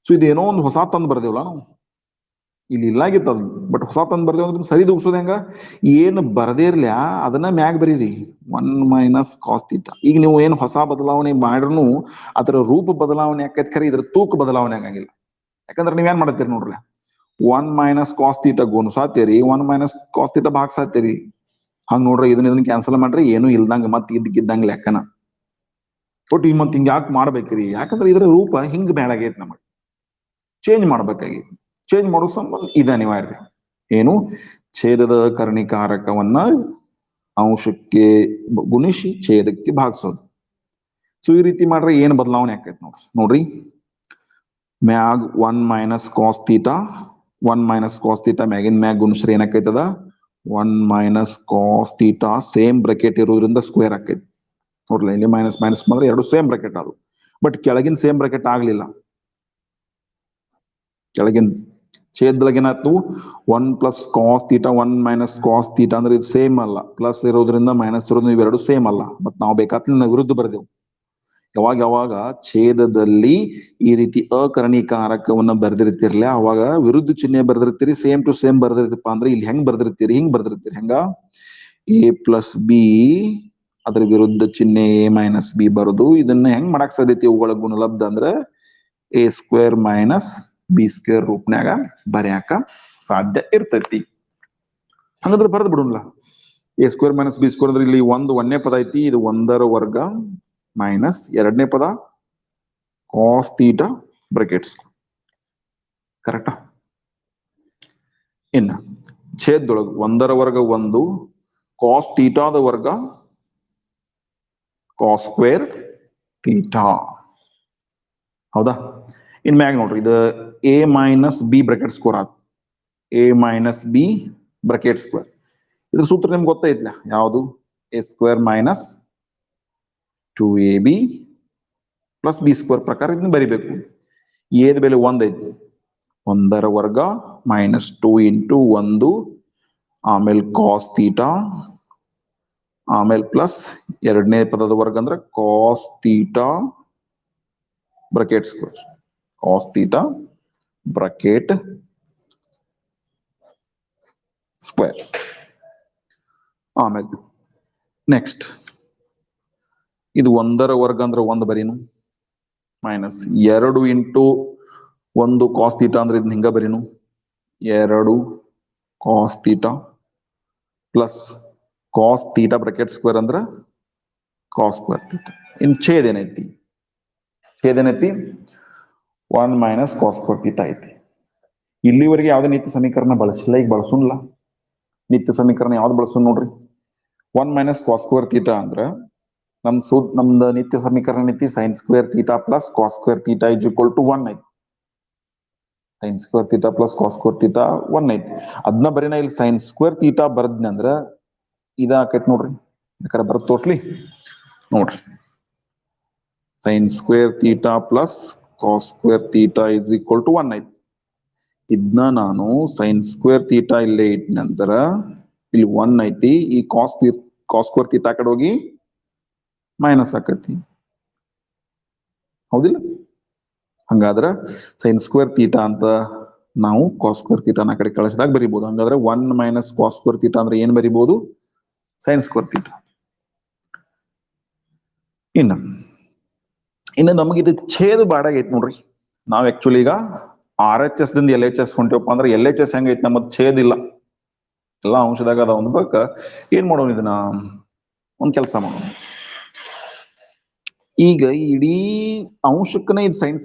ಸೊ ಇದೇನೋ ಒಂದು ಹೊಸ ತಂದು ಬರ್ದೇವಲ್ಲ ನಾವು, ಇಲ್ಲಿ ಇಲ್ಲಾಗಿತ್ತು ಅದು, ಬಟ್ ಹೊಸ ತಂದು ಬರ್ದೇವ ಅಂದ್ರೆ ಸರಿ ದೂಗ್ಸೋದ್ ಹೆಂಗ, ಏನು ಬರದೇ ಇರ್ಲಿ ಅದನ್ನ ಮ್ಯಾಗ ಬರೀರಿ 1 ಮೈನಸ್ ಕಾಸ್ ತೀಟಾ. ಈಗ ನೀವು ಏನು ಹೊಸ ಬದಲಾವಣೆ ಮಾಡ್ರೂ ಅದರ ರೂಪ ಬದಲಾವಣೆ ಆಕೈತಿ, ಖರೆ ಇದ್ರ ತೂಕ ಬದಲಾವಣೆ ಆಗಂಗಿಲ್ಲ. ಯಾಕಂದ್ರೆ ನೀವೇನ್ ಮಾಡತ್ತೀರಿ ನೋಡ್ರಿ, 1 ಮೈನಸ್ ಕಾಸ್ ತೀಟಾ ಗುಣಿಸಾತೀರಿ, 1 ಮೈನಸ್ ಕಾಸ್ ತೀಟಾ ಭಾಗಿಸಾತೀರಿ. ಹಂಗ ನೋಡ್ರಿ, ಇದನ್ನ ಕ್ಯಾನ್ಸಲ್ ಮಾಡ್ರಿ, ಏನು ಇಲ್ದಂಗ ಮತ್ ಇದ್ದಕ್ಕಿದ್ದಂಗ ಲೆಕ್ಕನ. ಒಟ್ಟು ಈ ಮತ್ ಹಿಂಗ ಯಾಕೆ ಮಾಡ್ಬೇಕ್ರಿ, ಯಾಕಂದ್ರೆ ಇದ್ರ ರೂಪ ಹಿಂಗ್ ಬ್ಯಾಡಾಗೈತಿ, ನಮಗ್ ಚೇಂಜ್ ಮಾಡ್ಬೇಕಾಗೈತಿ. ಚೇಂಜ್ ಮಾಡೋ ಸಂಬಂಧ ಇದು ಅನಿವಾರ್ಯ. ಏನು, ಛೇದದ ಕರ್ಣಿಕಾರಕವನ್ನ ಅಂಶಕ್ಕೆ ಗುಣಿಸಿ ಛೇದಕ್ಕೆ ಭಾಗಿಸೋದು. ಸೊ ಈ ರೀತಿ ಮಾಡ್ರೆ ಏನ್ ಬದಲಾವಣೆ ಆಕೈತಿ ನೋಡ್ರಿ. ಮ್ಯಾಗ್ 1 minus cos theta 1 minus cos theta ಮ್ಯಾಗಿನ್ ಮ್ಯಾಗ್ ಗುಣಿಸ್ರೆ ಏನಾಕೈತದ 1 minus cos theta, same bracket ಇರೋದ್ರಿಂದ ಸ್ಕ್ವೇರ್ ಆಕೈತಿ ನೋಡ್ರಿ. ಇಲ್ಲಿ ಮೈನಸ್ ಮೈನಸ್ ಬಂದ್ರೆ ಎರಡು ಸೇಮ್ ಬ್ರಾಕೆಟ್ ಅದು, ಬಟ್ ಕೆಳಗಿನ ಸೇಮ್ ಬ್ರಾಕೆಟ್ ಆಗ್ಲಿಲ್ಲ. ಕೆಳಗಿನ ಛೇದದೊಳಗೆ ಏನಾಯ್ತು, 1 plus cos theta 1 minus cos theta ಅಂದ್ರೆ ಇದು ಸೇಮ್ ಅಲ್ಲ, ಪ್ಲಸ್ ಇರೋದ್ರಿಂದ ಮೈನಸ್ ಇರೋದ್ರಿಂದ ಇವೆರಡು ಸೇಮ್ ಅಲ್ಲ. ಮತ್ ನಾವು ಬೇಕಾದ್ರೆ ವಿರುದ್ಧ ಬರ್ದೇವು. ಯಾವಾಗ ಛೇದದಲ್ಲಿ ಈ ರೀತಿ ಅಕರ್ಣೀಕಾರಕವನ್ನ ಬರ್ದಿರ್ತಿರ್ಲ, ಅವಾಗ ವಿರುದ್ಧ ಚಿಹ್ನೆ ಬರ್ದಿರ್ತೀರಿ, ಸೇಮ್ ಟು ಸೇಮ್ ಬರ್ದಿರ್ತಪ್ಪ ಅಂದ್ರೆ ಇಲ್ಲಿ ಹೆಂಗ್ ಬರ್ದಿರ್ತೀರಿ, ಹಿಂಗ್ ಬರ್ದಿರ್ತೀರಿ. ಹೆಂಗ, A ಪ್ಲಸ್ ಬಿ ಅದ್ರ ವಿರುದ್ಧ ಚಿಹ್ನೆ ಎ ಮೈನಸ್ ಬಿ ಬರೋದು. ಇದನ್ನ ಹೆಂಗ್ ಮಾಡಕ್ ಸಾಧ್ಯತೆ ಇವುಗಳ ಗುಣಲಬ್ಧ ಅಂದ್ರೆ a square minus B square ರೂಪ್ನ್ಯಾಗ ಬರ್ಯಾಕ ಸಾಧ್ಯ ಇರ್ತೈತಿ. ಹಂಗಂದ್ರೆ ಬರೆದ್ ಬಿಡುನ್ಲ. A square minus B square ಅಂದ್ರೆ ಇಲ್ಲಿ ಒಂದನೇ ಪದ ಐತಿ, ಇದು ಒಂದರ ವರ್ಗ ಮೈನಸ್ ಎರಡನೇ ಪದ ಕಾಸ್ ತೀಟಾ ಬ್ರಾಕೆಟ್ಸ್. ಕರೆಕ್ಟಾ? ಇನ್ನ ಛೇದದೊಳಗ ಒಂದರ ವರ್ಗ ಒಂದು, ಕಾಸ್ ತೀಟಾದ ವರ್ಗ ಕಾಸ್ ಸ್ಕ್ವೇರ್ ತೀಟಾ. ಹೌದಾ? ಇನ್ ಮ್ಯಾಗ ನೋಡ್ರಿ, ಇದು a minus B bracket square ಆತ್. A minus B bracket square. ಇದ್ರ ಸೂತ್ರ ನಿಮ್ಗೆ ಗೊತ್ತೈತ್ಲ ಯಾವುದು? A square minus 2ab plus B square ಪ್ರಕಾರ ಇದನ್ನ ಬರಿಬೇಕು. ಎದ ಬೆಲೆ ಒಂದ್ ಐತಿ, ಒಂದರ ವರ್ಗ ಮೈನಸ್ 2 ಇಂಟು ಒಂದು, ಆಮೇಲೆ ಕಾಸ್ ತೀಟಾ, ಆಮೇಲೆ ಪ್ಲಸ್ ಎರಡನೇ ಪದದ ವರ್ಗ ಅಂದ್ರೆ cos theta bracket square, cos theta bracket square. ಆಮೇಲೆ ನೆಕ್ಸ್ಟ್ ಇದು ಒಂದರ ವರ್ಗ ಅಂದ್ರೆ ಒಂದು ಬರೀನು, ಮೈನಸ್ 2 ಇಂಟು ಒಂದು ಕಾಸ್ ತೀಟಾ ಅಂದ್ರೆ ಇದನ್ನ ಹಿಂಗ ಬರೀನು, 2 cos theta plus cos theta bracket square ಅಂದ್ರೆ ಕಾಸ್ ಸ್ಕ್ವೇರ್ ತೀಟಾ. ಇನ್ ಛೇದ ಏನೈತಿ? ಛೇದ ಏನೈತಿ? 1 ಮೈನಸ್ ಕಾಸ್ ಸ್ಕ್ವೇರ್ ತೀಟಾ ಐತಿ. ಇಲ್ಲಿವರೆಗೆ ಯಾವ್ದೇ ನಿತ್ಯ ಸಮೀಕರಣ ಬಳಸಿಲ್ಲ, ಈಗ ಬಳಸೋನ್ಲ. ನಿತ್ಯ ಸಮೀಕರಣ ಯಾವ್ದು ಬಳಸೋನ್ ನೋಡ್ರಿ. 1 ಮೈನಸ್ ಕಾಸ್ ಸ್ಕ್ವೇರ್ ತೀಟಾ ಅಂದ್ರೆ ನಮ್ದು ನಿತ್ಯ ಸಮೀಕರಣ ಐತಿ sine square theta plus cos square theta is equal to 1 ಐತಿ. Sine square theta plus cos square theta 1 ಐತಿ. ಅದನ್ನ ಬರೀನ ಇಲ್ಲಿ ಸೈನ್ ಸ್ಕ್ವೇರ್ ತೀಟಾ ಬರ್ದ್ನಂದ್ರ ಇದಾಕೈತಿ ನೋಡ್ರಿ. ಬೇಕಾದ್ರೆ ಬರದ್ ತೋರ್ಸ್ಲಿ ನೋಡ್ರಿ. Sine square theta plus cos square theta is equal to 1 ಐತಿ. ಇದನ್ನ ನಾನು ಸೈನ್ ಸ್ಕ್ವೇರ್ ತೀಟಾ ಇಲ್ಲೇ ಇಟ್ಟ ನಂತರ ಇಲ್ಲಿ 1 ಐತಿ. ಈ ಕಾಸ್ ಸ್ಕ್ವೇರ್ ತೀಟಾ ಕಡೆ ಹೋಗಿ ಮೈನಸ್ ಆಕತಿ. ಹೌದಿಲ್ಲ? ಹಂಗಾದ್ರ ಸೈನ್ ಸ್ಕ್ವೇರ್ ತೀಟಾ ಅಂತ ನಾವು ಕಾಸ್ ಸ್ಕ್ವೇರ್ ತೀಟಾನ ಕಡೆ ಕಳಿಸಿದಾಗ ಬರಿಬಹುದು. ಹಂಗಾದ್ರೆ 1 ಮೈನಸ್ ಕಾಸ್ ಸ್ಕ್ವೇರ್ ತೀಟಾ ಅಂದ್ರೆ ಏನ್ ಬರಿಬಹುದು? Sign square theta. ಇನ್ನು ನಮಗೆ ಇದು ಛೇದ ಬಾಡಾಗೈತಿ ನೋಡ್ರಿ. ನಾವ್ ಆಕ್ಚುಲಿ ಈಗ RHS ದಿಂದ LHS ಹೊಂಟಿವಪ್ಪ ಅಂದ್ರೆ LHS ಹೆಂಗೈತಿ? ನಮ್ಮದ್ ಛೇದ ಇಲ್ಲ, ಎಲ್ಲ ಅಂಶದಾಗ ಅದ. ಒಂದ್ ಬಳಿಕ ಏನ್ ಮಾಡೋಣ, ಇದನ್ನ ಒಂದ್ ಕೆಲಸ ಮಾಡೋಣ. ಈಗ ಇಡೀ ಅಂಶಕ್ಕನ ಇದು ಸೈನ್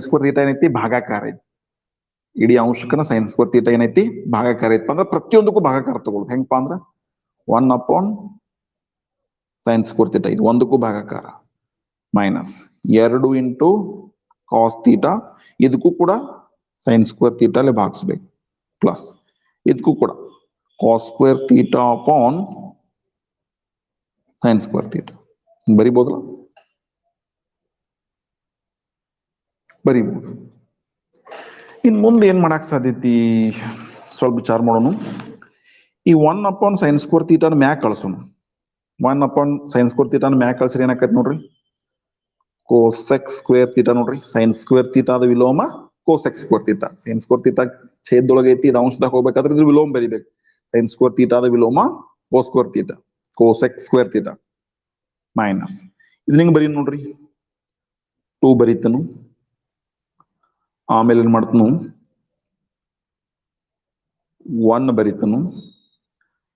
ಸ್ಕ್ವೇರ್ ತೀಟಾ ಏನೈತಿ? ಭಾಗಾಕಾರ ಐತಿ. ಇಡೀ ಅಂಶಕ್ಕನ ಸೈನ್ ಸ್ಕ್ವೇರ್ ತೀಟಾ ಏನೈತಿ? ಭಾಗಾಕಾರ ಐತಿ. ಅಂದ್ರೆ ಪ್ರತಿಯೊಂದಕ್ಕೂ ಭಾಗಾಕಾರ ತಗೊಳ್ಳೋದು. ಹೆಂಗಪ್ಪ ಅಂದ್ರ 1 ಅಪಾನ್ ಸೈನ್ ಸ್ಕ್ವೇರ್ ತೀಟಾ, ಇದು ಒಂದಕ್ಕೂ ಭಾಗಾಕಾರ, ಮೈನಸ್ 2 ಇಂಟು ಕಾಸ್ ತೀಟಾ, ಇದಕ್ಕೂ ಕೂಡ ಸೈನ್ ಸ್ಕ್ವೇರ್ ತೀಟಾಲೆ ಭಾಗಿಸ್ಬೇಕು, ಪ್ಲಸ್ ಇದಕ್ಕೂ ಕೂಡ cos square theta upon sine square theta. ಬರಿಬೋದಲ್ಲ? ಬರಿಬಹುದು. ಇನ್ ಮುಂದೆ ಏನ್ ಮಾಡಕ್ ಸಾಧ್ಯತಿ? ಸ್ವಲ್ಪ ವಿಚಾರ ಮಾಡೋಣ. ಈ 1 ಅಪಾನ್ ಸೈನ್ ಸ್ಕ್ವೇರ್ ತೀಟಾನ ಮ್ಯಾಕ್ ಕಳ್ಸೋಣ. 1 ಅಪಾನ್ ಸೈನ್ ಸ್ಕ್ವೇರ್ ತೀಟಾನ ಮ್ಯಾಕ್ ಕಳ್ಸ್ರಿ ಏನಾಕೈತಿ ನೋಡ್ರಿ? ಕೋಸೆಕ್ ಸ್ಕ್ವೇರ್ ತೀಟಾ ನೋಡ್ರಿ. ಸೈನ್ ಸ್ಕ್ವೇರ್ ತೀಟಾದ ವಿಲೋಮ cosec square theta. Sine square theta ಛೇದದೊಳಗೆ ಐತಿ, ಇದು ಅಂಶದಾಗ ಹೋಗ್ಬೇಕಾದ್ರೆ ಇದ್ರ ವಿಲೋಮ ಬರಿಬೇಕು. ಸೈನ್ ಸ್ಕ್ವೇರ್ ತೀಟಾದ ವಿಲೋಮ cos square theta, cosec square theta minus ಇದನ್ನ ಹಿಂಗ್ ಬರೀ ನೋಡ್ರಿ. 2 ಬರೀತನು, ಆಮೇಲೆ ಏನ್ ಮಾಡ್ತನು 1 ಬರೀತನು.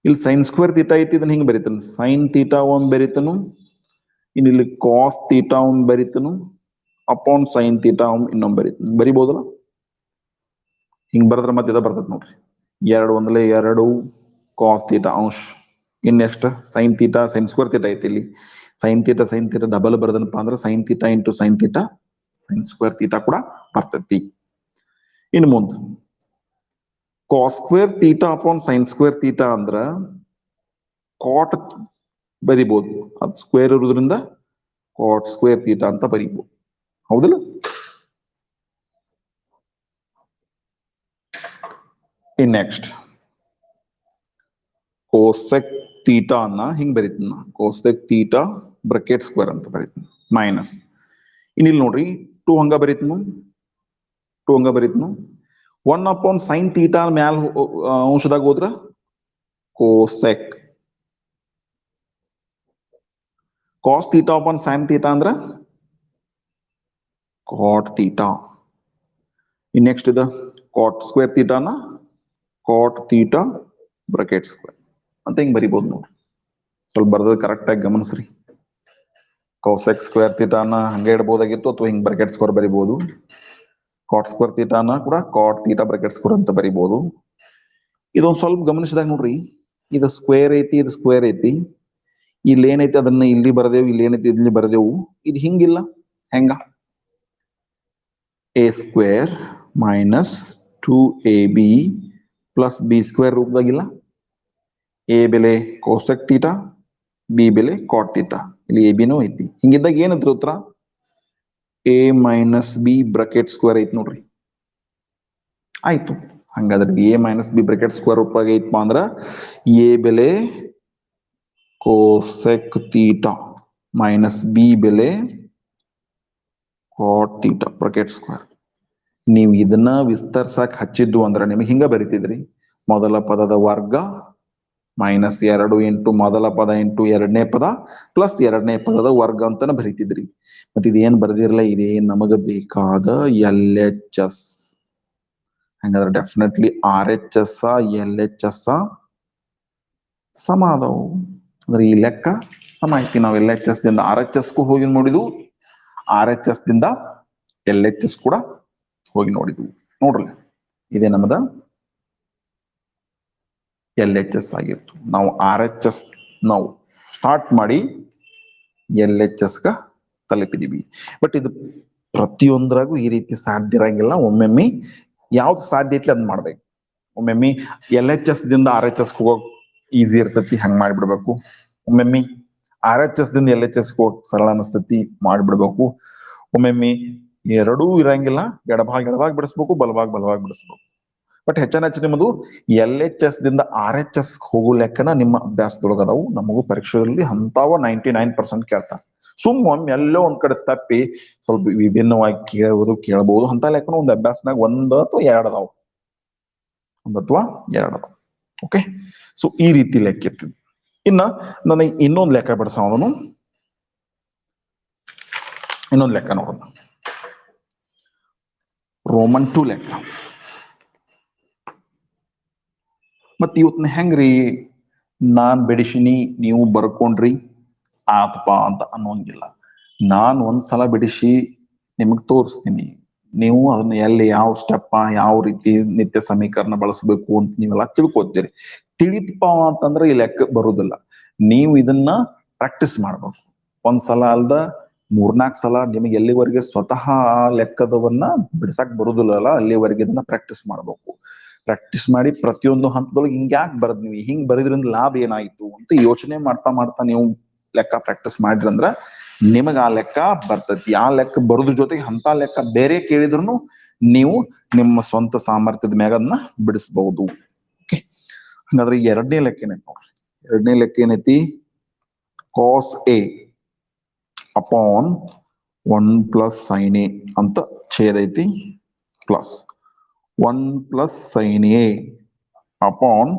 ಇಲ್ಲಿ ಸೈನ್ ಸ್ಕ್ವೇರ್ ತೀಟಾ ಐತಿ, ಇದನ್ನ ಹಿಂಗ್ ಬರೀತನು ಸೈನ್ ತೀಟಾ 1 ಬರೀತನು. ಇನ್ನು ಇಲ್ಲಿ ಕಾಸ್ ತೀಟಾ 1 ಬರೀತನು ಅಪಾನ್ ಸೈನ್ ತೀಟಾ ಇನ್ನೊಂದು ಬರಿಬೋದಲ್ಲ? ಹಿಂಗ್ ಬರದ್ರ ಮತ್ತೆ ಇದ ಬರ್ತೈತಿ ನೋಡ್ರಿ. 2 ಒಂದಲೇ 2 ಕಾಸ್ ತೀಟಾ ಅಂಶ. ಇನ್ next sine theta sine square theta ಐತಿ. ಇಲ್ಲಿ ಸೈನ್ ತೀಟಾ ಡಬಲ್ ಬರದನಪ್ಪ ಅಂದ್ರೆ sine theta into sine theta sine square theta ಕೂಡ ಬರ್ತೈತಿ. ಇನ್ನು ಮುಂದೆ cos square theta upon sine square theta ಅಂದ್ರ ಕಾಟ್ ಬರಿಬಹುದು. ಅದು ಸ್ಕ್ವೇರ್ ಇರೋದ್ರಿಂದ ಕಾಟ್ ಸ್ಕ್ವೇರ್ ತೀಟಾ ಅಂತ ಬರಿಬಹುದು. ಹೌದಿಲ್ಲ? ಇನ್ ನೆಕ್ಸ್ಟ್ ಕೋಸೆಕ್ ತೀಟಾ ಅನ್ನ ಹಿಂಗ್ ಬರೀತೀನಿ, ಕೋಸೆಕ್ ತೀಟಾ ಬ್ರಾಕೆಟ್ ಸ್ಕ್ವೇರ್ ಅಂತ ಬರೀತೀನಿ ಮೈನಸ್. ಇನ್ನಿಲ್ಲಿ ನೋಡ್ರಿ 2 ಹಂಗ ಬರೀತೀನಿ, 2 ಹಂಗ ಬರೀತೀನಿ. 1 ಅಪಾನ್ ಸೈನ್ ತೀಟಾ ಮ್ಯಾಲ ಅಂಶದಾಗ ಹೋದ್ರ cosec cos theta upon sine theta ಅಂದ್ರ ಕಾಟ್ ಥೀಟಾ. ಇನ್ ನೆಕ್ಸ್ಟ್ ಇದು ಕಾಟ್ ಸ್ಕ್ವೇರ್ ಥೀಟಾನ ಕಾಟ್ ಥೀಟಾ ಬ್ರಾಕೆಟ್ ಸ್ಕ್ವೇರ್ ಅಂತ ಹಿಂಗ್ ಬರಿಬಹುದು ನೋಡ್ರಿ. ಸ್ವಲ್ಪ ಬರ್ದ ಕರೆಕ್ಟ್ ಆಗಿ ಗಮನಿಸ್ರಿ. ಕಾಸೆಕ್ ಸ್ಕ್ವೇರ್ ಥೀಟಾನ ಹಂಗೆ ಇಡ್ಬೋದಾಗಿತ್ತು ಅಥವಾ ಹಿಂಗ್ ಬ್ರಾಕೆಟ್ ಸ್ಕ್ವೇರ್ ಬರಿಬಹುದು. ಕಾಟ್ ಸ್ಕ್ವೇರ್ ಥೀಟಾನ ಕೂಡ ಕಾಟ್ ಥೀಟಾ ಬ್ರಾಕೆಟ್ ಸ್ಕ್ವೇರ್ ಅಂತ ಬರಿಬಹುದು. ಇದೊಂದು ಸ್ವಲ್ಪ ಗಮನಿಸಿದಾಗ ನೋಡ್ರಿ, ಇದು ಸ್ಕ್ವೇರ್ ಐತಿ, ಇದು ಸ್ಕ್ವೇರ್ ಐತಿ, ಇಲ್ಲಿ ಏನೈತಿ ಅದನ್ನ ಇಲ್ಲಿ ಬರದೇವು, ಇಲ್ಲಿ ಏನೈತಿ ಇಲ್ಲಿ ಬರದೇವು. ಇದು ಹಿಂಗಿಲ್ಲ, ಹೆಂಗ? A square minus 2ab plus B square ರೂಪದಾಗಿಲ್ಲ. ಎ ಬೆಲೆ ಕೋಸೆಕ್ ಥೀಟಾ, ಬಿ ಬೆಲೆ ಕಾಟ್ ಥೀಟಾ, ಇಲ್ಲಿ ಎ ಬಿನೂ ಐತಿ. ಹಿಂಗಿದ್ದಾಗ ಏನಂತ ಉತ್ತರ? A minus B bracket square ಐತಿ ನೋಡ್ರಿ. ಆಯ್ತು, ಹಂಗಾದ್ರೆ a minus B bracket square ರೂಪಾಗ ಐತಪ್ಪ ಅಂದ್ರ ಎ ಬೆಲೆ ಕೋಸೆಕ್ ಥೀಟಾ ಮೈನಸ್ ಬಿ ಬೆಲೆ ಕಾಟ್ ಥೀಟಾ ಬ್ರಾಕೆಟ್ ಸ್ಕ್ವೇರ್. ನೀವು ಇದನ್ನ ವಿಸ್ತರಿಸಕ್ ಹಚ್ಚಿದ್ದು ಅಂದ್ರೆ ನಿಮಗೆ ಹಿಂಗ ಬರಿತಿದ್ರಿ, ಮೊದಲ ಪದದ ವರ್ಗ ಮೈನಸ್ 2 ಇಂಟು ಮೊದಲ ಪದ ಇಂಟು ಎರಡನೇ ಪದ ಪ್ಲಸ್ ಎರಡನೇ ಪದದ ವರ್ಗ ಅಂತಾನೆ ಬರಿತಿದ್ರಿ. ಮತ್ತೆ ಇದೇನ್ ಬರ್ದಿರಲ್ಲ, ಇದೇ ನಮಗ ಬೇಕಾದ LHS. ಹಂಗಾದ್ರೆ ಡೆಫಿನೆಟ್ಲಿ RHS LHS ಸಮ ಅದಾವು. ಅಂದ್ರೆ ಈ ಲೆಕ್ಕ ಸಮ ಐತಿ. ನಾವು LHS ದಿಂದ RHS ಗೂ ಹೋಗಿ ನೋಡಿದ್ವು, RHS ದಿಂದ LHS ಕೂಡ ಹೋಗಿ ನೋಡಿದ್ವು. ನೋಡ್ರಿ, ಇದೇ ನಮ್ಮದ LHS ಆಗಿತ್ತು. ನಾವು RHS ನಾವು ಸ್ಟಾರ್ಟ್ ಮಾಡಿ LHS ಗ ತಲುಪಿದೀವಿ. ಬಟ್ ಇದು ಪ್ರತಿಯೊಂದ್ರಾಗೂ ಈ ರೀತಿ ಸಾಧ್ಯ ಇರಂಗಿಲ್ಲ. ಒಮ್ಮೆಮ್ಮೆ ಯಾವ್ದು ಸಾಧ್ಯ ಐತಿ ಅದ್ ಮಾಡ್ಬೇಕು. ಒಮ್ಮೆಮ್ಮೆ LHS ದಿಂದ RHS ಹೋಗೋಕ್ ಈಸಿ ಇರ್ತೈತಿ, ಹಂಗ್ ಮಾಡಿಬಿಡ್ಬೇಕು. ಒಮ್ಮೆಮ್ಮೆ RHS ದಿಂದ LHS ಹೋಗಕ್ ಸರಳ ಅನಿಸ್ತೈತಿ, ಮಾಡಿಬಿಡ್ಬೇಕು. ಒಮ್ಮೆಮ್ಮೆ ಎರಡೂ ಇರಂಗಿಲ್ಲ, ಎಡಭಾಗ ಬಿಡಿಸ್ಬೇಕು, ಬಲಭಾಗ ಬಿಡಿಸ್ಬೇಕು. ಬಟ್ ಹೆಚ್ಚು ನಿಮ್ಮದು LHS ದಿಂದ RHS ಹೋಗೋ ಲೆಕ್ಕನ ನಿಮ್ಮ ಅಭ್ಯಾಸದೊಳಗ ಅದಾವು. ನಮಗೂ ಪರೀಕ್ಷೆಯಲ್ಲಿ ಅಂತಾವ 99% ಕೇಳ್ತಾರೆ. ಒಮ್ಮೆ ಎಲ್ಲೋ ಒಂದ್ ಕಡೆ ತಪ್ಪಿ ಸ್ವಲ್ಪ ವಿಭಿನ್ನವಾಗಿ ಕೇಳಬಹುದು ಅಂತ ಲೆಕ್ಕನ ಒಂದು ಅಭ್ಯಾಸನಾಗ ಒಂದ್ ಅಥವಾ ಎರಡು ಅದಾವು. ಓಕೆ, ಸೊ ಈ ರೀತಿ ಲೆಕ್ಕ ಇರ್ತಿದ್ವಿ. ಇನ್ನ ನನಗೆ ಇನ್ನೊಂದು ಲೆಕ್ಕ ಬಿಡಿಸೋನು, ಇನ್ನೊಂದು ಲೆಕ್ಕ ನೋಡೋಣ. ರೋಮನ್ 2 ಲೆಕ್ಕ. ಮತ್ ಇವತ್ನ ಹೆಂಗ್ರಿ ನಾನ್ ಬಿಡಿಸಿನಿ ನೀವು ಬರ್ಕೊಂಡ್ರಿ ಆತಪ ಅಂತ ಅನ್ನೋಂಗಿಲ್ಲ. ನಾನ್ ಒಂದ್ಸಲ ಬಿಡಿಸಿ ನಿಮಗ್ ತೋರಿಸ್ತೀನಿ, ನೀವು ಅದನ್ನ ಎಲ್ಲಿ ಯಾವ ಸ್ಟೆಪ್ ಯಾವ ರೀತಿ ನಿತ್ಯ ಸಮೀಕರಣ ಬಳಸಬೇಕು ಅಂತ ನೀವೆಲ್ಲ ತಿಳ್ಕೊತೀರಿ. ತಿಳಿತಪ್ಪ ಅಂತಂದ್ರೆ ಈ ಲೆಕ್ಕ ಬರುದಿಲ್ಲ. ನೀವು ಇದನ್ನ ಪ್ರಾಕ್ಟೀಸ್ ಮಾಡ್ಬೇಕು. ಒಂದ್ಸಲ ಅಲ್ದ 3-4 ಸಲ ನಿಮಗೆ ಎಲ್ಲಿವರೆಗೆ ಸ್ವತಃ ಆ ಲೆಕ್ಕದವನ್ನ ಬಿಡ್ಸಕ್ ಬರುದಿಲ್ಲಲ್ಲ, ಅಲ್ಲಿವರೆಗೆ ಇದನ್ನ ಪ್ರಾಕ್ಟೀಸ್ ಮಾಡ್ಬೇಕು. ಪ್ರಾಕ್ಟೀಸ್ ಮಾಡಿ ಪ್ರತಿಯೊಂದು ಹಂತದೊಳಗೆ ಹಿಂಗ್ಯಾಕ್ ಬರದ್, ನೀವು ಹಿಂಗ್ ಬರೆದ್ರಿಂದ ಲಾಭ ಏನಾಯ್ತು ಅಂತ ಯೋಚನೆ ಮಾಡ್ತಾ ನೀವು ಲೆಕ್ಕ ಪ್ರಾಕ್ಟೀಸ್ ಮಾಡಿದ್ರಿ ಅಂದ್ರ ನಿಮಗ ಆ ಲೆಕ್ಕ ಬರ್ತೈತಿ. ಆ ಲೆಕ್ಕ ಬರೋದ್ರ ಜೊತೆಗೆ ಅಂತ ಲೆಕ್ಕ ಬೇರೆ ಕೇಳಿದ್ರು ನೀವು ನಿಮ್ಮ ಸ್ವಂತ ಸಾಮರ್ಥ್ಯದ ಮ್ಯಾಗ ಅದನ್ನ ಬಿಡಿಸಬಹುದು. ಓಕೆ, ಹಂಗಾದ್ರೆ ಎರಡನೇ ಲೆಕ್ಕ ಏನೈತಿ ನೋಡ್ರಿ. ಎರಡನೇ ಲೆಕ್ಕ ಏನೈತಿ? Cos A upon 1 plus sine A ಅಂತ ಛೇದ ಐತಿ, plus 1 plus sine A upon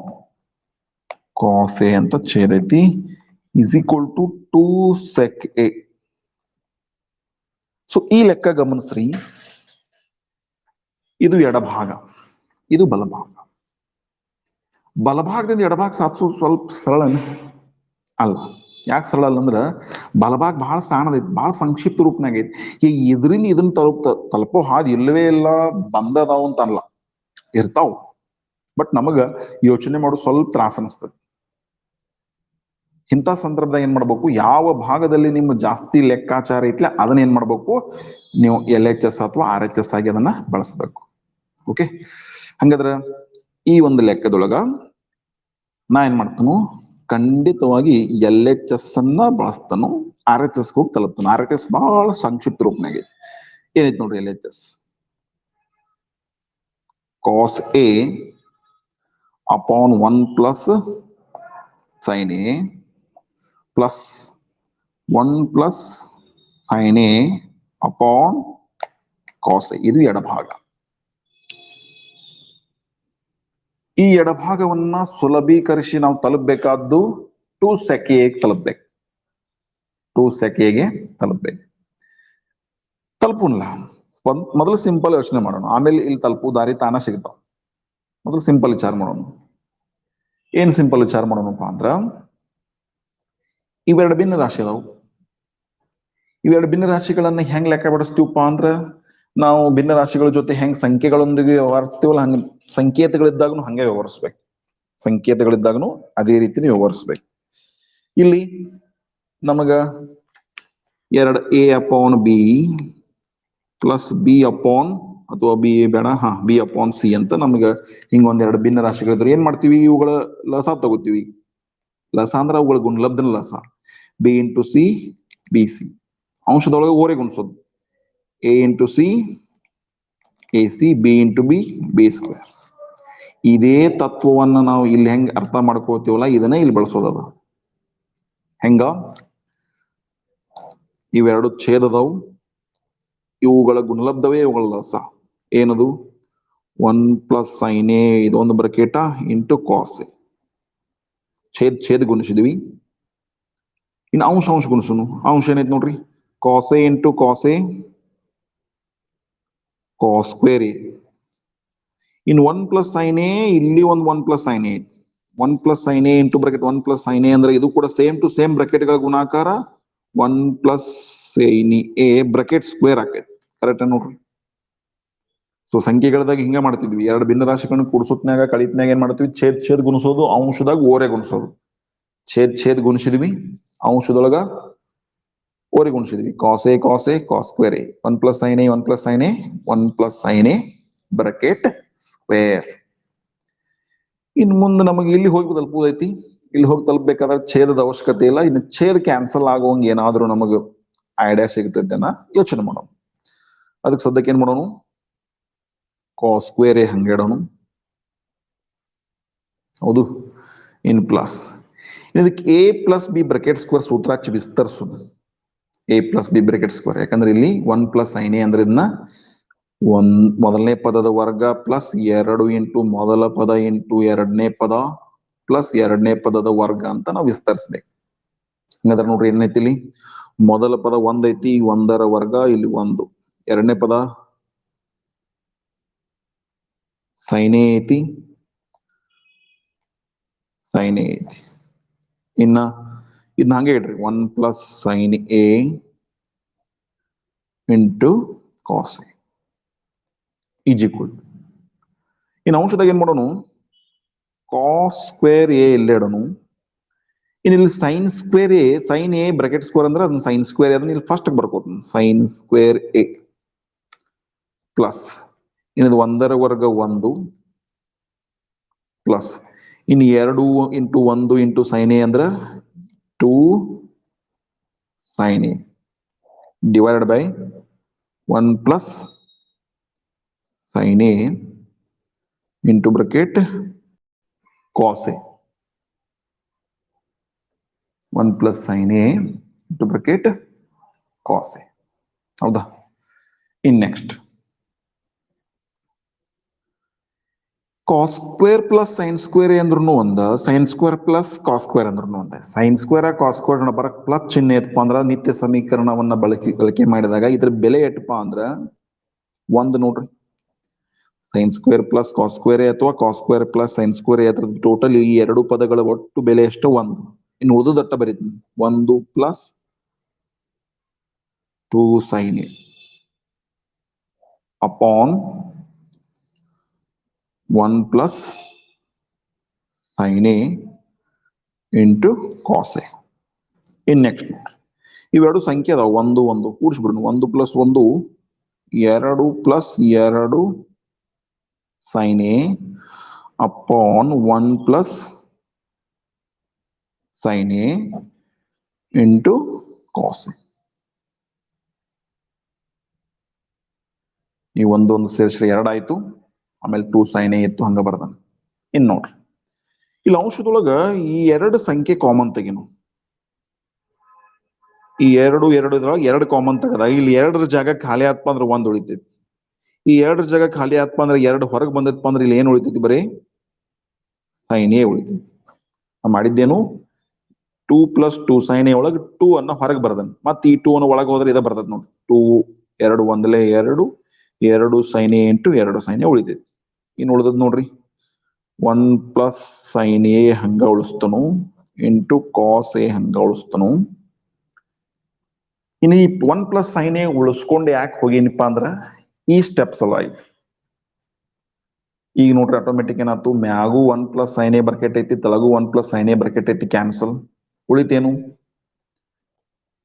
cos A ಅಂತ ಛೇದ ಐತಿ, is equal to 2 sec A. So ಈ ಲೆಕ್ಕ ಗಮನಿಸ್ರಿ, ಇದು ಎಡಭಾಗ, ಇದು ಬಲಭಾಗ. ಬಲಭಾಗದಿಂದ ಎಡಭಾಗ ಸಾಧಿಸೋದು ಸ್ವಲ್ಪ ಸರಳ ಅಲ್ಲ. ಯಾಕೆ ಸರಳ ಅಲ್ಲ ಅಂದ್ರ ಬಲಭಾಗ ಬಹಳ ಸಣ್ಣದೈತಿ, ಬಹಳ ಸಂಕ್ಷಿಪ್ತ ರೂಪನಾಗ ಐತಿ. ಈಗ ಇದರಿಂದ ಇದನ್ನ ತಲುಪೋ ಹಾದಿ ಇಲ್ಲವೇ ಇಲ್ಲ, ಬಂದದಾವ್ ಅಂತ ಅಲ್ಲ, ಇರ್ತಾವ. ಬಟ್ ನಮಗ ಯೋಚನೆ ಮಾಡೋ ಸ್ವಲ್ಪ ತ್ರಾಸ ಅನಿಸ್ತದೆ. ಇಂಥ ಸಂದರ್ಭದಾಗ ಏನ್ ಮಾಡ್ಬೇಕು, ಯಾವ ಭಾಗದಲ್ಲಿ ನಿಮ್ಮ ಜಾಸ್ತಿ ಲೆಕ್ಕಾಚಾರ ಐತ್ಲ ಅದನ್ನ ಏನ್ ಮಾಡ್ಬೇಕು, ನೀವು LHS ಅಥವಾ RHS ಆಗಿ ಅದನ್ನ ಬಳಸಬೇಕು. ಓಕೆ, ಹಂಗಾದ್ರ ಈ ಒಂದು ಲೆಕ್ಕದೊಳಗ ನಾ ಏನ್ ಮಾಡ್ತಾನು, ಖಂಡಿತವಾಗಿ LHS ಅನ್ನ ಬಳಸ್ತಾನು, RHS ಹೋಗಿ ತಲುಪ್ತಾನು. RHS ಬಹಳ ಸಂಕ್ಷಿಪ್ತ ರೂಪನಾಗ ಏನೈತಿ ನೋಡ್ರಿ. LHS cos A upon 1 plus sine A plus 1 plus sine A upon cos A. ಇದು ಎಡಭಾಗ. ಈ ಎಡಭಾಗವನ್ನ ಸುಲಭೀಕರಿಸಿ ನಾವು ತಲುಪಬೇಕಾದ್ದು 2 ಸೆಕ್ ಎ ತಲುಪಬೇಕು. 2 sec a ಗೆ ತಲುಪಬೇಕು. ತಲುಪುನ್ಲ ಮೊದಲು ಸಿಂಪಲ್ ಯೋಚನೆ ಮಾಡೋಣ, ಆಮೇಲೆ ಇಲ್ಲಿ ತಲುಪು ದಾರಿ ತಾನ ಸಿಗ್ತಾವ. ಮೊದಲು ಸಿಂಪಲ್ ವಿಚಾರ ಮಾಡೋಣ. ಏನ್ ಸಿಂಪಲ್ ವಿಚಾರ ಮಾಡೋಣಪ್ಪ ಅಂದ್ರ, ಇವೆರಡು ಭಿನ್ನ ರಾಶಿ ಅದಾವು. ಇವೆರಡು ಭಿನ್ನ ರಾಶಿಗಳನ್ನ ಹೆಂಗ್ ಲೆಕ್ಕ ಬಿಡಿಸ್ತೀವಪ್ಪ ಅಂದ್ರ, ನಾವು ಭಿನ್ನ ರಾಶಿಗಳ ಜೊತೆ ಹೆಂಗ್ ಸಂಖ್ಯೆಗಳೊಂದಿಗೆ ವ್ಯವಹರಿಸ್ತೀವಲ್ಲ ಹಂಗ ಸಂಕೇತಗಳಿದ್ದಾಗನು ಹಂಗೆ ವ್ಯವಹರಿಸ್ಬೇಕು. ಸಂಕೇತಗಳಿದ್ದಾಗನು ಅದೇ ರೀತಿ ವ್ಯವಹರಿಸ್ಬೇಕು. ಇಲ್ಲಿ ನಮಗ 2a/b ಪ್ಲಸ್ b ಅಪಾನ್ ಅಥವಾ ಬಿ ಬೇಡ b/c ಅಂತ ನಮ್ಗ ಹಿಂಗೊಂದ್ ಎರಡು ಭಿನ್ನ ರಾಶಿಗಳಿದ್ರೆ ಏನ್ ಮಾಡ್ತೀವಿ, ಇವುಗಳ ಲಸ ತಗೋತೀವಿ. ಲಸ ಅಂದ್ರೆ ಅವುಗಳ ಗುಣಲಬ್ಧನ ಲಸ. b ಇಂಟು ಸಿ bc, ಅಂಶದೊಳಗೆ ಓರೆ ಗುಣಿಸೋದು. a into C ac, b into B b². ಇದೇ ತತ್ವವನ್ನ ನಾವು ಇಲ್ಲಿ ಹೆಂಗ್ ಅರ್ಥ ಮಾಡ್ಕೋತೀವಲ್ಲ ಇದನ್ನೇ ಇಲ್ಲಿ ಬಳಸೋದದ. ಹೆಂಗ, ಇವೆರಡು ಛೇದದವು, ಇವುಗಳ ಗುಣಲಬ್ಧವೇ ಇವುಗಳ ಲಸ. ಏನದು, 1 + sin a ಇದೊಂದು ಬ್ರಕೆಟ ಇಂಟು ಕಾಸ್ ಎ. ಛೇದ ಗುಣಿಸಿದ್ವಿ. ಇನ್ನು ಅಂಶ ಗುಣಿಸುನು. ಅಂಶ ಏನೈತಿ ನೋಡ್ರಿ, cos A into cos A cos square A. ಇನ್ 1 + sin a, ಇಲ್ಲಿ ಒಂದು 1 + sin a ಐತಿ. 1 + sin a into bracket 1 + sin a ಅಂದ್ರೆ ಇದು ಕೂಡ ಸೇಮ್ ಟು ಸೇಮ್ ಬ್ರಕೆಟ್ ಗಳ ಗುಣಾಕಾರ 1 + sin a ಬ್ರಕೆಟ್ ಸ್ಕ್ವೇರ್ ಆಕೈತಿ. ಕರೆಕ್ಟ್ ನೋಡ್ರಿ. ಸೊ ಸಂಖ್ಯೆಗಳದಾಗ ಹಿಂಗ ಮಾಡ್ತಿದ್ವಿ, ಎರಡು ಭಿನ್ನ ರಾಶಿಗಳನ್ನ ಕೂಡಿಸೋತ್ನಾಗ ಕಳಿತ್ನಾಗ ಏನ್ ಮಾಡ್ತೀವಿ, ಛೇದ್ ಗುಣಿಸೋದು, ಅಂಶದಾಗ ಓರೆ ಗುಣಿಸೋದು. ಛೇದ್ ಗುಣಿಸಿದ್ವಿ, ಅಂಶದೊಳಗ ಓರೆ ಗುಣಿಸಿದ್ವಿ. Cos A cos square a, 1 + sin a 1 + sin a 1 + sin a bracket square. ಇನ್ ಮುಂದೆ ನಮಗೆ ಇಲ್ಲಿ ಹೋಗಿ ತಲುಪುದೈತಿ. ಇಲ್ಲಿ ಹೋಗಿ ತಲುಪಬೇಕಾದ್ರೆ ಛೇದದ ಅವಶ್ಯಕತೆ ಇಲ್ಲ. ಇನ್ನು ಛೇದ ಕ್ಯಾನ್ಸಲ್ ಆಗುವಂಗ ಏನಾದ್ರೂ ನಮಗ ಐಡಿಯಾ ಸಿಗ್ತೈತೆನ ಯೋಚನೆ ಮಾಡೋಣ. ಅದಕ್ಕೆ ಸದ್ಯಕ್ಕೆ ಏನ್ ಮಾಡೋಣ, ಕಾಸ್ ಸ್ಕ್ವೇರ್ ಎ ಹಂಗೆ ಇಡೋಣ. ಹೌದು, ಇನ್ ಪ್ಲಸ್ ಇದಕ್ಕೆ a + b ಬ್ರಕೆಟ್ ಸ್ಕ್ವೇರ್ ಸೂತ್ರ ಹಚ್ಚಿ ವಿಸ್ತರಿಸೋದು. a + b ಬ್ರಕೆಟ್ ಸ್ಕ್ವೇರ್, ಯಾಕಂದ್ರೆ ಇಲ್ಲಿ 1 + sin a ಅಂದ್ರೆ ಇದನ್ನ ಮೊದಲನೇ ಪದದ ವರ್ಗ ಪ್ಲಸ್ 2 ಇಂಟು ಮೊದಲ ಪದ ಇಂಟು ಎರಡನೇ ಪದ ಪ್ಲಸ್ ಎರಡನೇ ಪದದ ವರ್ಗ ಅಂತ ನಾವು ವಿಸ್ತರಿಸ್ಬೇಕು. ಹಂಗಂದ್ರೆ ನೋಡ್ರಿ ಏನೈತಿ, ಇಲ್ಲಿ ಮೊದಲ ಪದ 1 ಐತಿ, 1ರ ವರ್ಗ ಇಲ್ಲಿ 1, ಎರಡನೇ ಪದ sin a ಐತಿ, sin a ಐತಿ. ಇನ್ನ ಇದನ್ನ ಹಂಗೆ ಇಡ್ರಿ, 1 + sin a into cos A is equal. ಇನ್ನು ಅಂಶದಾಗ ಏನ್ ಮಾಡೋಣ, ಕಾಸ್ ಸ್ಕ್ವೇರ್ ಎ ಇಲ್ಲೇ ಇಡೋಣ. ಇನ್ನು ಇಲ್ಲಿ sine square a, sine a bracket square ಅಂದ್ರೆ ಅದನ್ನ ಸೈನ್ ಸ್ಕ್ವೇರ್ ಅದನ್ನ ಇಲ್ಲಿ ಫಸ್ಟ್ ಬರ್ಕೋತೀನಿ, ಸೈನ್ ಸ್ಕ್ವೇರ್ ಎ ಪ್ಲಸ್ ಇನ್ನದು 1ರ ವರ್ಗ 1 ಪ್ಲಸ್ ಇನ್ನು 2 ಇಂಟು 1 ಇಂಟು ಸೈನ್ ಎ ಅಂದ್ರೆ 2 sin a divided by 1 + sin a into bracket cos a. 1 + sin a into bracket cos a. ಹೌದಾ? ಇನ್ next cos square plus sine square ಅಂದ್ರೂ ಒಂದ, sine square plus cos square ಅಂದ್ರೂ ಒಂದ. Sine square cos square ಬರಕ್ plus ಚಿಹ್ನೆ ಎತ್ತಪ್ಪ ಅಂದ್ರ ನಿತ್ಯ ಸಮೀಕರಣವನ್ನ ಬಳಕೆ ಮಾಡಿದಾಗ ಇದ್ರ ಬೆಲೆ ಎಟ್ಟಪ್ಪ ಅಂದ್ರ 1 ನೋಡ್ರಿ. Sine square plus cos square ಅಥವಾ cos square plus sine square ಅದ್ರ ಟೋಟಲ್ ಈ ಎರಡು ಪದಗಳ ಒಟ್ಟು ಬೆಲೆ ಎಷ್ಟು 1. ಇನ್ನು ಉಳಿದಟ್ಟ ಬರೀತೀನಿ, 1 + 2 sin a upon 1 + sin a into cos A. ಇನ್ ನೆಕ್ಸ್ಟ್ ಇವೆರಡು ಸಂಖ್ಯೆ ಅದಾವ, 1 1 ಕೂಡಿಸ್ಬಿಡೋಣ. 1 + 1 2 + 2 sin a upon 1 + sin a into cos A. ಈ ಒಂದೊಂದು ಸೇರಿಸ್ರೆ 2 ಆಯ್ತು, ಆಮೇಲೆ 2 sin a ಇತ್ತು, ಹಂಗ ಬರ್ದಾನ. ಇನ್ ನೋಡ್ರಿ ಇಲ್ಲಿ ಅಂಶದೊಳಗ ಈ ಎರಡು ಸಂಖ್ಯೆ ಕಾಮನ್ ತೆಗಿನು. ಈ ಎರಡು ಇದ್ರೊಳಗೆ 2 ಕಾಮನ್ ತೆಗದ ಇಲ್ಲಿ 2ರ ಜಾಗ ಖಾಲಿ ಆತ್ಪ ಅಂದ್ರೆ 1 ಉಳಿತೈತಿ. ಈ 2ರ ಜಾಗ ಖಾಲಿ ಆತ್ಪ ಅಂದ್ರೆ 2 ಹೊರಗೆ ಬಂದೈತಪ್ಪ ಅಂದ್ರೆ ಇಲ್ಲಿ ಏನ್ ಉಳಿತೈತಿ, ಬರೀ sin a ಉಳಿತೈತಿ. ಮಾಡಿದ್ದೇನು, 2 + 2 sin A ಒಳಗೆ 2 ಅನ್ನ ಹೊರಗೆ ಬರ್ದನ್ ಮತ್ತೆ ಈ 2 ಅನ್ನ ಒಳಗೆ ಹೋದ್ರೆ ಇದ ಬರ್ತದ ನೋಡಿ 2 2 ಒಂದಲೇ 2 2 sin A into 2 sin A ಉಳಿತೈತಿ ಇನ್ನು ಉಳಿದದ್ ನೋಡ್ರಿ 1 + sin A ಹಂಗ ಉಳಿಸ್ತನು ಇಂಟು cos A ಹಂಗ ಉಳಿಸ್ತನು ಇನ್ನು ಈ 1 + sin A ಉಳಿಸ್ಕೊಂಡು ಯಾಕೆ ಹೋಗಿನಪ್ಪ ಅಂದ್ರ ಈ ಸ್ಟೆಪ್ಸ್ ಅಲ್ಲ ಈಗ ನೋಡ್ರಿ ಆಟೋಮೆಟಿಕ್ ಏನಾಯ್ತು ಮ್ಯಾಗೂ 1 + sin A ಬರ್ಕೆಟ್ ಐತಿ ತಳಗೂ 1 + sin A ಬರ್ಕೆಟ್ ಐತಿ ಕ್ಯಾನ್ಸಲ್ ಉಳಿತೇನು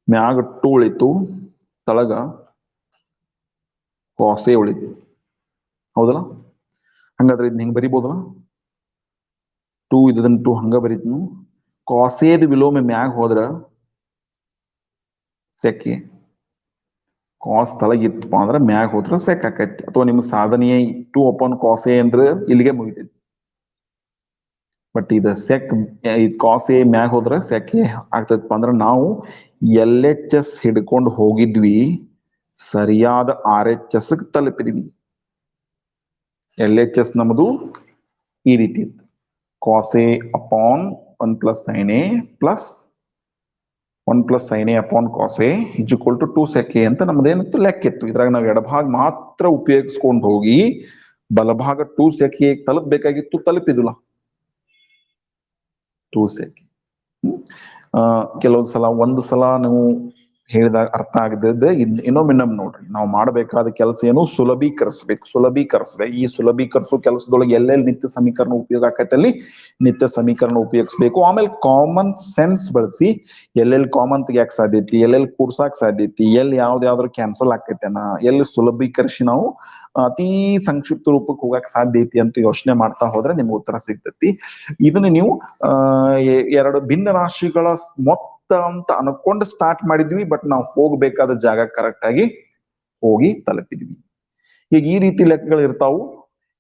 ಮ್ಯಾಗ 2 ಉಳಿತು ತಳಗ cos A ಉಳಿತು ಹೌದಲ್ಲ ಹಂಗಾದ್ರೆ ಇದನ್ನ ಹಿಂಗ್ ಬರಿಬೋದಲ್ಲ 2 ಇದನ್ನ 2 ಹಂಗ ಬರೀತನು cos A ದ ವಿಲೋಮ ಮ್ಯಾಗ ಹೋದ್ರ sec A cos ತಳಗಿತ್ತಪ್ಪ ಅಂದ್ರೆ ಮ್ಯಾಗ ಹೋದ್ರ sec ಆಕೈತಿ ಅಥವಾ ನಿಮ್ಮ ಸಾಧನೆಯ 2/cos A ಅಂದ್ರೆ ಇಲ್ಲಿಗೆ ಮುಗಿತೈತಿ ಬಟ್ ಇದು sec cos A ಮ್ಯಾಗ ಹೋದ್ರ sec A ಆಗ್ತೈತಪ್ಪ ಅಂದ್ರೆ ನಾವು LHS ಹಿಡ್ಕೊಂಡು ಹೋಗಿದ್ವಿ ಸರಿಯಾದ RHS ತಲುಪಿದ್ವಿ LHS ನಮ್ಮದು ಈ ರೀತಿ ಇತ್ತು cos A upon 1 + sin A plus 1 + sin A upon cos A is equal to 2 sec A ಅಂತ ನಮ್ದೇನಿತ್ತು ಲೆಕ್ಕ ಇತ್ತು ಇದ್ರಾಗ ನಾವು ಎಡಭಾಗ ಮಾತ್ರ ಉಪಯೋಗಿಸ್ಕೊಂಡು ಹೋಗಿ ಬಲಭಾಗ 2 sec A ತಲುಪಬೇಕಾಗಿತ್ತು ತಲುಪಿದಿಲ್ಲ 2 sec ಕೆಲವೊಂದ್ ಸಲ ಒಂದು ಸಲ ನೀವು ಹೇಳಿದಾಗ ಅರ್ಥ ಆಗದಿದ್ದೆ ಇನ್ನೊಮ್ಮೆ ನೋಡ್ರಿ ನಾವು ಮಾಡಬೇಕಾದ ಕೆಲಸ ಏನು ಸುಲಭೀಕರಿಸ್ಬೇಕು ಈ ಸುಲಭೀಕರಿಸೋ ಕೆಲಸದೊಳಗೆ ಎಲ್ಲೆಲ್ಲಿ ನಿತ್ಯ ಸಮೀಕರಣ ಉಪಯೋಗ ಆಕೈತೆ ಅಲ್ಲಿ ನಿತ್ಯ ಸಮೀಕರಣ ಉಪಯೋಗಿಸ್ಬೇಕು ಆಮೇಲೆ ಕಾಮನ್ ಸೆನ್ಸ್ ಬಳಸಿ ಎಲ್ಲೆಲ್ಲಿ ಕಾಮನ್ ತೆಗಿಯಕ್ ಸಾಧ್ಯತೆ ಎಲ್ಲೆಲ್ಲಿ ಕೂಡ್ಸಾಕ್ ಸಾಧ್ಯತೆ ಎಲ್ಲಿ ಯಾವ್ದಾದ್ರು ಕ್ಯಾನ್ಸಲ್ ಆಕೈತೆನ ಎಲ್ಲಿ ಸುಲಭೀಕರಿಸಿ ನಾವು ಅತಿ ಸಂಕ್ಷಿಪ್ತ ರೂಪಕ್ಕೆ ಹೋಗಕ್ ಸಾಧ್ಯ ಐತಿ ಅಂತ ಯೋಚನೆ ಮಾಡ್ತಾ ಹೋದ್ರೆ ನಿಮ್ಗೆ ಉತ್ತರ ಸಿಗ್ತೈತಿ ಇದನ್ನ ನೀವು ಎರಡು ಭಿನ್ನ ರಾಶಿಗಳ ಮೊತ್ತ ಅಂತ ಅನ್ಕೊಂಡು ಸ್ಟಾರ್ಟ್ ಮಾಡಿದ್ವಿ ಬಟ್ ನಾವು ಹೋಗ್ಬೇಕಾದ ಜಾಗ ಕರೆಕ್ಟ್ ಆಗಿ ಹೋಗಿ ತಲುಪಿದ್ವಿ ಈಗ ಈ ರೀತಿ ಲೆಕ್ಕಗಳು ಇರ್ತಾವು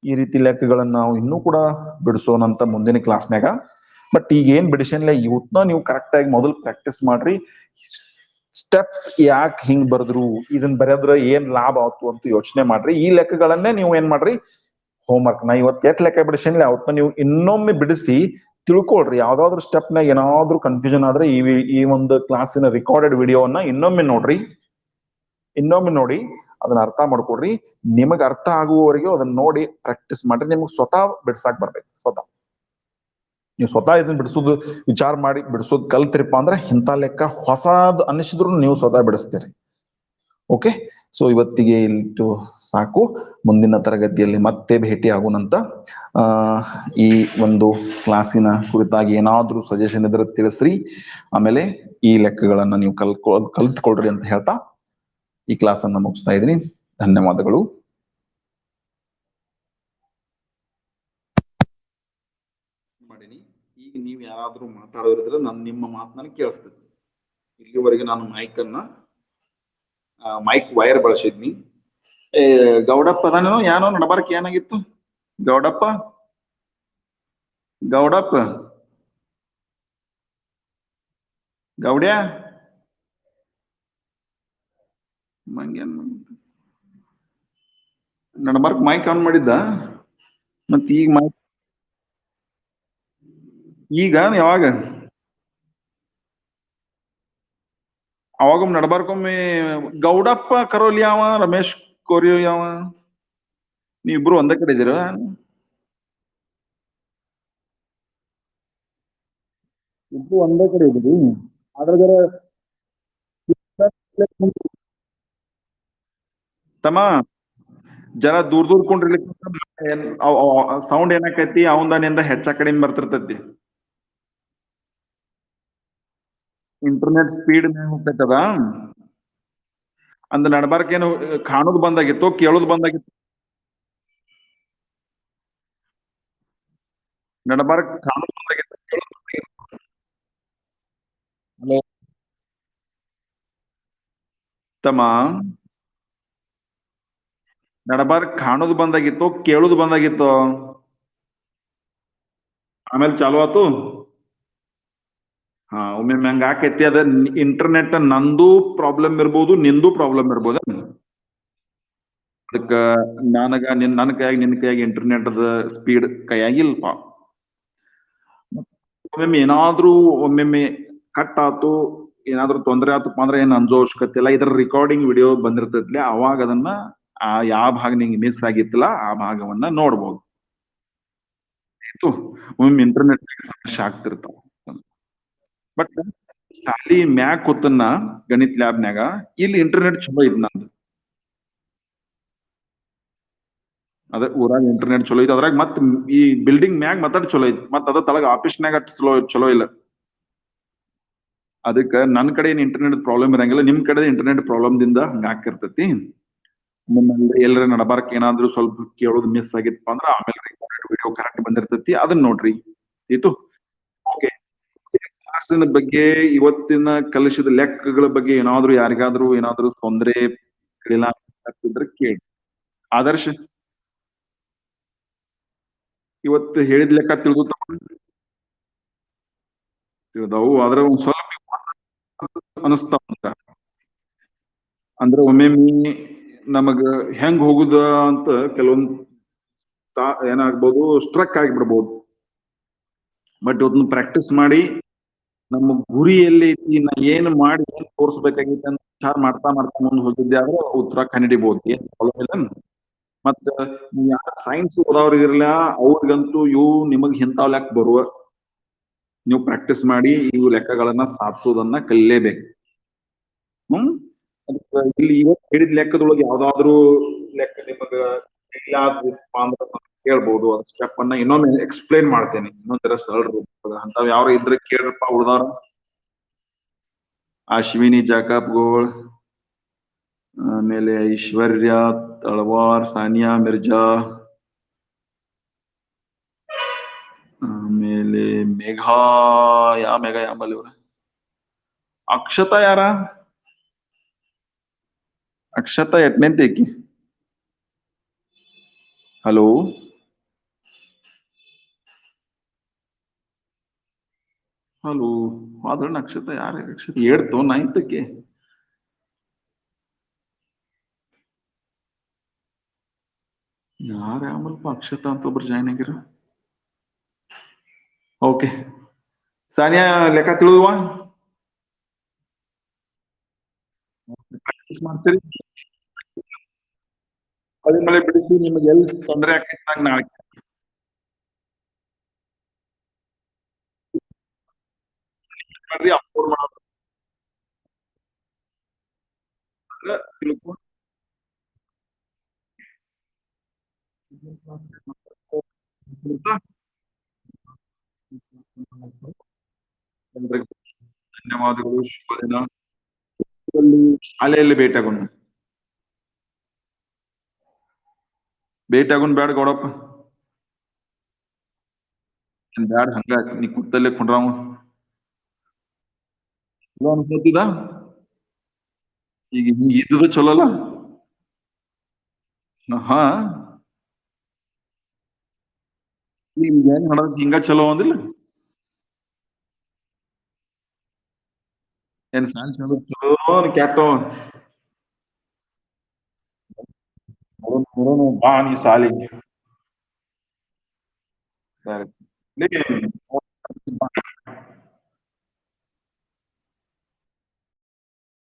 ಈ ರೀತಿ ಲೆಕ್ಕಗಳನ್ನ ನಾವು ಇನ್ನೂ ಕೂಡ ಬಿಡಿಸೋಣಂತ ಮುಂದಿನ ಕ್ಲಾಸ್ನಾಗ ಬಟ್ ಈಗ ಏನ್ ಬಿಡಿಸನ್ಲ ಇವತ್ನ ನೀವು ಕರೆಕ್ಟ್ ಆಗಿ ಮೊದಲು ಪ್ರಾಕ್ಟೀಸ್ ಮಾಡ್ರಿ ಸ್ಟೆಪ್ಸ್ ಯಾಕೆ ಹಿಂಗ್ ಬರೆದ್ರು ಇದನ್ ಬರೆದ್ರ ಏನ್ ಲಾಭ ಆಯ್ತು ಅಂತ ಯೋಚನೆ ಮಾಡ್ರಿ ಈ ಲೆಕ್ಕಗಳನ್ನೇ ನೀವು ಏನ್ ಮಾಡ್ರಿ ಹೋಮ್ವರ್ಕ್ ನಾ ಇವತ್ತು ಎಟ್ ಲೆಕ್ಕ ಬಿಡಿಸನ್ಲಿ ಅವತ್ತ ನೀವು ಇನ್ನೊಮ್ಮೆ ಬಿಡಿಸಿ ತಿಳ್ಕೊಳ್ರಿ ಯಾವ್ದಾದ್ರು ಸ್ಟೆಪ್ ನಾಗ ಏನಾದ್ರೂ ಕನ್ಫ್ಯೂಷನ್ ಆದ್ರೆ ಈ ಒಂದು ಕ್ಲಾಸಿನ ರೆಕಾರ್ಡೆಡ್ ವಿಡಿಯೋವನ್ನ ಇನ್ನೊಮ್ಮೆ ನೋಡಿ ಅದನ್ನ ಅರ್ಥ ಮಾಡ್ಕೊಡ್ರಿ ನಿಮಗ್ ಅರ್ಥ ಆಗುವವರೆಗೆ ಅದನ್ನ ನೋಡಿ ಪ್ರಾಕ್ಟೀಸ್ ಮಾಡ್ರಿ ನಿಮ್ಗೆ ಸ್ವತಃ ಬಿಡ್ಸಾಕ್ ಬರ್ಬೇಕು ನೀವು ಸ್ವತಃ ಇದನ್ನ ಬಿಡಿಸೋದು ವಿಚಾರ ಮಾಡಿ ಬಿಡಿಸೋದು ಕಲ್ತಿರಪ್ಪ ಅಂದ್ರೆ ಇಂಥ ಲೆಕ್ಕ ಹೊಸದ್ ಅನಿಸಿದ್ರು ನೀವು ಸ್ವತಃ ಬಿಡಿಸ್ತೀರಿ ಓಕೆ ಸೊ ಇವತ್ತಿಗೆ ಇಲ್ಲಿಟ್ಟು ಸಾಕು ಮುಂದಿನ ತರಗತಿಯಲ್ಲಿ ಮತ್ತೆ ಭೇಟಿ ಆಗೋಣಂತ ಈ ಒಂದು ಕ್ಲಾಸಿನ ಕುರಿತಾಗಿ ಏನಾದ್ರೂ ಸಜೆಷನ್ ಇದ್ರೆ ತಿಳಿಸ್ರಿ ಆಮೇಲೆ ಈ ಲೆಕ್ಕಗಳನ್ನ ನೀವು ಕಲ್ತ್ಕೊಳ್ರಿ ಅಂತ ಹೇಳ್ತಾ ಈ ಕ್ಲಾಸ್ ಅನ್ನ ಮುಗಿಸ್ತಾ ಇದ್ದೀನಿ ಧನ್ಯವಾದಗಳು ಮಾಡೀನಿ ಈಗ ನೀವು ಯಾರಾದ್ರೂ ಮಾತಾಡೋರಿದ್ರೆ ನಿಮ್ಮ ಮಾತನ್ನ ಕೇಳಿಸ್ತದೆ ಇಲ್ಲಿವರೆಗೆ ನಾನು ಮೈಕ್ ವೈರ್ ಬಳಸಿದ್ನಿ ಗೌಡಪ್ಪ ಅದಾನೇನೋ ಏನೋ ನಡಬಾರಕ್ ಏನಾಗಿತ್ತು ಗೌಡಪ್ಪ ಗೌಡ್ಯ ನಡಬಾರ್ಕ್ ಮೈಕ್ ಆನ್ ಮಾಡಿದ್ದ ಮತ್ ಈಗ ಈಗ ಯಾವಾಗ ಅವಾಗೊಮ್ಮೆ ನಡಬಾರ್ಕೊಮ್ಮೆ ಗೌಡಪ್ಪ ಕರೋಲಿ ಯಾವ ರಮೇಶ್ ಕೋರಿ ಯಾವ ನೀವಿಬ್ರು ಒಂದೇ ಕಡೆ ಇದೀರ ಇಬ್ರು ಒಂದೇ ಕಡೆ ಇದ್ರಿ ಅದ್ರ ತಮ್ಮ ಜರ ದೂರ ಕೊಂಡ್ರಿಲಿಕ್ಕೆ ಸೌಂಡ್ ಏನಾಕೈತಿ ಅವಂದನಿಂದ ಹೆಚ್ಚ ಕಡಿಮೆ ಬರ್ತಿರ್ತೈತಿ ಇಂಟರ್ನೆಟ್ ಸ್ಪೀಡ್ ಹೋಗ್ತೈತದ ಅಂದ ನಡ್ಬಾರ್ಕೇನು ಕಾಣೋದು ಬಂದಾಗಿತ್ತು ಕೇಳೋದು ಬಂದಾಗಿತ್ತು ನಡಬಾರ್ಕ್ ಕಾಣೋದು ಬಂದಾಗಿತ್ತು ಹಲೋ ತಮ್ಮ ನಡಬಾರ್ಕ್ ಕಾಣೋದು ಬಂದಾಗಿತ್ತು ಕೇಳೋದು ಬಂದಾಗಿತ್ತು ಆಮೇಲೆ ಚಾಲು ಆತು ಹಾ ಒಮ್ಮೆ ಹಂಗ ಆಕೈತಿ ಅದ ಇಂಟರ್ನೆಟ್ ನಂದು ಪ್ರಾಬ್ಲಮ್ ಇರ್ಬೋದು ನಿಂದು ಪ್ರಾಬ್ಲಮ್ ಇರ್ಬೋದು ಅದಕ್ಕ ನನ್ನ ಕೈಯಾಗಿ ನಿನ್ನ ಕೈಯಾಗಿ ಇಂಟರ್ನೆಟ್ ಅದ ಸ್ಪೀಡ್ ಕೈಯಾಗಿಲ್ಪ ಒಮ್ಮೊಮ್ಮೆ ಏನಾದ್ರೂ ಒಮ್ಮೊಮ್ಮೆ ಕಟ್ ಆತು ಏನಾದ್ರು ತೊಂದರೆ ಆತಪ್ಪ ಅಂದ್ರೆ ಏನ್ ಅಂಜೋ ಅವಶ್ಯಕತೆ ಇಲ್ಲ. ಇದ್ರ ರೆಕಾರ್ಡಿಂಗ್ ವಿಡಿಯೋ ಬಂದಿರ್ತೈತ್ಲೆ ಅವಾಗ ಅದನ್ನ ಆ ಯಾವ ಭಾಗ ನಿಂಗೆ ಮಿಸ್ ಆಗಿತ್ತಲ್ಲ ಆ ಭಾಗವನ್ನ ನೋಡ್ಬೋದು. ಆಯ್ತು. ಒಮ್ಮೆ ಇಂಟರ್ನೆಟ್ ಸಮಸ್ಯೆ ಆಗ್ತಿರ್ತಾವ. ಬಟ್ ಶಾಲಿ ಮ್ಯಾಗ್ ಕೂತನ್ನ ಗಣಿತ ಲ್ಯಾಬ್ನ್ಯಾಗ ಇಲ್ಲಿ ಇಂಟರ್ನೆಟ್ ಚಲೋ ಐತ್ ನಂದು. ಅದ ಊರಾಗ ಇಂಟರ್ನೆಟ್ ಚಲೋ ಐತಿ ಅದ್ರಾಗ ಮತ್ ಈ ಬಿಲ್ಡಿಂಗ್ ಮ್ಯಾಗ್ ಮಾತಾಡ್ ಚಲೋ ಐತಿ ಮತ್ ಅದ ತಳಗ ಆಫೀಸ್ನ್ಯಾಗ ಅಟ್ ಚಲೋ ಇಲ್ಲ. ಅದಕ್ಕ ನನ್ ಕಡೆ ಏನ್ ಇಂಟರ್ನೆಟ್ ಪ್ರಾಬ್ಲಮ್ ಇರಂಗಿಲ್ಲ, ನಿಮ್ ಕಡೆ ಇಂಟರ್ನೆಟ್ ಪ್ರಾಬ್ಲಮ್ ದಿಂದ ಹಂಗ ಆಗ್ತಿರ್ತೈತಿ. ಎಲ್ಲರ ನಡಬಾರಕ್ ಏನಾದ್ರು ಸ್ವಲ್ಪ ಕೇಳೋದು ಮಿಸ್ ಆಗಿತ್ತಪ್ಪ ಅಂದ್ರ ಆಮೇಲೆ ವಿಡಿಯೋ ಕರೆಕ್ಟ್ ಬಂದಿರ್ತೈತಿ ಅದನ್ನ ನೋಡ್ರಿ. ಆಯ್ತು. ಓಕೆ. ಕ್ಲಾಸಿನ ಬಗ್ಗೆ ಇವತ್ತಿನ ಕಲಿಸಿದ ಲೆಕ್ಕಗಳ ಬಗ್ಗೆ ಏನಾದ್ರು ಯಾರಿಗಾದ್ರೂ ಏನಾದ್ರು ತೊಂದ್ರೆ ಆಗ್ತಿದ್ರೆ ಕೇಳಿ. ಆದರ್ಶ ಇವತ್ತು ಹೇಳಿದ ಲೆಕ್ಕ ತಿಳಿದವು ಆದ್ರೆ ಒಂದ್ ಸ್ವಲ್ಪ ಅನಿಸ್ತಾವ ಅಂದ್ರೆ ಒಮ್ಮೊಮ್ಮೆ ನಮಗ ಹೆಂಗ್ ಹೋಗುದ ಅಂತ ಕೆಲವೊಂದ್ ಏನಾಗ್ಬೋದು ಸ್ಟ್ರಕ್ ಆಗಿಬಿಡ್ಬೋದು. ಬಟ್ ಅದನ್ನ ಪ್ರಾಕ್ಟೀಸ್ ಮಾಡಿ ನಮ್ಮ ಗುರಿ ಎಲ್ಲಿ ಐತಿ ನಾ ಏನ್ ಮಾಡಿ ಏನ್ ತೋರ್ಸ್ಬೇಕಾಗೈತಿ ಅಂತ ವಿಚಾರ ಮಾಡ್ತಾ ಮಾಡ್ತಾ ಮುಂದೆ ಹೋಗಿದ್ದೆ ಆದ್ರೆ ಉತ್ತರ ಕಂಡಿಡಿಬಹುದು. ಏನ್ ಪ್ರಾಬ್ಲಮ್ ಇಲ್ಲ. ಮತ್ತ ಯಾರ ಸೈನ್ಸ್ ಓದವ್ರ ಇರ್ಲ ಅವ್ರಿಗಂತೂ ಇವು ನಿಮಗ್ ಇಂಥವ್ ಲೆಕ್ಕ ಬರುವ ನೀವು ಪ್ರಾಕ್ಟೀಸ್ ಮಾಡಿ ಇವು ಲೆಕ್ಕಗಳನ್ನ ಸಾಧಿಸೋದನ್ನ ಕಲಿಲೇಬೇಕು. ಇಲ್ಲಿ ಇವತ್ತು ಹೇಳಿದ ಲೆಕ್ಕದೊಳಗೆ ಯಾವ್ದಾದ್ರು ಲೆಕ್ಕ ನಿಮಗ ಕೇಳ್ಬಹುದು. ಅದ್ ಸ್ಟೆಪ್ ಅನ್ನ ಇನ್ನೊಮ್ಮೆ ಎಕ್ಸ್ಪ್ಲೇನ್ ಮಾಡ್ತೇನೆ ಇನ್ನೊಂದರ ಸರಳ ರೂಪ ಅಂತಾವ್ ಯಾವ ಇದ್ರೆ ಕೇಳ್ರಪ್ಪ ಉಳ್ದಾರ. ಅಶ್ವಿನಿ ಜಾಕಪ್ಗೋಳ್, ಆಮೇಲೆ ಐಶ್ವರ್ಯ ತಳವಾರ್, ಸಾನಿಯಾ ಮಿರ್ಜಾ, ಆಮೇಲೆ ಮೇಘಾ ಮೇಘ ಯಾಂಬಲ್ ಇವ್ರ ಅಕ್ಷತಾ ಯಾರ ಅಕ್ಷತಾ ಎಟ್ನೆಂತೇಕಿ. ಹಲೋ ಹಲೋ ಆದ್ರ ಅಕ್ಷತಾ ಯಾರ ಅಕ್ಷತಾ ಏಡ್ತೋ ನೈನ್ತಕ್ಕೆ. ಯಾರ ಯಾಮಲ್ಪ ಅಕ್ಷತಾ ಅಂತ ಒಬ್ರು ಜಾಯ್ನ್ ಆಗಿರ. ಓಕೆ ಸಾನಿಯಾ ಲೆಕ್ಕ ತಿಳಿದುವ ಮಾಡ್ತೀರಿ. ಮಳೆ ಮಳೆ ಬಿಡಿಸಿ ನಿಮ್ಗೆ ಎಲ್ಲಿ ತೊಂದರೆ ಆಗ್ತಿತ್ತು ನಾಳೆ ಮಾಡ್ರಿ ಅಪ್ಲೋಡ್ ತಿಳ್ಕೊಂಡು ಧನ್ಯವಾದಗಳು. ಶುಭ ದಿನ. ಶಾಲೆಯಲ್ಲಿ ಭೇಟಿಯಾಗೋಣ. ಭೇಟಿಯಾಗೋಣ ಬ್ಯಾಡ ಗೌಡಪ್ಪ. ಬ್ಯಾಡ ಹಂಗ ನೀ ಕುತ್ತಲ್ಲೇ ಕುಂಡ್ರಾವ ಅನ್ಕೋತಿದ ಈಗ ಇದ್ದುದು ಚಲೋ ಅಲ್ಲ. ಹಾ ಈಗ ಹೆಂಗ್ ಮಾಡೋದ್ ಹಿಂಗ ಚಲೋ ಅಂದಿಲ್ಲ. ಏನ್ ಸಾಲಿ ಚಲೋ ಕೆಟ್ಟೋ ನೋಡೋಣ ಬಾ ನೀ ಸಾಲಿಗೆ. ಸರಿ